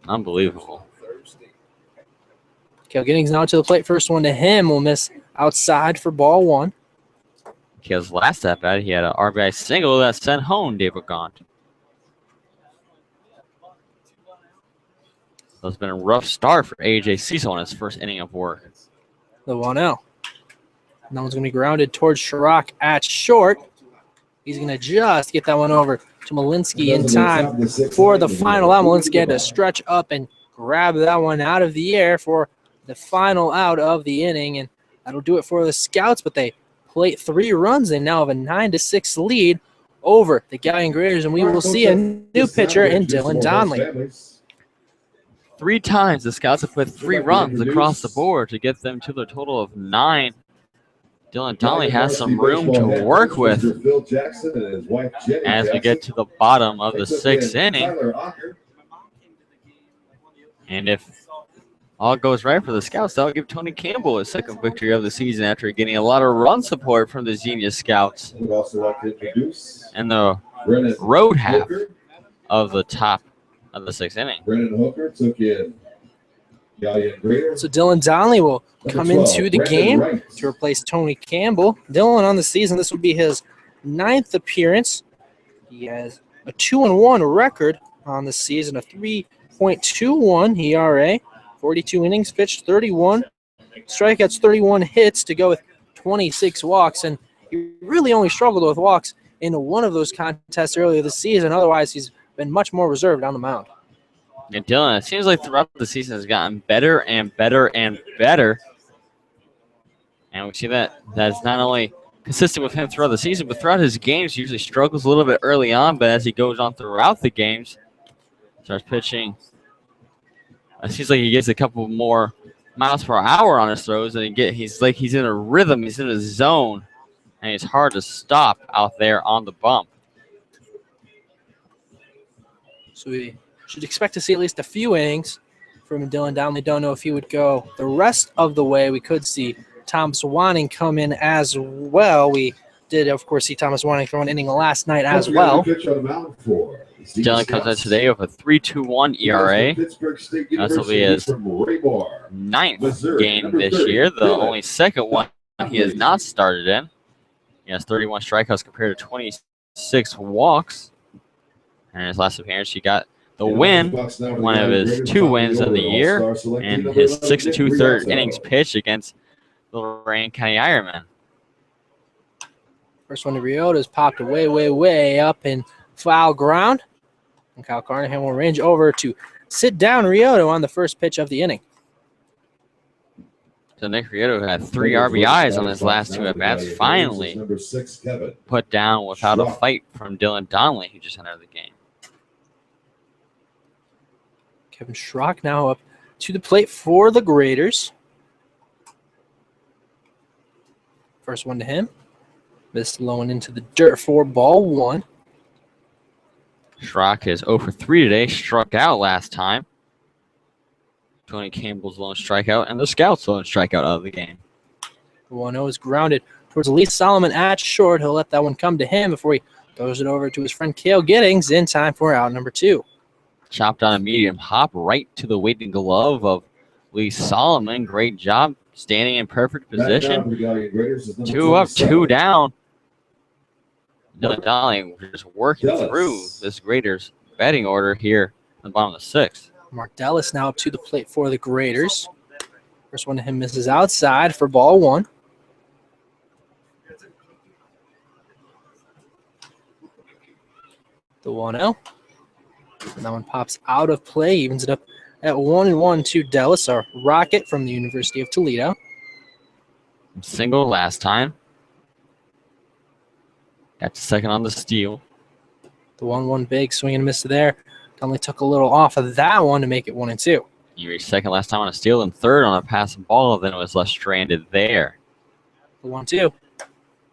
Speaker 2: Unbelievable.
Speaker 1: Kale Giddings now to the plate. First one to him will miss outside for ball 1.
Speaker 2: Kale's last at bat, he had an RBI single that sent home David Gaunt. So it's been a rough start for AJ Cecil in his first inning of work.
Speaker 1: The 1-0. That one's going to be grounded towards Chirac at short. He's going to just get that one over to Malinsky in time for the final out. Malinsky had to stretch up and grab that one out of the air for the final out of the inning, and that'll do it for the Scouts, but they plate 3 runs and now have a 9-6 lead over the Galion Graders, and we will see a new pitcher in Dylan Donnelly.
Speaker 2: 3 times the Scouts have put 3 runs across the board to get them to the total of 9. Dylan Donnelly has some room to work with as we get to the bottom of the 6th inning. And if all goes right for the Scouts, that'll give Tony Campbell his 2nd victory of the season after getting a lot of run support from the Xenia Scouts. And the road half of the top of the 6th inning.
Speaker 3: Brennan Hooker took in Galion Grader.
Speaker 1: So Dylan Donnelly will come into the game to replace Tony Campbell. Dylan on the season, this will be his 9th appearance. He has a 2-1 record on the season, a 3.21 ERA, 42 innings pitched, 31 strikeouts, 31 hits to go with 26 walks. And he really only struggled with walks in one of those contests earlier this season. Otherwise, he's been much more reserved on the mound.
Speaker 2: And Dylan, it seems like throughout the season has gotten better and better and better. And we see that that's not only consistent with him throughout the season, but throughout his games, he usually struggles a little bit early on, but as he goes on throughout the games, starts pitching. It seems like he gets a couple more miles per hour on his throws, and he's in a rhythm, he's in a zone, and it's hard to stop out there on the bump.
Speaker 1: So we should expect to see at least a few innings from Dylan Donnelly. Don't know if he would go the rest of the way. We could see Thomas Wanning come in as well. We did, of course, see Thomas Wanning throw an inning last night as well.
Speaker 2: Dylan comes in today with a 3.21 ERA. This will be his 9th game this year, the only 2nd one he has not started in. He has 31 strikeouts compared to 26 walks. And in his last appearance, he got the win, one of his 2 wins of the year, and his 6 2/3 innings pitched against the Lorain County Ironmen.
Speaker 1: First one to Ryota is popped way up in foul ground. And Kyle Carnahan will range over to sit down Ryota on the first pitch of the inning.
Speaker 2: So Nick Ryota had 3 RBIs on his last 2 at-bats, finally put down without a fight from Dylan Donnelly, who just entered the game.
Speaker 1: Kevin Schrock now up to the plate for the Graders. First one to him. Missed low and into the dirt for ball 1.
Speaker 2: Schrock is 0 for 3 today, struck out last time. Tony Campbell's lone strikeout and the Scouts' lone strikeout of the game.
Speaker 1: The 1-0 is grounded towards Elise Solomon at short. He'll let that one come to him before he throws it over to his friend Cale Giddings in time for out number 2.
Speaker 2: Chopped on a medium hop right to the waiting glove of Elise Solomon. Great job standing in perfect position. 2 up, 2 down. Dylan Donnelly just working through this Graders batting order here in the bottom of the 6th.
Speaker 1: Mark Dallas now up to the plate for the Graders. First one to him misses outside for ball 1. The 1-0. And that one pops out of play, evens it up at 1-1 to Dallas, our Rocket from the University of Toledo.
Speaker 2: Single last time. Got to second on the steal.
Speaker 1: The 1-1 big swing and miss there. Only took a little off of that one to make it 1-2.
Speaker 2: He reached second last time on a steal and third on a passing ball, then it was left stranded there.
Speaker 1: The 1-2.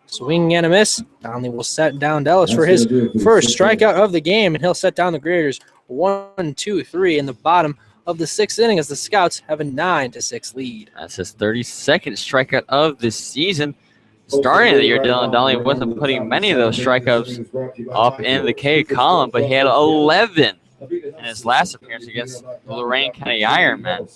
Speaker 1: Swing and a miss. Donnelly will set down Dallas for his first strikeout of the game, and he'll set down the Graders 1-2-3 in the bottom of the 6th inning as the Scouts have a 9-6 lead.
Speaker 2: That's his 32nd strikeout of the season. Starting the year, Dylan Donnelly wasn't putting many of those strikeouts up in the K column, but he had 11 in his last appearance against the Lorain County Ironmen.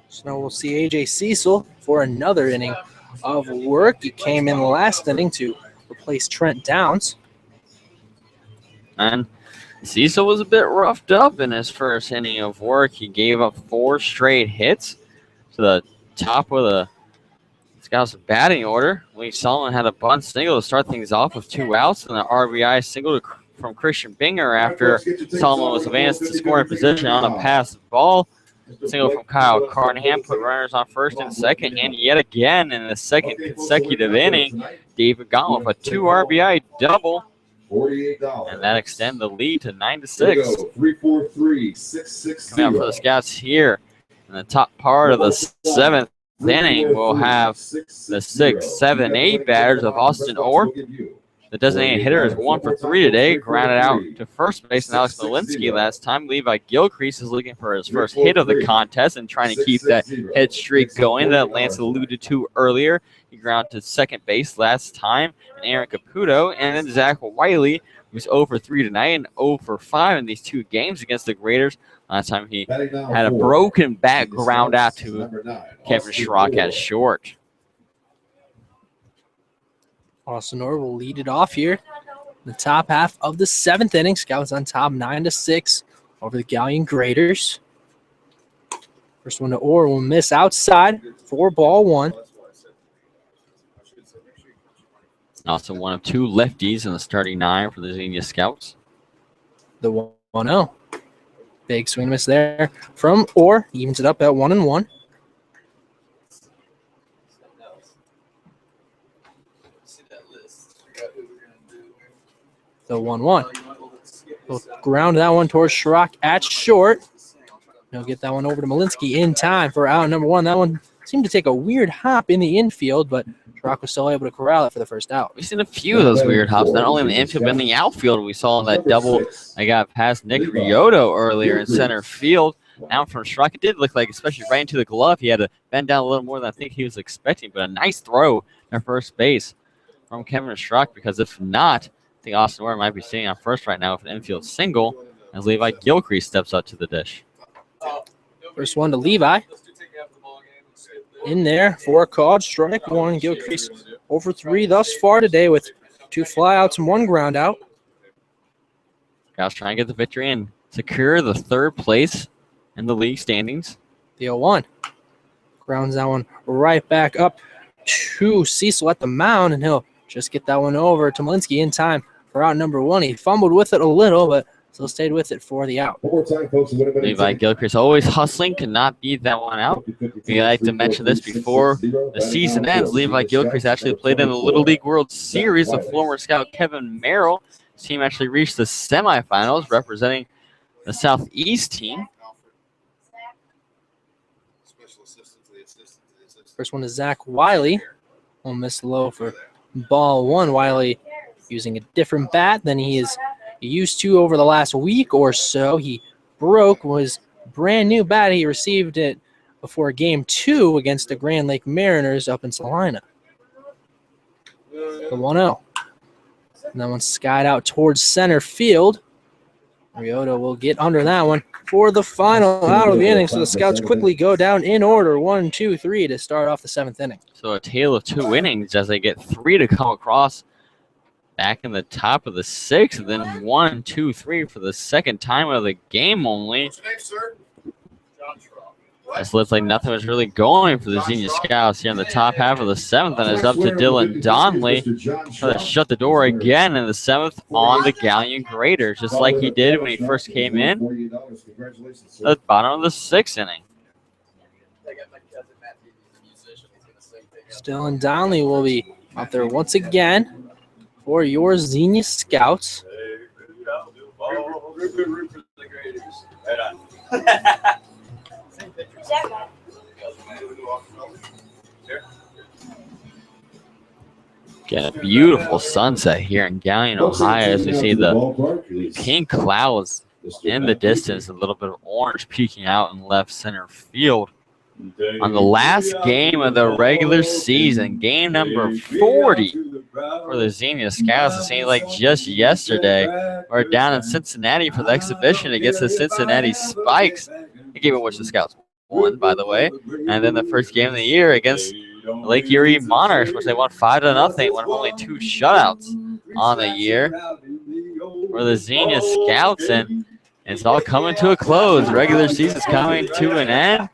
Speaker 1: So now we'll see A.J. Cecil for another inning of work. He came in the last inning to replace Trent Downs.
Speaker 2: And Cecil was a bit roughed up in his first inning of work. He gave up 4 straight hits to the top of the Scouts' batting order. Lee Solomon had a bunt single to start things off with 2 outs and an RBI single from Christian Binger after Solomon was advanced to scoring position on a pass ball. Single from Kyle Carnahan put runners on first and second, and yet again in the second consecutive inning, David Gauntlet with a 2 RBI double. And that extends the lead to 9-6. Coming up for the Scouts here in the top part of the 7th inning, we'll have the 6, 7, 8 batters of Austin Orr. The designated hitter is 1 for 3 today, grounded out to first base, and Alex Malinsky last time. Levi Gilcrease is looking for his first hit of the contest and trying to keep that hit streak going that Lance alluded to earlier. He grounded to second base last time, and Aaron Caputo, and then Zach Wiley, who's 0 for 3 tonight and 0 for 5 in these 2 games against the Graders. Last time he had a broken bat ground out to Kevin Schrock at short.
Speaker 1: Austin Orr will lead it off here. The top half of the 7th inning. Scouts on top 9-6 over the Galion Graders. First one to Orr will miss outside for ball 1.
Speaker 2: Also one of 2 lefties in the starting 9 for the Xenia Scouts.
Speaker 1: The 1-0. Big swing miss there from Orr. Evens it up at 1-1. The 1-1. We'll ground that one towards Schrock at short. He'll get that one over to Malinsky in time for out number 1. That one seemed to take a weird hop in the infield, but Schrock was still able to corral it for the first out.
Speaker 2: We've seen a few of those weird hops, not only in the infield, but in the outfield. We saw that double that got past Nick Ryota earlier in center field. Now from Schrock, it did look like, especially right into the glove, he had to bend down a little more than I think he was expecting, but a nice throw at first base from Kevin Schrock, because if not, I think Austin Orr might be sitting on first right now with an infield single as Levi Gilcrease steps up to the dish.
Speaker 1: First one to Levi. In there for a called strike 1. Gilcrease over 3 thus far today with 2 flyouts and 1 ground out.
Speaker 2: Scouts trying to get the victory and secure the 3rd place in the league standings.
Speaker 1: The 0-1. Grounds that one right back up to Cecil at the mound, and he'll just get that one over to Malinsky in time for out number 1. He fumbled with it a little, but still stayed with it for the out.
Speaker 3: One more time, folks.
Speaker 2: Levi Gilchrist always hustling, could not beat that one out. We like to mention this before the season ends. Levi Gilchrist actually played in the Little League World Series with former scout Kevin Merrill. His team actually reached the semifinals, representing the Southeast team.
Speaker 5: Special assistant to the assistant to the assistant.
Speaker 1: First one is Zach Wiley. Will miss low for ball 1. Wiley using a different bat than he is used to over the last week or so. He broke his brand new bat. He received it before game 2 against the Grand Lake Mariners up in Salina. The 1-0. And that one skied out towards center field. Ryota will get under that one for the final out of the inning. So the Scouts quickly go down in order, 1, 2, 3 to start off the 7th inning.
Speaker 2: So a tale of 2 innings as they get 3 to come across back in the top of the 6th, and then 1, 2, 3 for the second time of the game only.
Speaker 5: What's your name, sir?
Speaker 2: It looks like nothing was really going for the Xenia Scouts here in the top half of the 7th, and it's up to Dylan Donnelly to shut the door again in the 7th on the Galion Graders, just like he did when he first came in at the bottom of the 6th inning.
Speaker 1: Dylan Donnelly will be out there once again for your Xenia Scouts.
Speaker 2: Get a beautiful sunset here in Galion, Ohio, as we see the pink clouds in the distance, a little bit of orange peeking out in left center field. On the last game of the regular season, game number 40 for the Xenia Scouts. It seemed like just yesterday we're down in Cincinnati for the exhibition against the Cincinnati Spikes, a game in which the Scouts won, by the way. And then the first game of the year against Lake Erie Monarchs, which they won 5-0, won only 2 shutouts on the year for the Xenia Scouts, and it's all coming to a close. Regular season's coming to an end,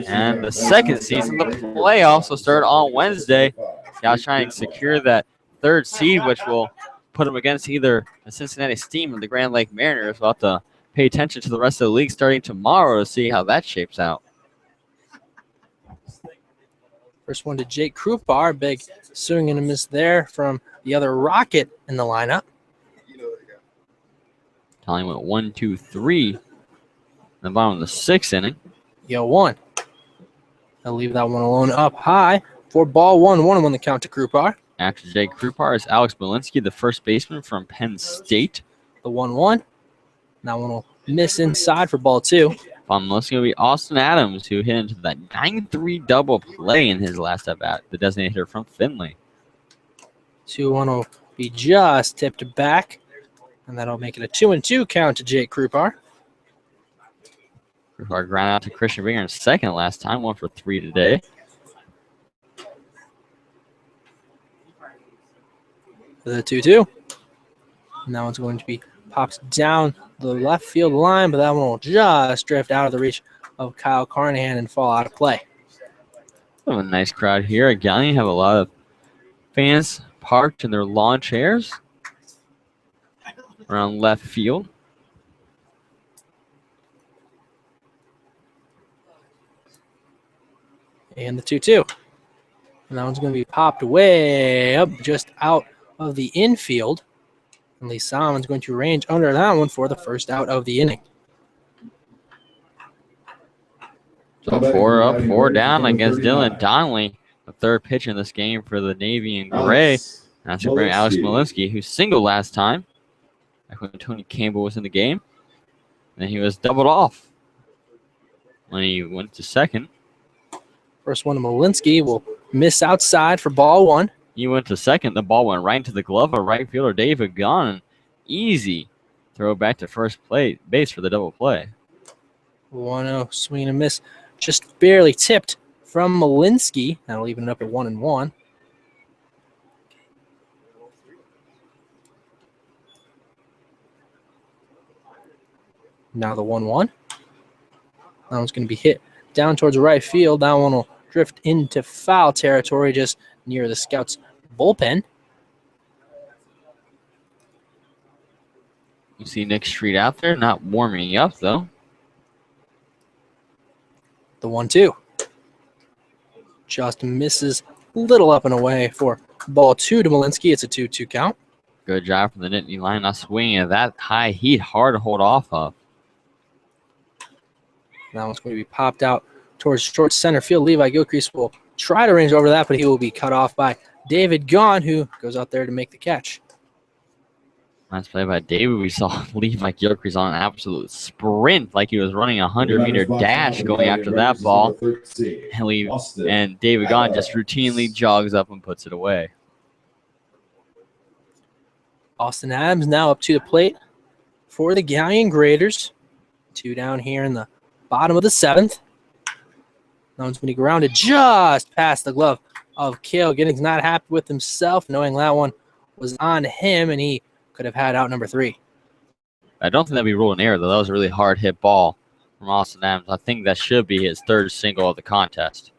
Speaker 2: and the second season, the playoffs, will start on Wednesday. Scouts trying to secure that 3rd seed, which will put them against either the Cincinnati Steam or the Grand Lake Mariners. We'll have to pay attention to the rest of the league starting tomorrow to see how that shapes out.
Speaker 1: First one to Jake Krupar. Big swing and a miss there from the other Rocket in the lineup.
Speaker 2: Tally went 1, 2, 3 in the bottom of the 6th inning.
Speaker 1: Yo, 1. I'll leave that one alone up high for ball 1. 1 on the count to Krupar.
Speaker 2: After Jake Krupar is Alex Malinsky, the first baseman from Penn State.
Speaker 1: The 1-1. That one will miss inside for ball 2.
Speaker 2: From Malinsky will be Austin Adams, who hit into that 9-3 double play in his last at-bat, the designated hitter from Findlay.
Speaker 1: 2-1 will be just tipped back, and that'll make it a 2-2 count to Jake Krupar.
Speaker 2: Krupar ground out to Christian Binger in second last time, 1 for 3 today.
Speaker 1: The 2-2. And that one's going to be popped down the left field line, but that one will just drift out of the reach of Kyle Carnahan and fall out of play.
Speaker 2: We have a nice crowd here at Galion. Have a lot of fans parked in their lawn chairs around left field.
Speaker 1: And the 2-2. And that one's going to be popped way up just out of the infield. And Lee Solomon's going to range under that one for the first out of the inning.
Speaker 2: So 4 up, 4 down against Dylan Donnelly, the 3rd pitch in this game for the Navy and Gray. That's going to bring Alex Malinsky, who singled last time, back when Tony Campbell was in the game. And then he was doubled off when he went to second.
Speaker 1: First one to Malinsky will miss outside for ball 1.
Speaker 2: He went to second. The ball went right into the glove of right fielder David Gunn. Easy throw back to first base for the double play.
Speaker 1: 1-0 swing and a miss. Just barely tipped from Malinsky. That'll even it up at 1-1. Now the 1-1. That one's going to be hit down towards right field. That one will drift into foul territory just near the Scouts' bullpen.
Speaker 2: You see Nick Street out there, not warming up, though.
Speaker 1: The 1-2. Just misses a little up and away for ball 2 to Malinsky. It's a 2-2 count.
Speaker 2: Good job from the Nittany line, not swinging at that high heat, hard to hold off of.
Speaker 1: That one's going to be popped out towards short center field. Levi Gilcrease will try to range over that, but he will be cut off by David Gaughan, who goes out there to make the catch.
Speaker 2: Nice play by David. We saw Levi Gilcrease on an absolute sprint, like he was running a 100-meter dash going after that ball. And David Gaughan just routinely jogs up and puts it away.
Speaker 1: Austin Adams now up to the plate for the Galion Graders. 2 down here in the bottom of the 7th. That one's going to be grounded just past the glove of Cale. Giddings not happy with himself, knowing that one was on him, and he could have had out number 3.
Speaker 2: I don't think that'd be ruled an error, though. That was a really hard hit ball from Austin Adams. I think that should be his 3rd single of the contest.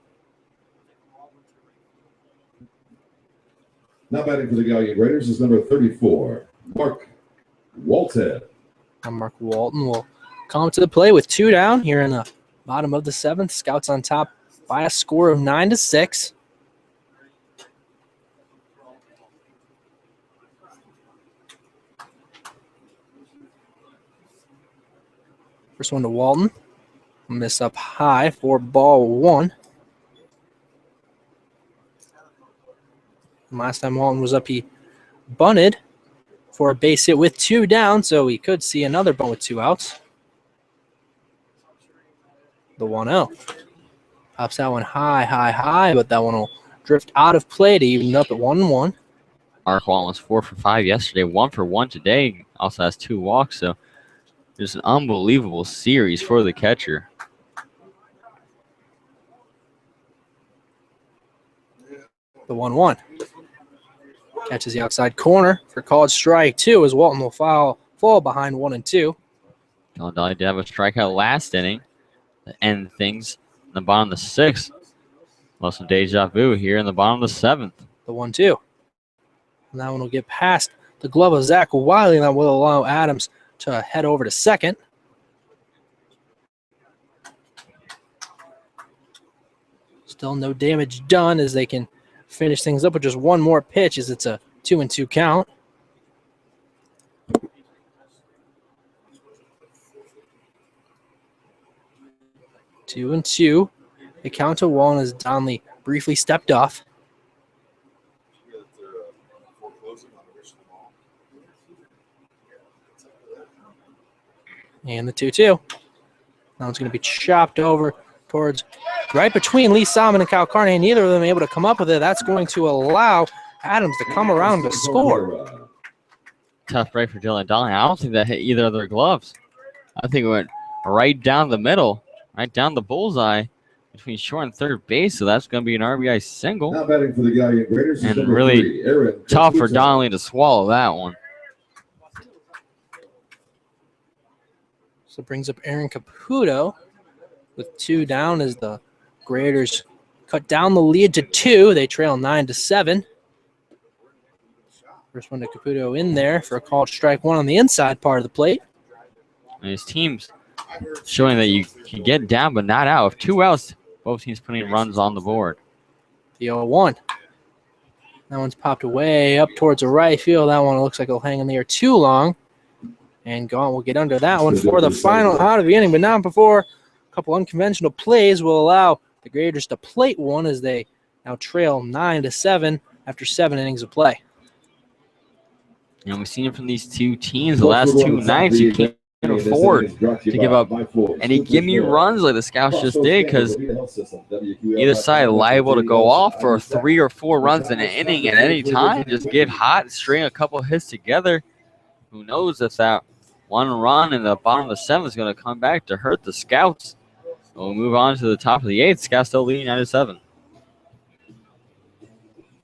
Speaker 3: Now batting for the Galion Raiders is number 34, Mark Walton.
Speaker 1: And Mark Walton will come to the play with 2 down here in the bottom of the 7th. Scouts on top by a score of 9-6. First one to Walton. Miss up high for ball 1. Last time Walton was up, he bunted for a base hit with 2 down, so we could see another bunt with 2 outs. The 1-0. Pops that one high, but that one will drift out of play to even up at 1-1.
Speaker 2: Mark Walton was 4 for 5 yesterday, 1 for 1 today. Also has 2 walks, so just an unbelievable series for the catcher.
Speaker 1: The 1-1. Catches the outside corner for called strike 2 as Walton will fall behind 1 and 2.
Speaker 2: Dylan Dolly did have a strikeout last inning to end things in the bottom of the 6th. Lost some deja vu here in the bottom of the 7th.
Speaker 1: The 1-2. And that one will get past the glove of Zach Wiley, and that will allow Adams to head over to second. Still no damage done as they can finish things up with just one more pitch as it's a 2-2 count. Two and two. The count to one as Donley briefly stepped off. And the 2-2. Now it's going to be chopped over towards right between Lee Solomon and Kyle Carney. Neither of them able to come up with it. That's going to allow Adams to come around to score.
Speaker 2: Tough break for Dylan Dolly. I don't think that hit either of their gloves. I think it went right down the middle, right down the bullseye between short and third base. So that's going to be an RBI single.
Speaker 3: Now batting for the Galion Raiders is
Speaker 2: And
Speaker 3: number
Speaker 2: really
Speaker 3: 3,
Speaker 2: tough for Donnelly to swallow that one.
Speaker 1: So it brings up Aaron Caputo with 2 down as the Graders cut down the lead to 2. They trail 9-7. First one to Caputo in there for a called strike 1 on the inside part of the plate.
Speaker 2: And his team's showing that you can get down but not out. With 2 outs, both teams putting runs on the board.
Speaker 1: The 0-1. That one's popped away up towards the right field. That one looks like it'll hang in the air too long. And Gaunt will get under that one for the final out of the inning. But not before a couple unconventional plays will allow the Graders to plate one as they now trail 9-7 after 7 innings of play.
Speaker 2: And we've seen it from these two teams the last 2 nights. You can't afford to give up any gimme runs like the Scouts just did, because either side liable to go off for 3 or 4 runs in an inning at any time. Just get hot, string a couple hits together. Who knows if that one run in the bottom of the 7th is going to come back to hurt the Scouts. We'll move on to the top of the 8th. Scouts still leading 9-7.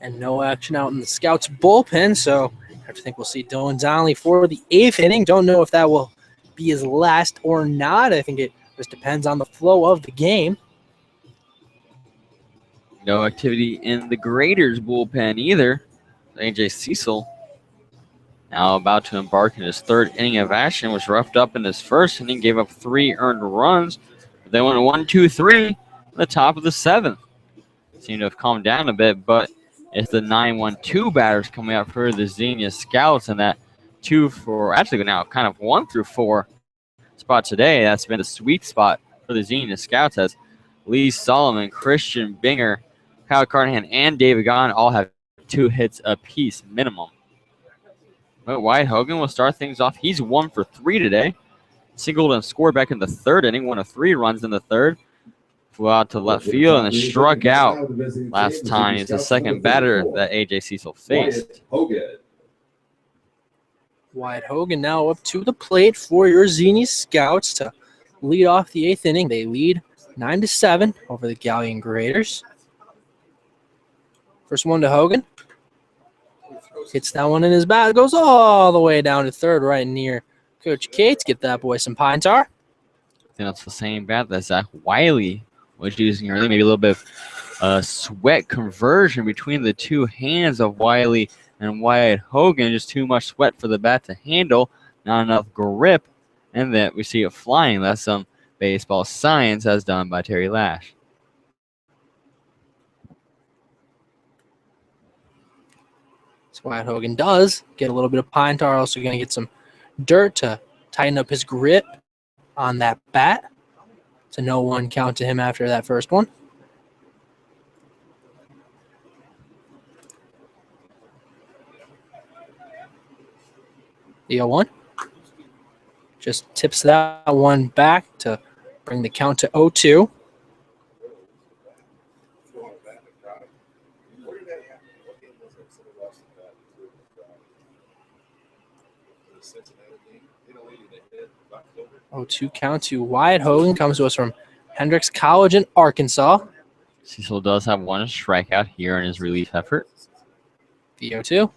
Speaker 1: And no action out in the Scouts bullpen, so I have to think we'll see Dylan Donnelly for the 8th inning. Don't know if that will be his last or not. I think it just depends on the flow of the game.
Speaker 2: No activity in the Graders bullpen either. A.J. Cecil now about to embark in his third inning of action, was roughed up in his first inning, gave up 3 earned runs. But they went 1-2-3 at the top of the 7th. Seemed to have calmed down a bit, but it's the 9-1-2 batters coming up for the Xenia Scouts, and that 2 for actually now kind of 1 through 4 spot today. That's been the sweet spot for the Xenia Scouts, as Lee Solomon, Christian Binger, Kyle Carnahan, and David Gahn all have 2 hits apiece minimum. But Wyatt Hogan will start things off. He's 1 for 3 today. Singled and scored back in the 3rd inning, 1 of 3 runs in the 3rd. Flew out to left field and struck out last time. He's the 2nd batter that A.J. Cecil faced.
Speaker 1: Wyatt Hogan now up to the plate for your Xenia Scouts to lead off the 8th inning. They lead 9-7 over the Galion Graders. First one to Hogan. Hits that one in his bat. Goes all the way down to 3rd, right near Coach Cates. Get that boy some pine tar.
Speaker 2: I think that's the same bat that Zach Wiley was using early. Maybe a little bit of sweat conversion between the 2 hands of Wiley and Wyatt Hogan. Just too much sweat for the bat to handle. Not enough grip. And that we see it flying. That's some baseball science as done by Terry Lash.
Speaker 1: That's Wyatt Hogan does get a little bit of pine tar. Also going to get some dirt to tighten up his grip on that bat. It's a 0-1 count to him after that first one. The 0-1. Just tips that one back to bring the count to 0-2. Oh, 2 count to Wyatt Hogan. Comes to us from Hendricks College in Arkansas.
Speaker 2: Cecil does have 1 strikeout here in his relief effort.
Speaker 1: The 0-2.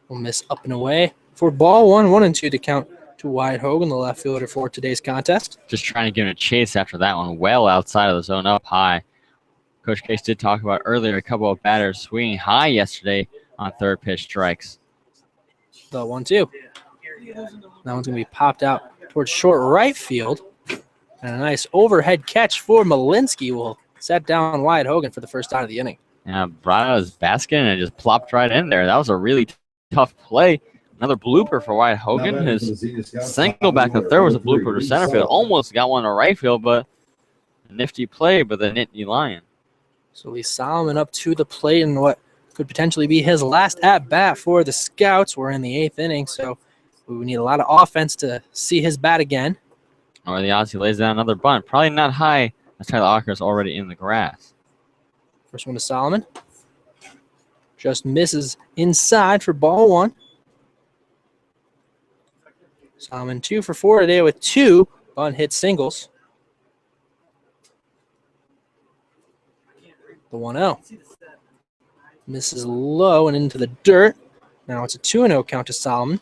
Speaker 1: Will miss up and away for ball 1, 1-2 to count to Wyatt Hogan, the left fielder for today's contest.
Speaker 2: Just trying to give him a chase after that one, well outside of the zone, up high. Coach Case did talk about earlier a couple of batters swinging high yesterday on 3rd pitch strikes.
Speaker 1: The 1-2. That one's going to be popped out towards short right field. And a nice overhead catch for Malinsky will set down Wyatt Hogan for the first out of the inning.
Speaker 2: Yeah, brought out his basket and just plopped right in there. That was a really tough play. Another blooper for Wyatt Hogan. His single back to 3rd was a blooper to center field. Almost got one to right field, but a nifty play by the Nittany Lion.
Speaker 1: So Lee Solomon up to the plate in what could potentially be his last at-bat for the Scouts. We're in the 8th inning, so we need a lot of offense to see his bat again.
Speaker 2: Or the odds he lays down another bunt. Probably not high as Tyler Ocker is already in the grass.
Speaker 1: First one to Solomon. Just misses inside for ball 1. Solomon 2 for 4 today with 2 bunt hit singles. The 1-0. Misses low and into the dirt. Now it's a 2-0 count to Solomon.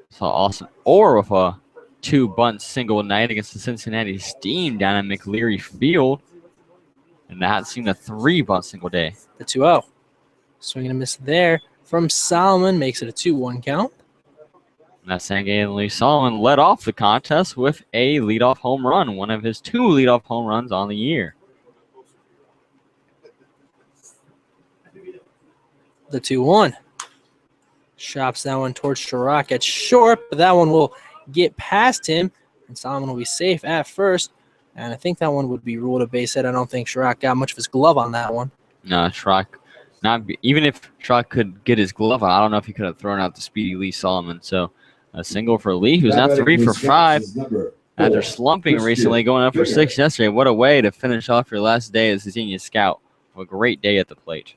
Speaker 2: So Austin Orr with a 2 bunt single night against the Cincinnati Steam down at McLeary Field. And not seen a 3 bunt single day.
Speaker 1: The 2-0. Swing and a miss there from Solomon makes it a 2-1 count.
Speaker 2: And that Sangay Lee Solomon led off the contest with a leadoff home run, one of his 2 leadoff home runs on the year.
Speaker 1: The 2-1. Chops that one towards Chirac at short, but that one will get past him, and Solomon will be safe at first. And I think that one would be ruled a base hit. I don't think Chirac got much of his glove on that one.
Speaker 2: No, Chirac, even if Chirac could get his glove on, I don't know if he could have thrown out the speedy Lee Solomon. So a single for Lee, who's now 3 for 5 after slumping recently, going up for 6 yesterday. What a way to finish off your last day as a Xenia Scout. A great day at the plate.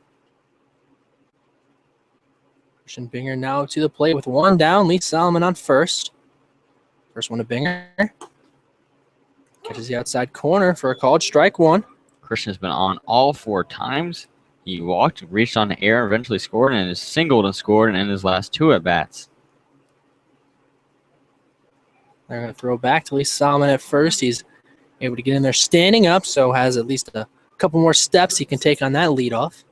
Speaker 1: Christian Binger now to the plate with 1 down. Lee Solomon on first. First one to Binger. Catches the outside corner for a called strike 1.
Speaker 2: Christian has been on all 4 times. He walked, reached on the air, eventually scored, and is singled and scored in his last 2 at-bats.
Speaker 1: They're going to throw back to Lee Solomon at first. He's able to get in there standing up, so has at least a couple more steps he can take on that leadoff.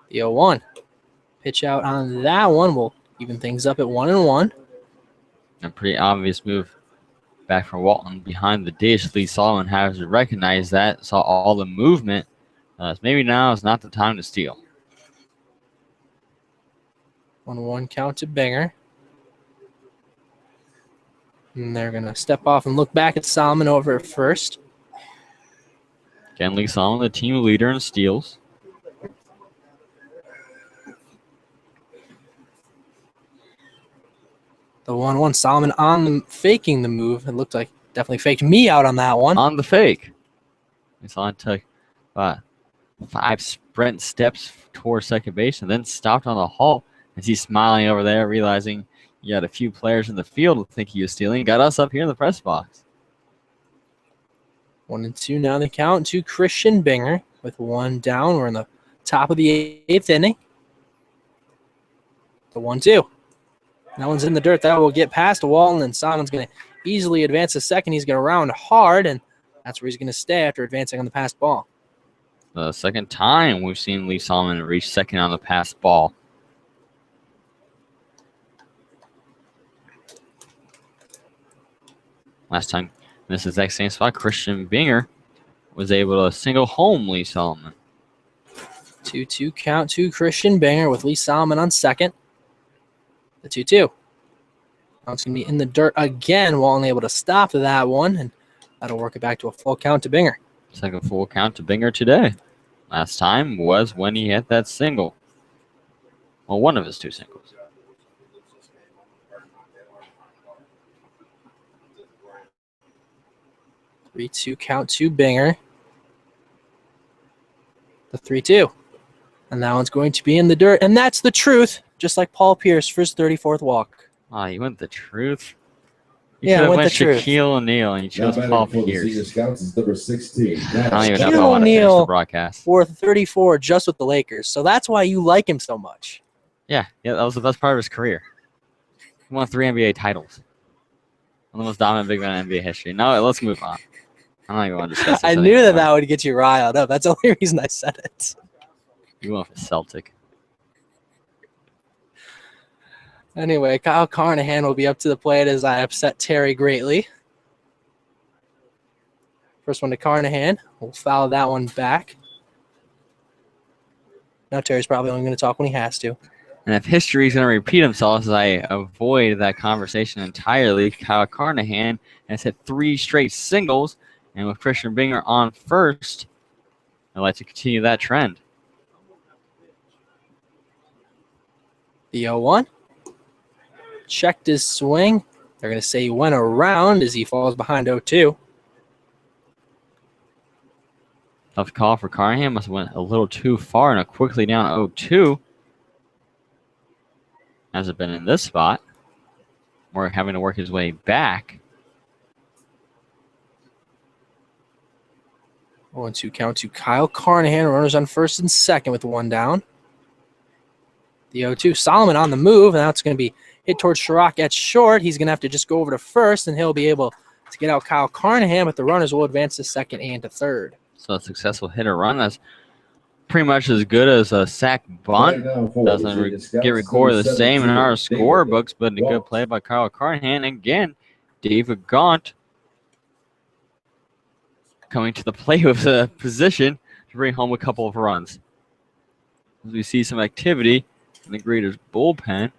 Speaker 1: The 0-1. Pitch out on that one will even things up at 1-1.
Speaker 2: A pretty obvious move back from Walton behind the dish. Lee Solomon has to recognize that, saw all the movement. Maybe now is not the time to steal.
Speaker 1: 1-1 count to Binger. And they're going to step off and look back at Solomon over at first.
Speaker 2: Again, Lee Solomon, the team leader in steals.
Speaker 1: The 1-1, Solomon on the faking the move. It looked like definitely faked me out on that one.
Speaker 2: On the fake. Lee Solomon took 5 sprint steps towards second base and then stopped on the halt as he's smiling over there, realizing you had a few players in the field who think he was stealing. Got us up here in the press box.
Speaker 1: 1-2 now the count to Christian Binger with 1 down. We're in the top of the 8th inning. The 1-2. That one's in the dirt. That will get past Walton, and Solomon's going to easily advance to second. He's going to round hard, and that's where he's going to stay after advancing on the passed ball.
Speaker 2: The second time we've seen Lee Solomon reach second on the passed ball. Last time in this exact same spot, Christian Binger was able to single home Lee Solomon.
Speaker 1: 2-2 count to Christian Binger with Lee Solomon on second. The 2-2. Now it's going to be in the dirt again. Walton able to stop that one, and that'll work it back to a full count to Binger.
Speaker 2: Second full count to Binger today. Last time was when he hit that single. Well, one of his 2 singles.
Speaker 1: The 3-2 count to Binger. The 3-2. And that one's going to be in the dirt. And that's the truth, just like Paul Pierce for his 34th walk.
Speaker 2: Ah, you went the truth.
Speaker 1: Yeah, I went the truth.
Speaker 2: Shaquille O'Neal and you chose Paul Pierce.
Speaker 3: Scouts is number 16.
Speaker 2: I don't even know if I
Speaker 1: Shaquille
Speaker 2: want to finish the
Speaker 1: O'Neal
Speaker 2: broadcast.
Speaker 1: worth 34 just with the Lakers. So that's why you like him so much.
Speaker 2: Yeah, that was the best part of his career. He won 3 NBA titles. One of the most dominant big men in NBA history. Now let's move on. I'm not even going to discuss this
Speaker 1: I knew
Speaker 2: anymore.
Speaker 1: that would get you riled up. That's the only reason I said it.
Speaker 2: You went for Celtic.
Speaker 1: Anyway, Kyle Carnahan will be up to the plate as I upset Terry greatly. First one to Carnahan. We'll foul that one back. Now Terry's probably only going to talk when he has to.
Speaker 2: And if history is going to repeat himself as I avoid that conversation entirely, Kyle Carnahan has hit 3 straight singles. And with Christian Binger on first, I'd like to continue that trend.
Speaker 1: The 0-1. Checked his swing. They're going to say he went around as he falls behind 0-2.
Speaker 2: Tough call for Carnahan. Must have went a little too far and quickly down 0-2. Hasn't been in this spot. More having to work his way back.
Speaker 1: 0-2 count to Kyle Carnahan. Runners on first and second with 1 down. The 0-2. Solomon on the move, and now it's going to be hit towards Chirac at short. He's going to have to just go over to first, and he'll be able to get out Kyle Carnahan, but the runners will advance to second and to third.
Speaker 2: So a successful hit or run. That's pretty much as good as a sack bunt. Doesn't get recorded the same in our scorebooks, but a good play by Kyle Carnahan. Again, David Gaunt coming to the plate with a position to bring home a couple of runs. As we see some activity in the Graders bullpen.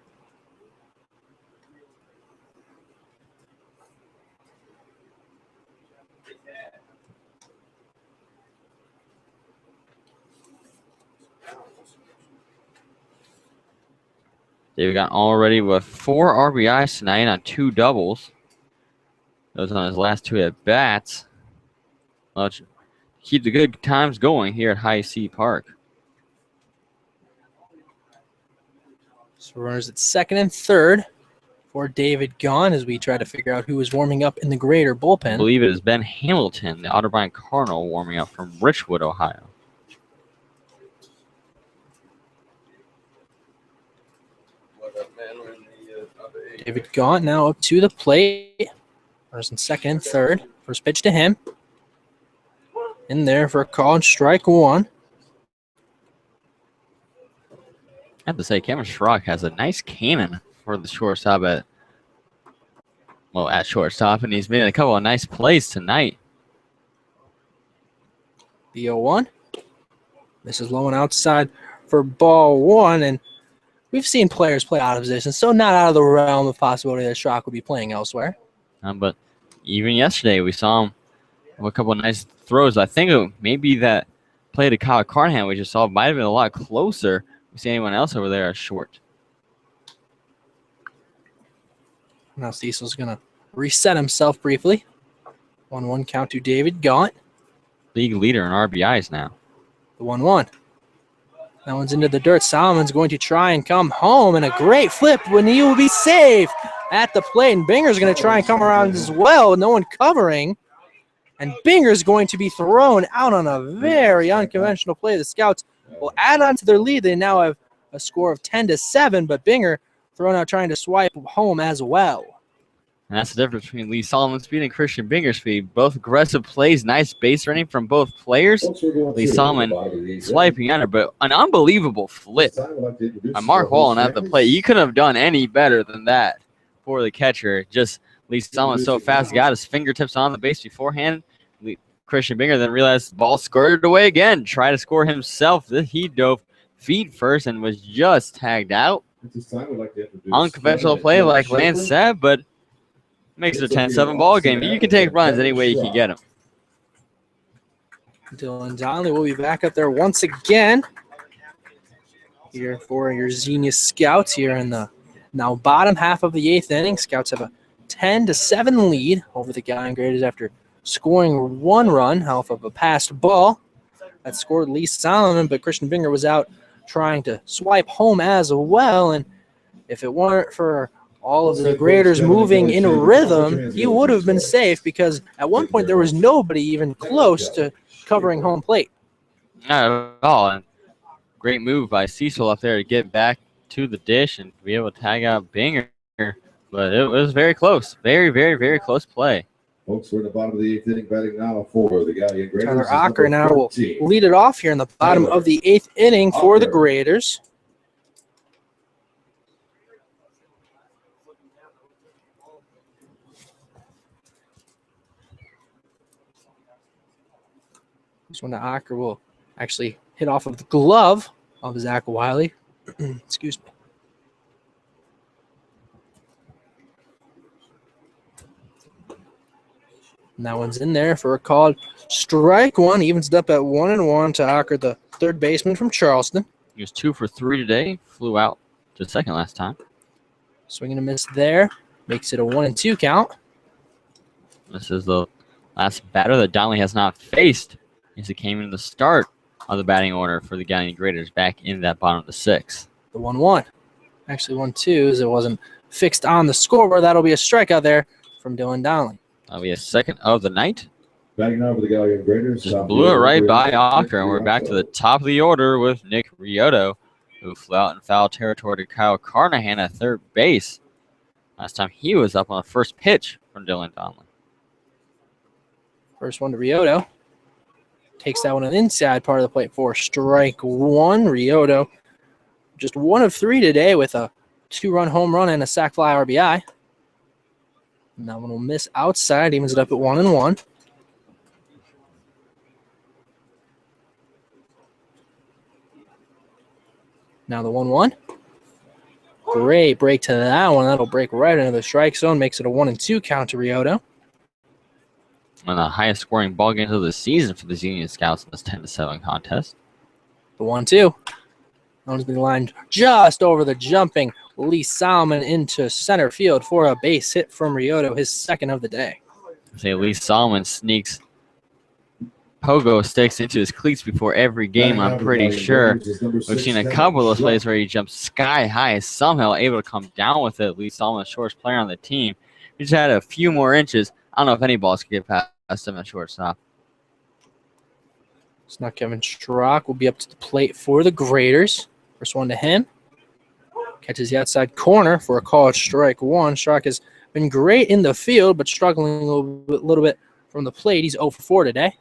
Speaker 2: They've got already with 4 RBIs tonight on 2 doubles. Those on his last 2 at bats. Let's keep the good times going here at Heise Park.
Speaker 1: So runners at second and third for David Gaunt as we try to figure out who is warming up in the Grader bullpen.
Speaker 2: I believe it is Ben Hamilton, the Otterbein Cardinal, warming up from Richwood, Ohio.
Speaker 5: What up, man? We're in the other
Speaker 1: David Gaunt now up to the plate. Runners in second and third. First pitch to him. In there for a call and strike one.
Speaker 2: I have to say, Cameron Schrock has a nice cannon for the shortstop at shortstop, and he's made a couple of nice plays tonight.
Speaker 1: The 0-1. This is low and outside for ball one, and we've seen players play out of position, so not out of the realm of possibility that Schrock would be playing elsewhere.
Speaker 2: But even yesterday, we saw him have a couple of nice throws. I think maybe that play to Kyle Carnahan we just saw might have been a lot closer. We see anyone else over there short.
Speaker 1: Now Cecil's going to reset himself briefly. 1-1 count to David Gaunt.
Speaker 2: League leader in RBIs now.
Speaker 1: The 1-1. That one's into the dirt. Solomon's going to try and come home, and a great flip when he will be safe at the plate. And Binger's going to try and come around as well. No one covering. And Binger's going to be thrown out on a very unconventional play. The Scouts will add on to their lead. They now have a score of 10-7, but Binger thrown out trying to swipe home as well.
Speaker 2: And that's the difference between Lee Solomon's speed and Christian Binger's speed. Both aggressive plays, nice base running from both players. Lee Solomon swiping under, but an unbelievable flip by Mark Wallen at the plate. You couldn't have done any better than that for the catcher. Just Lee Solomon so fast, got his fingertips on the base beforehand. Christian Binger then realized the ball skirted away again. Tried to score himself. He dove feet first and was just tagged out. Unconventional play like Lance said, but makes it a 10-7 ball game. You can take runs any way you can get them.
Speaker 1: Dylan Donnelly will be back up there once again here for your Xenia Scouts here in the now bottom half of the eighth inning. Scouts have a 10-7 lead over the Galion Graders after scoring one run off of a passed ball that scored Lee Solomon, but Christian Binger was out trying to swipe home as well. And if it weren't for all of the graders moving in rhythm, he would have been safe because at one point there was nobody even close to covering home plate.
Speaker 2: Not at all. And great move by Cecil up there to get back to the dish and be able to tag out Binger. But it was very close. Very, very, very close play.
Speaker 3: Folks, we're in the bottom of the eighth inning, batting now for the Galion Graders.
Speaker 1: Tyler Ocker now will lead it off here in the bottom of the eighth inning for the Graders. This one to Ocker will actually hit off of the glove of Zach Wiley. Excuse me. And that one's in there for a called strike one. Evens it up at 1-1 to Ocker, the third baseman from Charleston.
Speaker 2: He was 2 for 3 today. Flew out to second last time.
Speaker 1: Swing and a miss there. Makes it a 1-2 count.
Speaker 2: This is the last batter that Donnelly has not faced as he came in the start of the batting order for the Galion Graders back in that bottom of the sixth.
Speaker 1: The 1-1. Actually 1-2 as it wasn't fixed on the scoreboard. That'll be a strikeout there from Dylan Donnelly.
Speaker 2: That'll be a second of the night.
Speaker 3: Batting now for the Galion Graders.
Speaker 2: Just blew it right by Ocker, and we're back to the top of the order with Nick Rioto, who flew out in foul territory to Kyle Carnahan at third base. Last time he was up on the first pitch from Dylan Donnelly.
Speaker 1: First one to Rioto. Takes that one on the inside part of the plate for strike one. Rioto just 1 of 3 today with a 2-run home run and a sac fly RBI. And that one will miss outside. Evens it up at 1-1. Now the 1-1. Great break to that one. That'll break right into the strike zone. Makes it a 1-2 count to Rioto.
Speaker 2: One of the highest scoring ball games of the season for the Xenia Scouts in this 10-7 contest.
Speaker 1: The 1-2. That one's been lined just over the jumping Lee Solomon into center field for a base hit from Rioto, his second of the day.
Speaker 2: Say Lee Solomon sneaks pogo sticks into his cleats before every game, I'm pretty sure. We've seen a couple of those plays where he jumps sky high, somehow able to come down with it. Lee Solomon, the shortest player on the team. He just had a few more inches. I don't know if any balls could get past him at shortstop.
Speaker 1: It's not Kevin Schrock. Will be up to the plate for the Graders. First one to him. Catches the outside corner for a called strike one. Strike has been great in the field, but struggling a little bit from the plate. He's 0 for 4 today.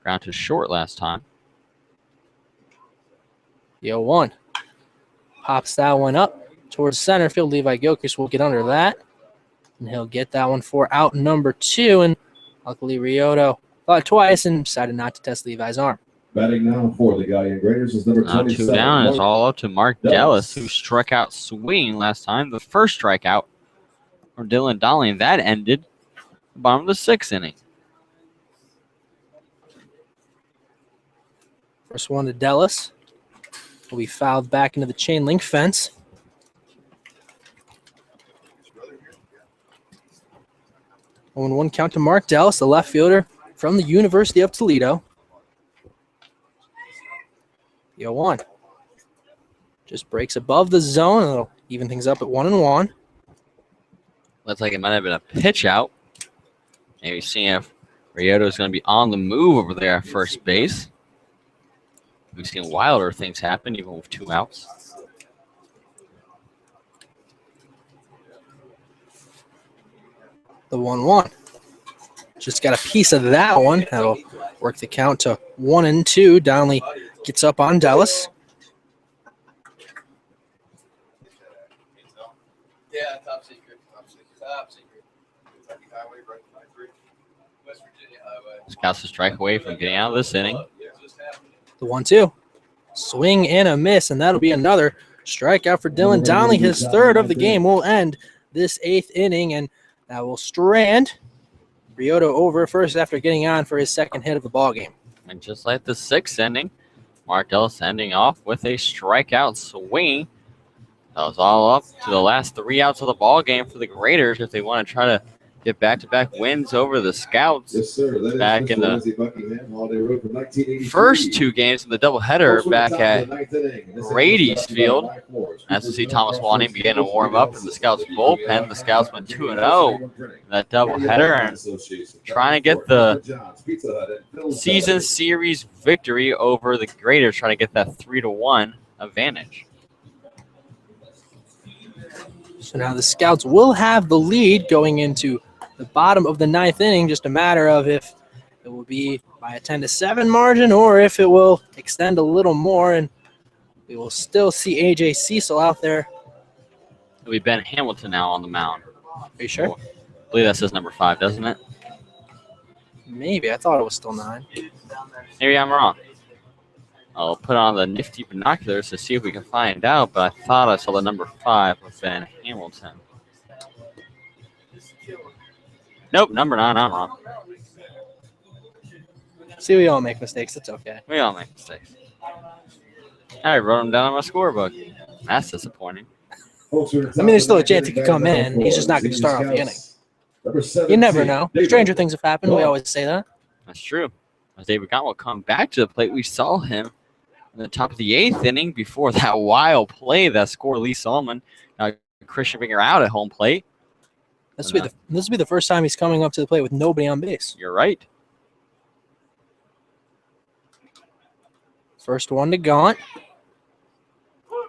Speaker 2: Ground to short last time.
Speaker 1: The 0-1. Pops that one up towards center field. Levi Gilchrist will get under that. And he'll get that one for out number 2. And luckily, Ryota thought twice and decided not to test Levi's arm.
Speaker 3: Batting now for the Galion Graders is number 27.
Speaker 2: 2 down. It's all up to Mark Dallas, who struck out swinging last time. The first strikeout from Dylan Donnelly. And that ended the bottom of the 6th inning.
Speaker 1: First one to Dallas. Will be fouled back into the chain link fence. 0-1 count to Mark Dallas, the left fielder from the University of Toledo. The 0-1. Just breaks above the zone, and it'll even things up at 1-1.
Speaker 2: Looks like it might have been a pitch out. Maybe seeing if Ryota is going to be on the move over there at first base. We've seen wilder things happen, even with 2 outs.
Speaker 1: The 1-1. Just got a piece of that one. That'll work the count to 1-2. Donnelly gets up on Dallas.
Speaker 4: Yeah, top secret. Top secret. Kentucky Highway, right behind 3. West Virginia Highway.
Speaker 2: Scouts a strike away from getting out of this inning.
Speaker 1: The 1-2. Swing and a miss, and that'll be another strikeout for Dylan Donnelly. His 3rd of the game will end this 8th inning, and that will strand Ryota over first after getting on for his 2nd hit of the ballgame.
Speaker 2: And just like the 6th inning, Mark Ellis ending off with a strikeout swing. That was all up to the last 3 outs of the ball game for the Graders if they want to try to get back-to-back wins over the Scouts.
Speaker 3: Yes, sir. That is
Speaker 2: back
Speaker 3: Mr.
Speaker 2: in the
Speaker 3: Lindsey Buckingham, Holiday Road from 1983.
Speaker 2: first 2 games of the doubleheader back at
Speaker 3: Grady's
Speaker 2: Grady's Field. As we see Thomas Wanning begin to warm up in the Scouts bullpen. The Scouts went 2-0 in that doubleheader and trying to get the season series victory over the Graders, trying to get that 3-1 advantage.
Speaker 1: So now the Scouts will have the lead going into the bottom of the 9th inning. Just a matter of if it will be by a 10-7 margin or if it will extend a little more, and we will still see A.J. Cecil out there.
Speaker 2: It'll be Ben Hamilton now on the mound.
Speaker 1: Are you sure?
Speaker 2: I believe that says number 5, doesn't it?
Speaker 1: Maybe. I thought it was still 9.
Speaker 2: Maybe I'm wrong. I'll put on the nifty binoculars to see if we can find out, but I thought I saw the number 5 with Ben Hamilton. Nope, number 9, I'm wrong.
Speaker 1: See, we all make mistakes. It's okay.
Speaker 2: We all make mistakes. I wrote them down on my scorebook. That's disappointing.
Speaker 1: I mean, there's still a chance he could come in. He's just not going to start off the inning. You never know. Stranger things have happened. We always say that.
Speaker 2: That's true. As David Gaunt will come back to the plate, we saw him in the top of the 8th inning before that wild play that scored Lee Solomon. Christian Binger out at home plate.
Speaker 1: This will be the first time he's coming up to the plate with nobody on base.
Speaker 2: You're right.
Speaker 1: First one to Gaunt.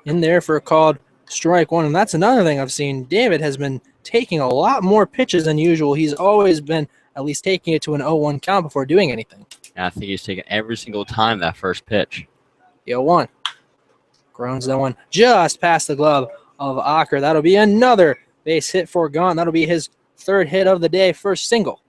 Speaker 1: In there for a called strike one. And that's another thing I've seen. David has been taking a lot more pitches than usual. He's always been at least taking it to an 0-1 count before doing anything.
Speaker 2: I think he's taken every single time that first pitch.
Speaker 1: The 0-1. Grounds that one just past the glove of Acker. That'll be another base hit for Gaunt. That'll be his 3rd hit of the day, first single.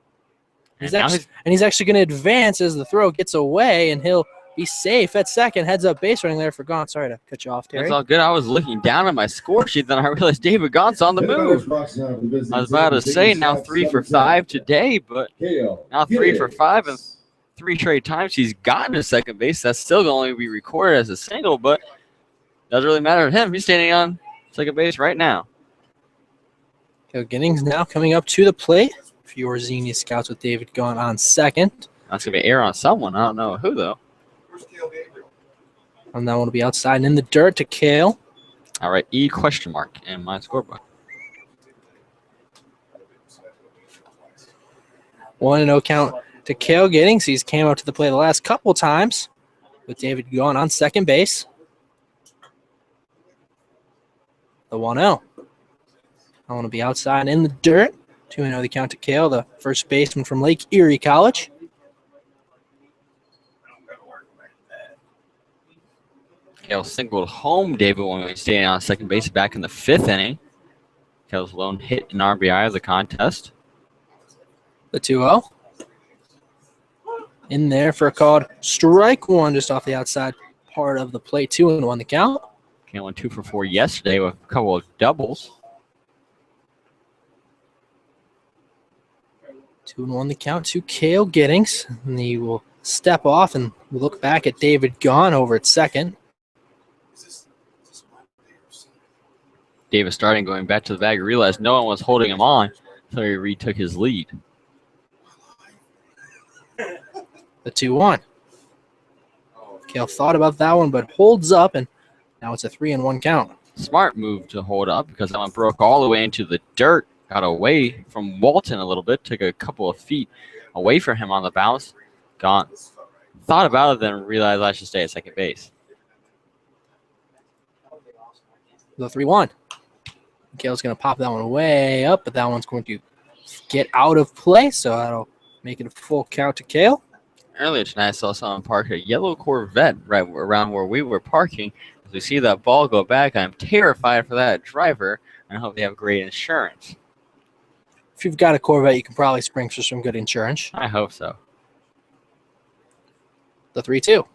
Speaker 1: He's actually going to advance as the throw gets away, and he'll be safe at second. Heads up base running there for Gaunt. Sorry to cut you off, Terry.
Speaker 2: It's all good. I was looking down at my score sheet, then I realized David Gaunt's on the move. I was about to say now 3 for 5 today, but now 3 for 5 and 3 trade times he's gotten to second base. That's still going to only be recorded as a single, but doesn't really matter to him. He's standing on second base right now.
Speaker 1: Ginnings now coming up to the plate for your Xenia Scouts with David Gaunt on second.
Speaker 2: That's going to be air on someone. I don't know who, though.
Speaker 1: And that one will be outside and in the dirt to Kale.
Speaker 2: All right, E question mark in my scorebook.
Speaker 1: 1-0 count to Kale Giddings. He's came up to the plate the last couple times with David Gaunt on second base. The 1-0. I want to be outside in the dirt. 2-0 the count to Kale, the first baseman from Lake Erie College.
Speaker 2: Kale singled home David when he stayed on second base back in the 5th inning. Kale's lone hit and RBI of the contest.
Speaker 1: The 2-0. In there for a called strike one just off the outside part of the plate. 2-1 the count.
Speaker 2: Kale went 2 for 4 yesterday with a couple of doubles.
Speaker 1: 2-1 the count to Kale Giddings. And he will step off and look back at David Gahn over at second.
Speaker 2: David starting going back to the bag, realized no one was holding him on, so he retook his lead.
Speaker 1: The 2-1. Kale thought about that one, but holds up, and now it's a 3-1 count.
Speaker 2: Smart move to hold up because that one broke all the way into the dirt, got away from Walton a little bit, took a couple of feet away from him on the bounce. Gone. Thought about it, then realized I should stay at second base.
Speaker 1: The 3-1. Kale's going to pop that one way up, but that one's going to get out of play, so that'll make it a full count to Kale.
Speaker 2: Earlier tonight, I saw someone park a yellow Corvette right around where we were parking. As we see that ball go back, I'm terrified for that driver, and I hope they have great insurance.
Speaker 1: If you've got a Corvette, you can probably spring for some good insurance.
Speaker 2: I hope so.
Speaker 1: The 3-2.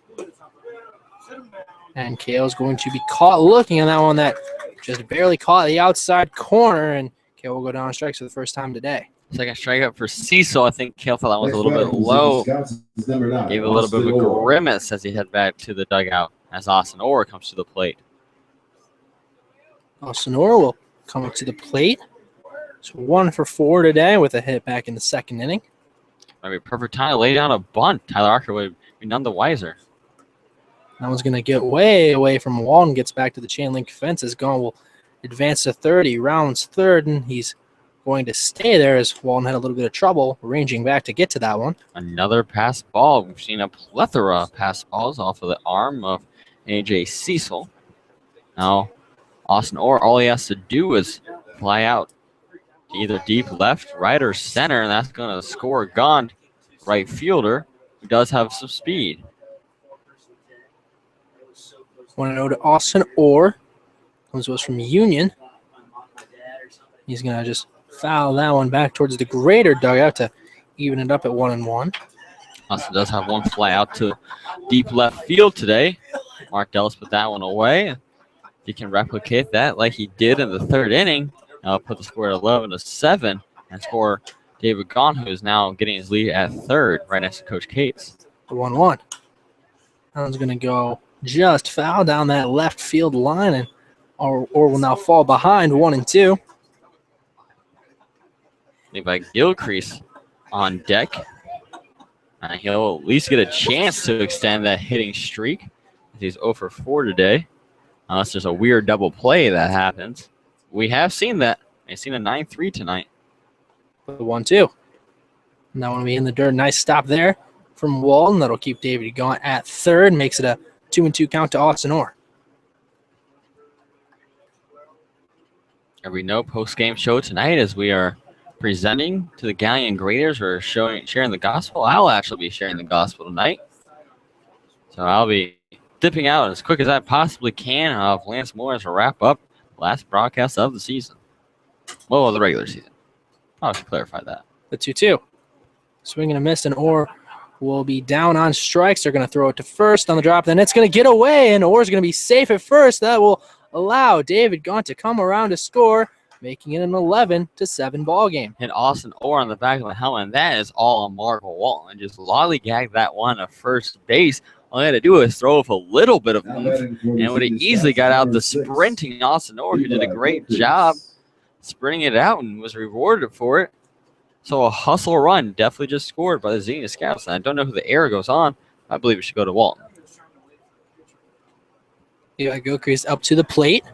Speaker 1: And Kale's going to be caught looking on that one that just barely caught the outside corner, and Kale will go down on strikes for the first time today.
Speaker 2: Second strikeout for Cecil. I think Kale thought that was a little bit low. Gave a little bit of a grimace as he head back to the dugout as Austin Orr comes to the plate.
Speaker 1: Austin Orr will come up to the plate. So 1 for 4 today with a hit back in the second inning.
Speaker 2: Might be a perfect time to lay down a bunt. Tyler Archer would be none the wiser.
Speaker 1: That one's going to get way away from Walton, gets back to the chain link fence. As Gahn will advance to third. He rounds third, and he's going to stay there as Walton had a little bit of trouble ranging back to get to that one.
Speaker 2: Another pass ball. We've seen a plethora of pass balls off of the arm of A.J. Cecil. Now, Austin Orr, all he has to do is fly out to either deep left, right, or center, and that's going to score Gahn, right fielder, who does have some speed.
Speaker 1: 1-0 to Austin Orr. Comes to us from Union. He's going to just foul that one back towards the greater dugout to even it up at 1-1.
Speaker 2: Austin does have one fly out to deep left field today. Mark Ellis put that one away. If he can replicate that like he did in the third inning, I'll put the score at 11-7 and score David Gahn, who is now getting his lead at third right next to Coach Cates.
Speaker 1: The 1-1. That one's going to go just foul down that left field line, and Orr will now fall behind 1-2.
Speaker 2: Levi Gilcrease on deck. He'll at least get a chance to extend that hitting streak. He's 0 for 4 today. Unless there's a weird double play that happens. We have seen that. We've seen a 9-3 tonight.
Speaker 1: The 1-2. And that one will be in the dirt. Nice stop there from Walton. That'll keep David Gahn at third. Makes it a 2-2 count to Austin Orr.
Speaker 2: We know post-game show tonight as we are presenting to the Galion graders. We're sharing the gospel. I'll actually be sharing the gospel tonight. So I'll be dipping out as quick as I possibly can of Lance Moore as we wrap up the last broadcast of the season. Well, the regular season. I should clarify that.
Speaker 1: The 2-2. Swing and a miss, and Orr will be down on strikes. They're going to throw it to first on the drop. Then it's going to get away, and Orr's going to be safe at first. That will allow David Gahn to come around to score, making it an 11-7 ball game.
Speaker 2: Hit Austin Orr on the back of the helmet, and that is all on Marco Walton. Just lollygagged that one at first base. All he had to do was throw with a little bit of oomph, and would have easily got out the sprinting Austin Orr, who did a great job sprinting it out and was rewarded for it. So a hustle run definitely just scored by the Xenia Scouts. And I don't know who the error goes on. I believe it should go to Walton.
Speaker 1: Yeah, Gilcrease up to the plate.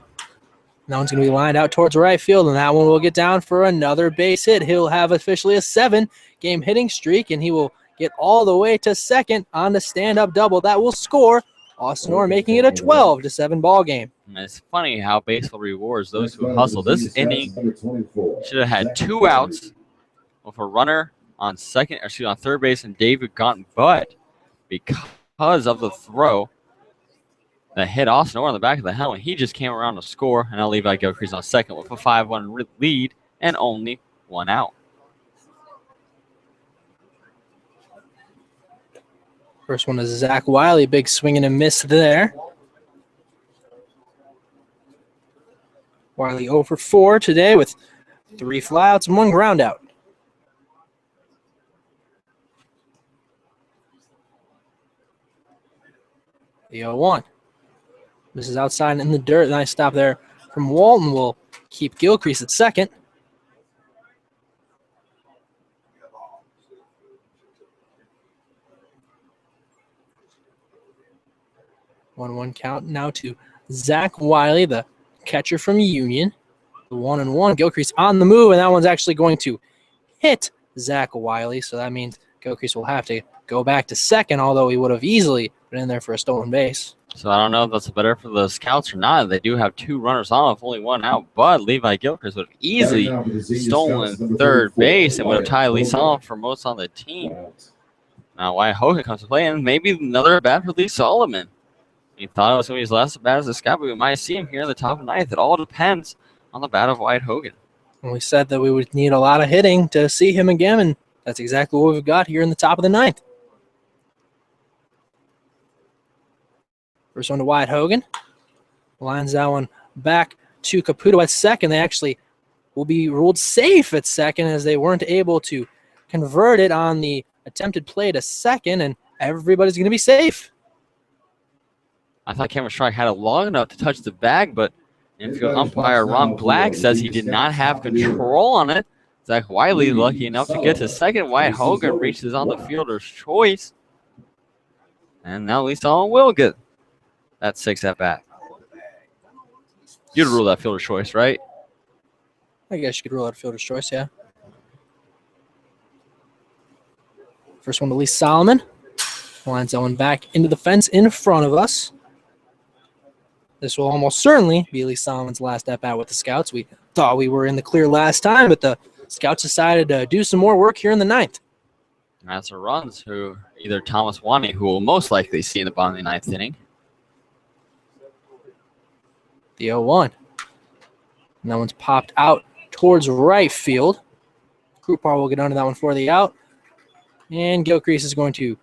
Speaker 1: That one's going to be lined out towards right field, and that one will get down for another base hit. He'll have officially a 7-game hitting streak, and he will get all the way to second on the stand-up double. That will score Austin Orr, making it a 12-7 ball game.
Speaker 2: And it's funny how baseball rewards those who hustle. This inning should have had 2 outs with a runner on third base and David Gaunt, but because of the throw that hit Austin Orr on the back of the helmet, he just came around to score, and now Levi Gilcrease on second with a 5-1 lead and only 1 out.
Speaker 1: First one is Zach Wiley, big swing and a miss there. Wiley 0 for 4 today with 3 flyouts and 1 ground out. The 0-1. This is outside in the dirt. Nice stop there from Walton. Will keep Gilcrease at second. One count now to Zach Wiley, the catcher from Union. The 1-1. Gilcrease on the move, and that one's actually going to hit Zach Wiley. So that means Gilcrease will have to go back to second, although he would have easily been in there for a stolen base.
Speaker 2: So I don't know if that's better for the Scouts or not. They do have 2 runners on with only 1 out, but Levi Gilcrease would have easily stolen third base and would have tied Lee Solomon for most on the team. Now Wyatt Hogan comes to play, and maybe another at bat for Lee Solomon. He thought it was going to be his last at bat as a Scout, but we might see him here in the top of the 9th. It all depends on the bat of Wyatt Hogan.
Speaker 1: And we said that we would need a lot of hitting to see him again, and that's exactly what we've got here in the top of the 9th. First one to Wyatt Hogan. Lines that one back to Caputo at second. They actually will be ruled safe at second as they weren't able to convert it on the attempted play to second, and everybody's going to be safe.
Speaker 2: I thought Cameron Strike had it long enough to touch the bag, but infield umpire Ron Black says he did not have control on it. Zach Wiley lucky enough to get to second. Wyatt Hogan reaches on the fielder's choice. And now Lee Solomon will get that 6th at bat. You'd rule that fielder's choice, right?
Speaker 1: I guess you could rule out a fielder's choice, yeah. First one to Lee Solomon. Lines that one back into the fence in front of us. This will almost certainly be Lee Solomon's last at-bat with the Scouts. We thought we were in the clear last time, but the Scouts decided to do some more work here in the 9th.
Speaker 2: That's a runs who either Thomas Wani, who will most likely see in the bottom of the 9th inning.
Speaker 1: The 0-1. And that one's popped out towards right field. Krupar will get under that one for the out. And Gilcrease is going to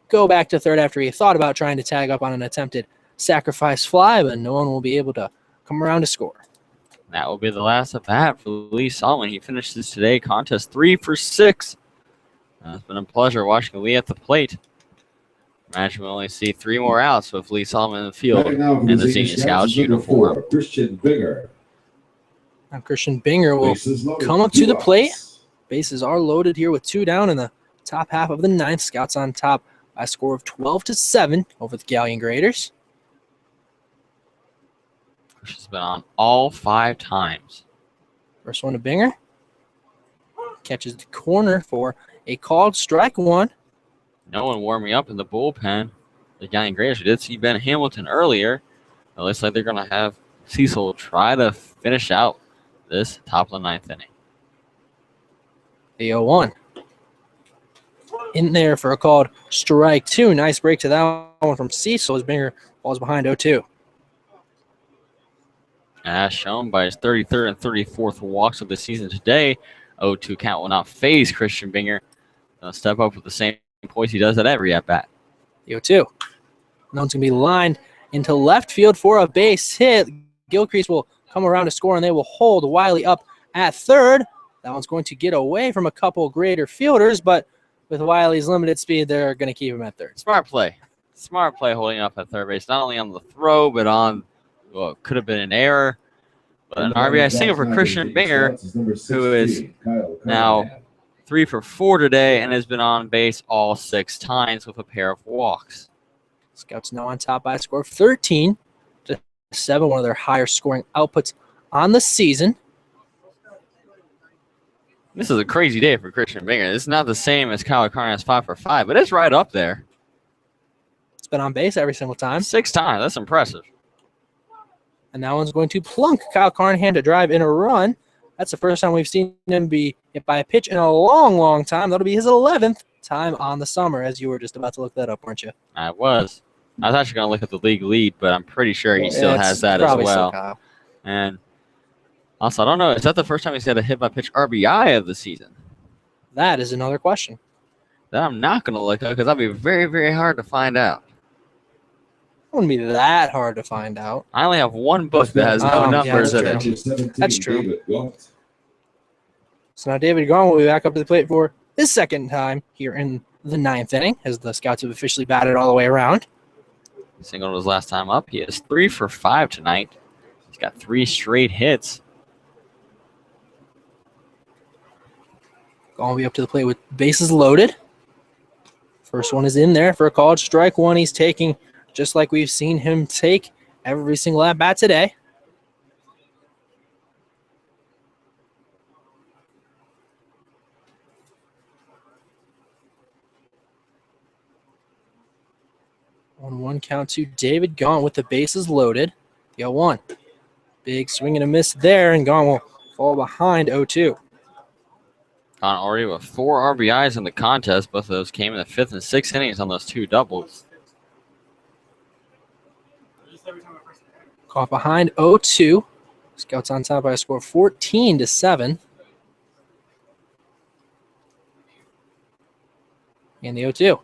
Speaker 1: go back to third after he thought about trying to tag up on an attempted sacrifice fly, but no one will be able to come around to score.
Speaker 2: That will be the last at bat for Lee Solomon. He finishes today contest 3 for 6. It's been a pleasure watching Lee at the plate. Imagine we'll only see 3 more outs with Lee Solomon in the field in the Xenia Scouts uniform.
Speaker 3: Christian Binger.
Speaker 1: Now Christian Binger will come up to the plate. Bases are loaded here with 2 down in the top half of the 9th. Scouts on top by a score of 12-7 over the Galion Graders.
Speaker 2: Christian's been on all 5 times.
Speaker 1: First one to Binger. Catches the corner for a called strike 1.
Speaker 2: No one warming up in the bullpen. The Galion Graders, we did see Ben Hamilton earlier. It looks like they're going to have Cecil try to finish out this top of the 9th inning.
Speaker 1: The 0-1. In there for a called strike 2. Nice break to that one from Cecil as Binger falls behind 0-2.
Speaker 2: As shown by his 33rd and 34th walks of the season today, 0-2 count will not phase Christian Binger. Step up with the same poise he does at every at-bat.
Speaker 1: The 0-2. No one's going to be lined into left field for a base hit. Gilcrease will come around to score, and they will hold Wiley up at third. That one's going to get away from a couple greater fielders, but with Wiley's limited speed, they're going to keep him at third.
Speaker 2: Smart play. Smart play holding up at third base, not only on the throw, but on what could have been an error. But an RBI single for Christian Binger, who is now 3 for 4 today and has been on base all 6 times with a pair of walks.
Speaker 1: Scouts now on top by a score of 13-7, one of their higher scoring outputs on the season.
Speaker 2: This is a crazy day for Christian Binger. This is not the same as Kyle Carna's 5 for 5, but it's right up there.
Speaker 1: It's been on base every single time.
Speaker 2: 6 times. That's impressive.
Speaker 1: And that one's going to plunk Kyle Carnahan to drive in a run. That's the first time we've seen him be hit by a pitch in a long, long time. That'll be his 11th time on the summer, as you were just about to look that up, weren't you?
Speaker 2: I was. I was actually going to look at the league lead, but I'm pretty sure he still has that as well.
Speaker 1: Kyle.
Speaker 2: And also, I don't know, is that the first time he's had a hit by pitch RBI of the season?
Speaker 1: That is another question.
Speaker 2: That I'm not going to look up because that'll be very, very hard to find out.
Speaker 1: It wouldn't be that hard to find out.
Speaker 2: I only have one book that has no numbers in
Speaker 1: that's
Speaker 2: it.
Speaker 1: That's true. So now David Gaunt will be back up to the plate for his second time here in the 9th inning, as the Scouts have officially batted all the way around.
Speaker 2: Singled his last time up. He is 3 for 5 tonight. He's got 3 straight hits. Gaunt will be up to the plate with bases loaded. First one is in there for a called strike one. He's taking, just like we've seen him take every single at-bat today. On 1 count to David Gaunt with the bases loaded. The 0-1. Big swing and a miss there, and Gaunt will fall behind 0-2. Gaunt already with 4 RBIs in the contest. Both of those came in the 5th and 6th innings on those 2 doubles. Caught behind 0-2. Scouts on top by a score of 14-7. And the 0-2.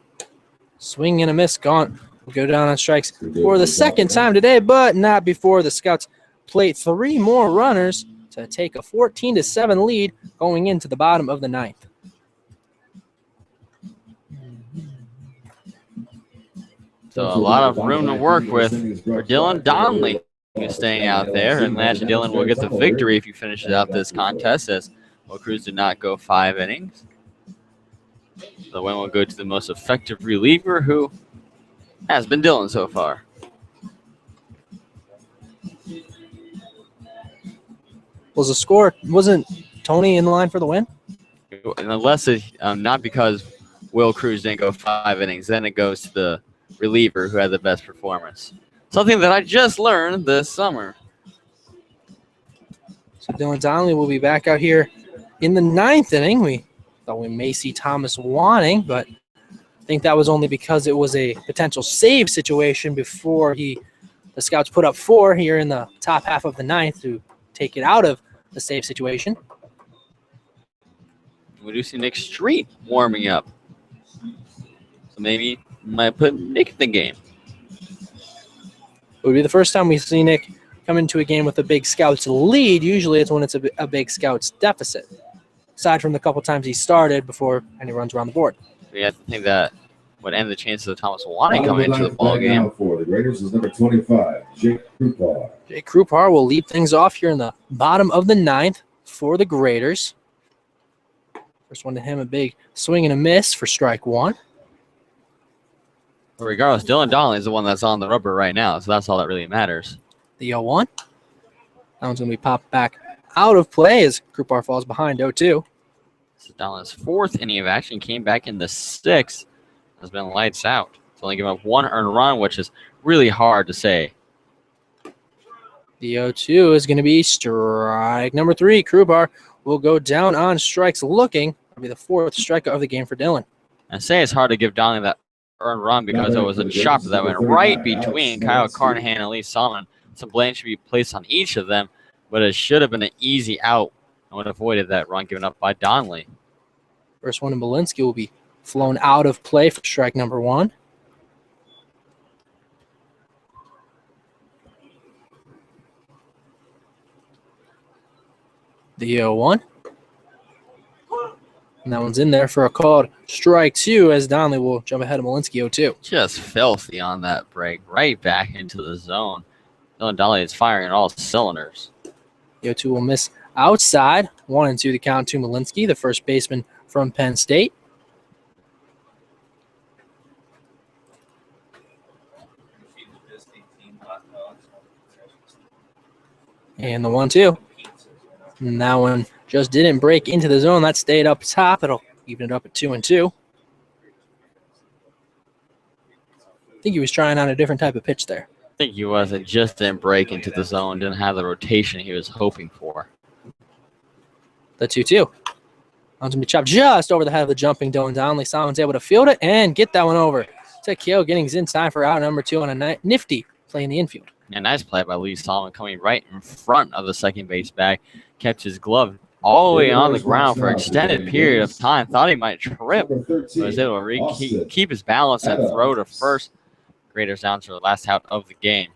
Speaker 2: Swing and a miss. Gaunt will go down on strikes for the second time today, but not before the Scouts plate 3 more runners to take a 14-7 lead going into the bottom of the 9th. So a lot of room to work with for Dylan Donnelly, who's staying out there, and Lash and Dylan will get the victory if he finishes out this contest, as Will Cruz did not go 5 innings. The win will go to the most effective reliever, who has been Dylan so far. Was the score, wasn't Tony in the line for the win? And unless it, not because Will Cruz didn't go 5 innings, then it goes to the reliever who had the best performance. Something that I just learned this summer. So Dylan Donnelly will be back out here in the 9th inning. We thought we may see Thomas Wanning, but I think that was only because it was a potential save situation before the Scouts put up 4 here in the top half of the 9th to take it out of the save situation. We do see Nick Street warming up. So maybe might put Nick in the game. It would be the first time we see Nick come into a game with a big Scouts lead. Usually it's when it's a big Scouts deficit, aside from the couple times he started before any runs were on the board. We have to think that would end the chances of Thomas Wanning coming into the ball game.
Speaker 3: For the Raiders is number 25, Jake Krupar.
Speaker 1: Jake Krupar will lead things off here in the bottom of the 9th for the Graders. First one to him, a big swing and a miss for strike 1. But regardless, Dylan Donnelly is the one that's on the rubber right now, so that's all that really matters. The 0-1. That one's going to be popped back out of play as Krupar falls behind 0-2. This is Donnelly's 4th inning of action. Came back in the 6th. Has been lights out. It's only given up 1 earned run, which is really hard to say. The 0-2 is going to be strike number 3. Krupar will go down on strikes looking. That'll be the 4th strikeout of the game for Dylan. I say it's hard to give Donnelly that earned run because it was a chopper that went right between Kyle Carnahan and Lee Solomon. Some blame should be placed on each of them, but it should have been an easy out and would have avoided that run given up by Donnelly. First one in Malinsky will be flown out of play for strike number 1. The 0-1. And that one's in there for a called strike 2 as Donnelly will jump ahead of Malinsky 0-2. Just filthy on that break. Right back into the zone. Dylan Donnelly is firing on all cylinders. The 0-2 will miss outside. 1-2 the count to Malinsky, the first baseman from Penn State. And the 1-2. And that one just didn't break into the zone. That stayed up top. It'll even it up at 2-2. I think he was trying on a different type of pitch there.
Speaker 2: think he was. It just didn't break into the zone. Didn't have the rotation he was hoping for.
Speaker 1: The 2-2. Going to be chopped just over the head of the jumping Dylan Donnelly. Solomon's able to field it and get that one over to Kale Giddings in time for out number 2 on a nifty play in the infield.
Speaker 2: A nice play by Lee Solomon coming right in front of the second base bag. Kept his glove all the way on the ground for an extended period of time. Thought he might trip, but was able to keep his balance and throw to first. Graders down to the last out of the game.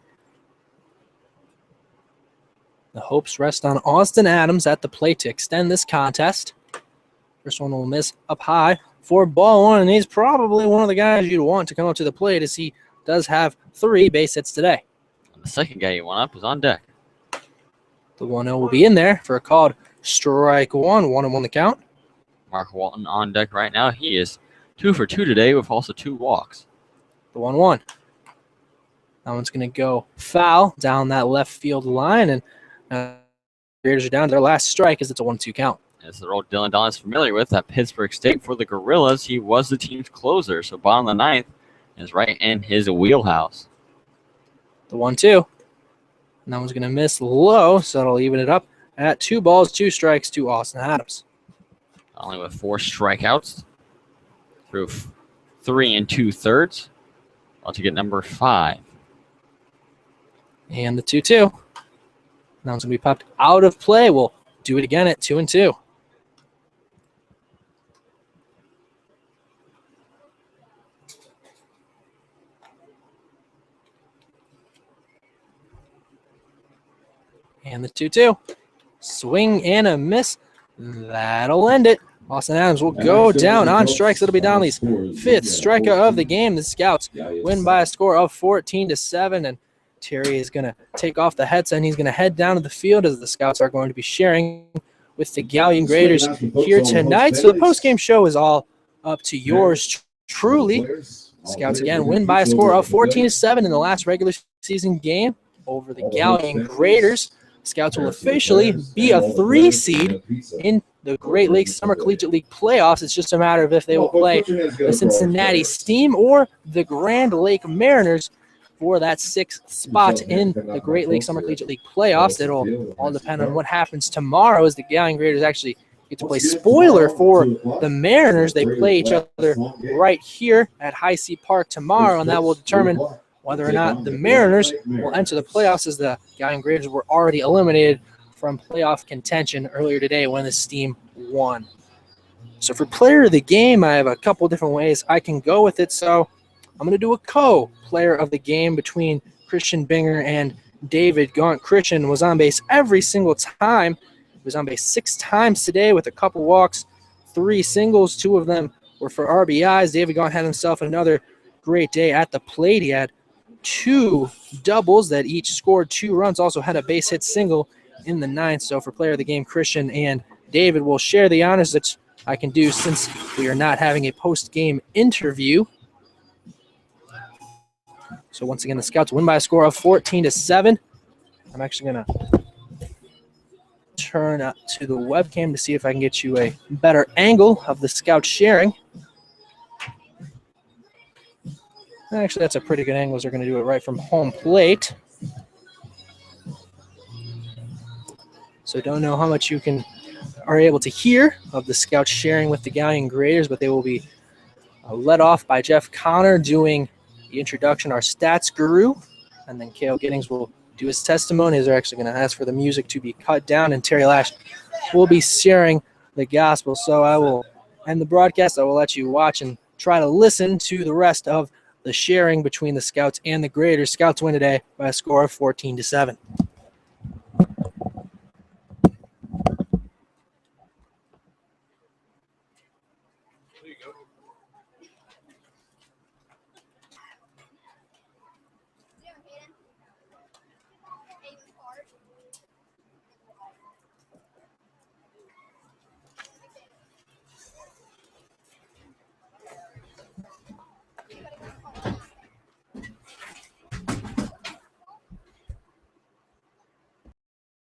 Speaker 1: The hopes rest on Austin Adams at the plate to extend this contest. First one will miss up high for ball one, and he's probably one of the guys you'd want to come up to the plate as he does have 3 base hits today.
Speaker 2: And the second guy he went up is on deck.
Speaker 1: The 1-0 will be in there for a called strike 1. 1-1 the count.
Speaker 2: Mark Walton on deck right now. He is 2 for 2 today with also 2 walks.
Speaker 1: The 1-1. That one's going to go foul down that left field line, and Raiders are down to their last strike as it's a 1-2 count.
Speaker 2: It's the role Dylan Donnelly is familiar with at Pittsburgh State for the Gorillas. He was the team's closer, so bottom of the 9th is right in his wheelhouse.
Speaker 1: The 1-2. And that one's going to miss low, so that'll even it up at 2 balls, 2 strikes to Austin Adams.
Speaker 2: Only with 4 strikeouts through 3 2/3. On to get number 5.
Speaker 1: And the 2-2. That one's going to be popped out of play. We'll do it again at 2-2. And the 2-2. Swing and a miss. That'll end it. Austin Adams will go down on strikes. It'll be Donnelly's 5th strikeout of the game. The Scouts win by a score of 14-7. And Terry is going to take off the headset, and he's going to head down to the field as the Scouts are going to be sharing with the Galion Graders here tonight. So the postgame show is all up to yours truly. Scouts again win by a score of 14-7 in the last regular season game over the Galion Graders. Scouts will officially be a 3 seed in the Great Lakes Summer Collegiate League playoffs. It's just a matter of if they will play the Cincinnati Steam or the Grand Lake Mariners for that 6th spot in the Great Lakes Summer Collegiate League playoffs. It'll all depend on what happens tomorrow as the Galion Graders actually get to play spoiler for the Mariners. They play each other right here at Heise Park tomorrow, and that will determine whether or not the Mariners will enter the playoffs, as the Galion Graders were already eliminated from playoff contention earlier today when the Steam won. So for player of the game, I have a couple different ways I can go with it. So I'm going to do a co-player of the game between Christian Binger and David Gaunt. Christian was on base every single time. He was on base 6 times today with a couple walks, 3 singles. 2 of them were for RBIs. David Gaunt had himself another great day at the plate. He had 2 doubles that each scored 2 runs, also had a base hit single in the 9th. So for player of the game, Christian and David will share the honors, that I can do since we are not having a post-game interview. So once again, the Scouts win by a score of 14-7. I'm actually going to turn up to the webcam to see if I can get you a better angle of the Scouts sharing. Actually, that's a pretty good angle, as they're going to do it right from home plate. So don't know how much you are able to hear of the Scouts sharing with the Galion Graders, but they will be led off by Jeff Connor doing the introduction, our stats guru, and then Cale Giddings will do his testimony. They're actually going to ask for the music to be cut down, and Terry Lash will be sharing the gospel. So I will end the broadcast. I will let you watch and try to listen to the rest of the sharing between the Scouts and the Graders. Scouts win today by a score of 14-7.
Speaker 5: There you go.